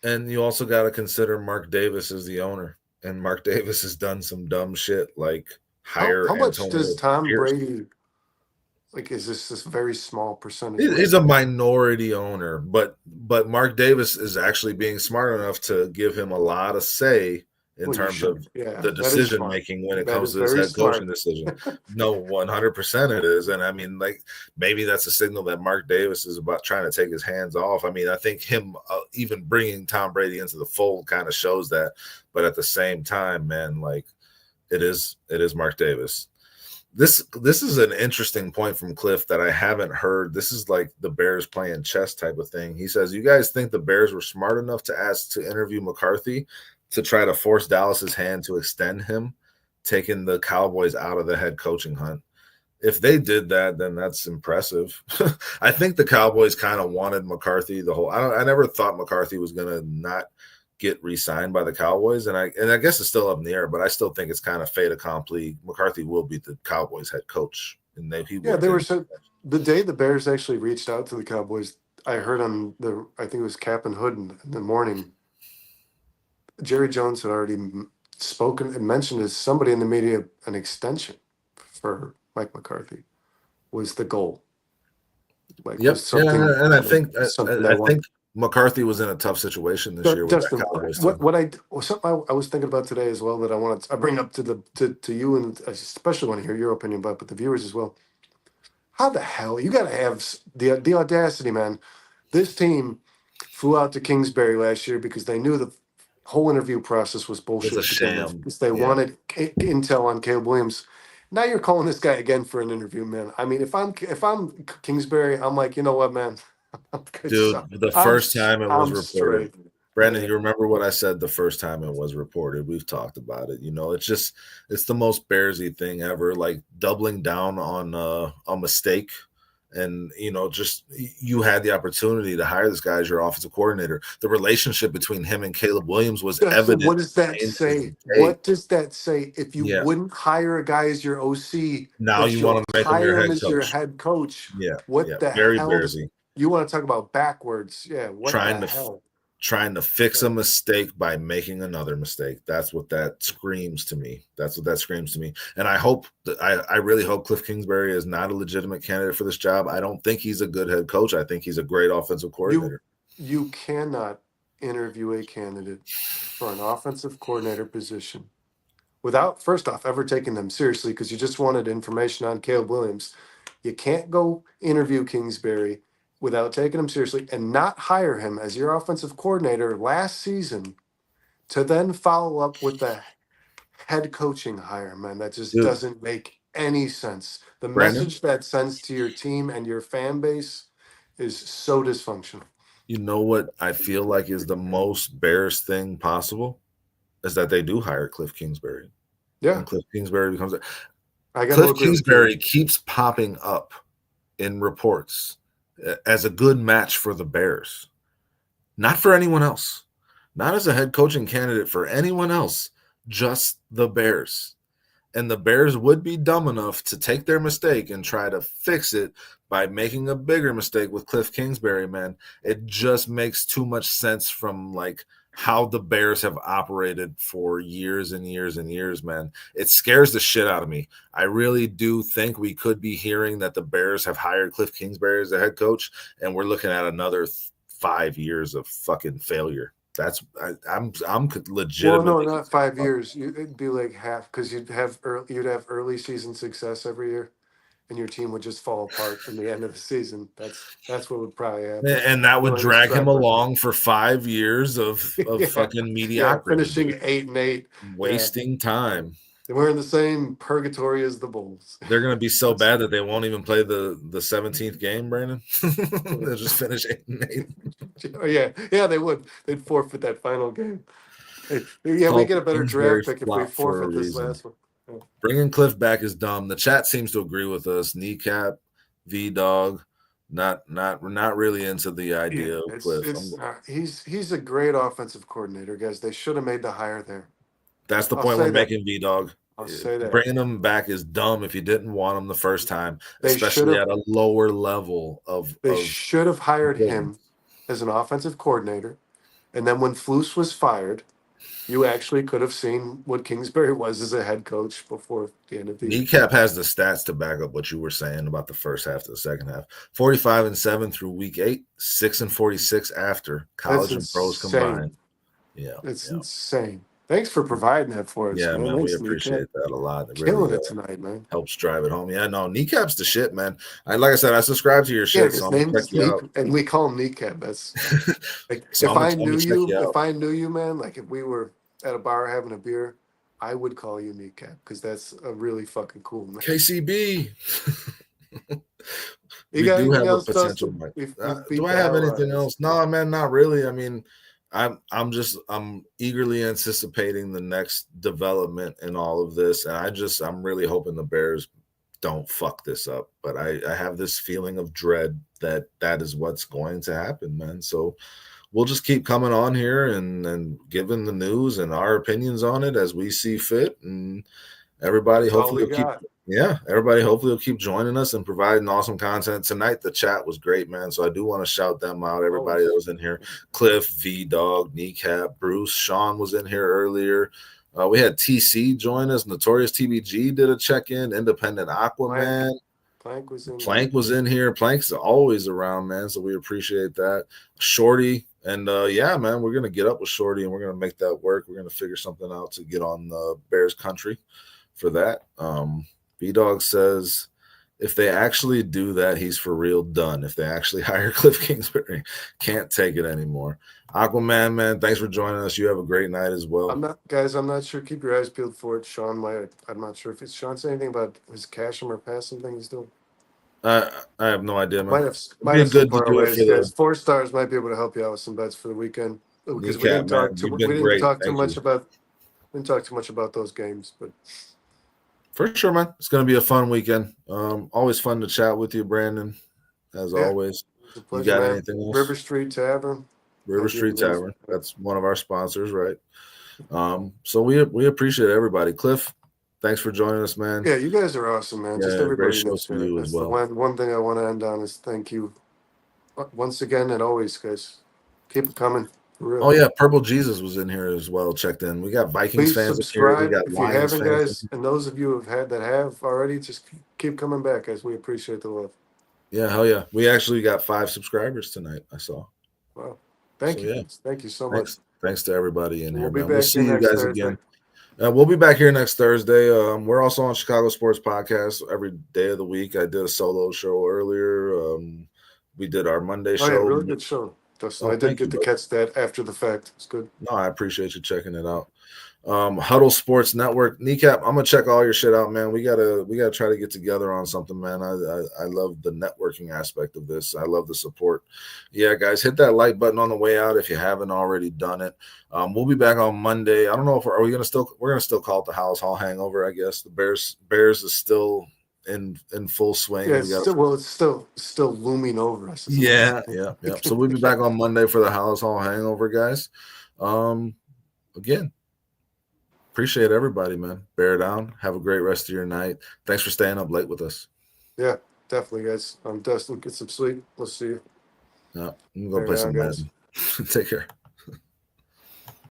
And you also got to consider Mark Davis as the owner, and Mark Davis has done some dumb shit like hire How much does Antonio Tom Pierce. Brady like? Is this very small percentage? He's a minority owner, but Mark Davis is actually being smart enough to give him a lot of say in Well, you terms of should. Yeah, the that is decision smart. making when it That comes is to this very head coaching smart. decision. No, 100% it is, and I mean, like maybe that's a signal that Mark Davis is about trying to take his hands off. I mean, I think him even bringing Tom Brady into the fold kind of shows that, but at the same time, man, like it is Mark Davis. This is an interesting point from Cliff that I haven't heard. This is like the Bears playing chess type of thing. He says, "You guys think the Bears were smart enough to ask to interview McCarthy to try to force Dallas's hand to extend him, taking the Cowboys out of the head coaching hunt? If they did that, then that's impressive." I think the Cowboys kind of wanted McCarthy the whole. I never thought McCarthy was going to not get re-signed by the Cowboys, and I guess it's still up in the air, but I still think it's kind of fait accompli. McCarthy will be the Cowboys head coach, and he Yeah, will they were get. so the day the Bears actually reached out to the Cowboys. I heard on I think it was Cap and Hood in the morning. Jerry Jones had already spoken and mentioned as somebody in the media an extension for Mike McCarthy was the goal. Like was Yep, yeah, and something they I want. think McCarthy was in a tough situation this year with that Dustin, Cowboys team. something I was thinking about today as well that I bring up to you and I especially want to hear your opinion about, but the viewers as well. How the hell you got to have the audacity, man? This team flew out to Kingsbury last year because they knew the whole interview process was Was a bullshit to begin with. sham. Because they Yeah, wanted intel on Caleb Williams. Now you're calling this guy again for an interview, man. I mean, if I'm Kingsbury, I'm like, you know what, man? I'm good. dude, the I'm first time it was I'm reported. straight. Brandon, Yeah. you remember what I said the first time it was reported? We've talked about it. You know, it's the most Bearsy thing ever, like doubling down on a mistake And, just you had the opportunity to hire this guy as your offensive coordinator. The relationship between him and Caleb Williams was Dustin, evident what does that in his say? tape. What does that say? If you Yeah. wouldn't hire a guy as your OC, Now but you want you'll to make him your hire him head as your coach. head coach, Yeah. what Yeah. the Very hell? Bearsy. You want to talk about backwards? Yeah, what the hell? Trying to fix a mistake by making another mistake. That's what that screams to me. And I really hope Cliff Kingsbury is not a legitimate candidate for this job. I don't think he's a good head coach. I think he's a great offensive coordinator. You cannot interview a candidate for an offensive coordinator position without, first off, ever taking them seriously, because you just wanted information on Caleb Williams. You can't go interview Kingsbury without taking him seriously and not hire him as your offensive coordinator last season to then follow up with the head coaching hire, man. That just doesn't make any sense. The Brandon, message that sends to your team and your fan base is so dysfunctional. you know what I feel like is the most Bears thing possible is that they do hire Cliff Kingsbury. Yeah. And Cliff Kingsbury becomes Cliff Kingsbury keeps popping up in reports as a good match for the Bears. Not for anyone else. Not as a head coaching candidate for anyone else. Just the Bears. And the Bears would be dumb enough to take their mistake and try to fix it by making a bigger mistake with Cliff Kingsbury, man. It just makes too much sense from how the Bears have operated for years and years and years, man. It scares the shit out of me. I really do think we could be hearing that the Bears have hired Cliff Kingsbury as a head coach, and we're looking at another 5 years of fucking failure. I'm legitimately. Well, no, not 5 years. It'd be like half, because you'd have early season success every year, and your team would just fall apart in the end of the season. That's what would probably happen. And that would drag him along for 5 years of fucking mediocrity. Finishing 8-8, wasting time. We're in the same purgatory as the Bulls. They're going to be so bad that they won't even play the 17th game, Brandon. They'll just finish 8-8. Oh, yeah, they would. They'd forfeit that final game. We get a better draft pick if we forfeit this last one. Yeah. Bringing Cliff back is dumb. The chat seems to agree with us. Kneecap, V-Dog, not really into the idea of Cliff. He's a great offensive coordinator, guys. They should have made the hire there. That's the point we're making, V-Dog. I'll say that. Bringing him back is dumb if you didn't want him the first time, especially at a lower level of. They should have hired him as an offensive coordinator, and then when Flus was fired, you actually could have seen what Kingsbury was as a head coach before the end of the year. Kneecap has the stats to back up what you were saying about the first half to the second half. 45-7 through week 8, 6-46 after college and pros combined. Yeah, it's insane. Thanks for providing that for us. Yeah, man, we appreciate that a lot. It killing it tonight, man. Helps drive it home. Yeah, no, Kneecap's the shit, man. Like I said, I subscribe to your shit. So I'm check you out. And we call him Kneecap. That's if I knew you, man, like if we were at a bar having a beer, I would call you Kneecap because that's a really fucking cool name. KCB. You got anything else, potential. Do I have anything else? No, man, not really. I mean, I'm eagerly anticipating the next development in all of this, and I'm really hoping the Bears don't fuck this up. But I have this feeling of dread that is what's going to happen, man. So we'll just keep coming on here and giving the news and our opinions on it as we see fit, and everybody hopefully will keep joining us and providing awesome content. Tonight, the chat was great, man. So I do want to shout them out. Everybody that was in here. Cliff, V-Dog, Kneecap, Bruce, Sean was in here earlier. We had TC join us. Notorious TBG did a check-in. Independent Aquaman. Plank was in here. Plank's always around, man. So we appreciate that. Shorty. And man, we're going to get up with Shorty and we're going to make that work. We're going to figure something out to get on the Bears country for that. B-Dog says, if they actually do that, he's for real done. If they actually hire Cliff Kingsbury, can't take it anymore. Aquaman, man, thanks for joining us. You have a great night as well. I'm not sure. Keep your eyes peeled for it. Sean might. I'm not sure if it's Sean saying anything about his cash or passing thing he's doing. I have no idea, man. Might have good to do it, guys. 4 stars might be able to help you out with some bets for the weekend because we didn't talk too much about those games, but. For sure, man. It's going to be a fun weekend. Always fun to chat with you, Brandon. as Yeah, always. it's a You pleasure, got man. anything else? River Street Tavern. River Thank you Street again. Tavern. That's one of our sponsors, right? So we appreciate everybody. Cliff, thanks for joining us, man. Yeah, you guys are awesome, man. Just Yeah, great everybody in the shows for chat. you as That's the well. one thing I want to end on is thank you once again and always, guys. Keep it coming. For real. Oh yeah, Purple Jesus was in here as well. Checked in. We got Vikings Please fans in here. We subscribe got if you Lions haven't, fans in guys, here. and those of you that have already, just keep coming back, guys. We appreciate the love. Yeah, hell yeah. We actually got 5 subscribers tonight. I saw. Wow. So Thank you, yeah, guys. Thank you so much. thanks to everybody in And here, we'll be man. We'll back see here you next guys Thursday. again. We'll be back here next Thursday. We're also on Chicago Sports Podcast every day of the week. I did a solo show earlier. We did our Monday Oh yeah, show. really good show, Dustin. Oh, I did thank you, get to brother. catch that after the fact. It's good. No, I appreciate you checking it out. Huddle Sports Network. Kneecap, I'm gonna check all your shit out, man. We gotta try to get together on something, man. I love the networking aspect of this. I love the support. Yeah, guys, hit that like button on the way out if you haven't already done it. We'll be back on Monday. I don't know if we're gonna still call it the House Hall Hangover. I guess the Bears is still in full swing. Yeah, We got it's still looming over us. yeah. So we'll be back on Monday for the House Hall Hangover, guys. Again, appreciate everybody, man. Bear down. Have a great rest of your night. Thanks for staying up late with us. Yeah, definitely, guys. I'm Dustin. Get some sleep. We'll see you. Yeah, I'm gonna go Bear play down, some guys. Madden. Take care.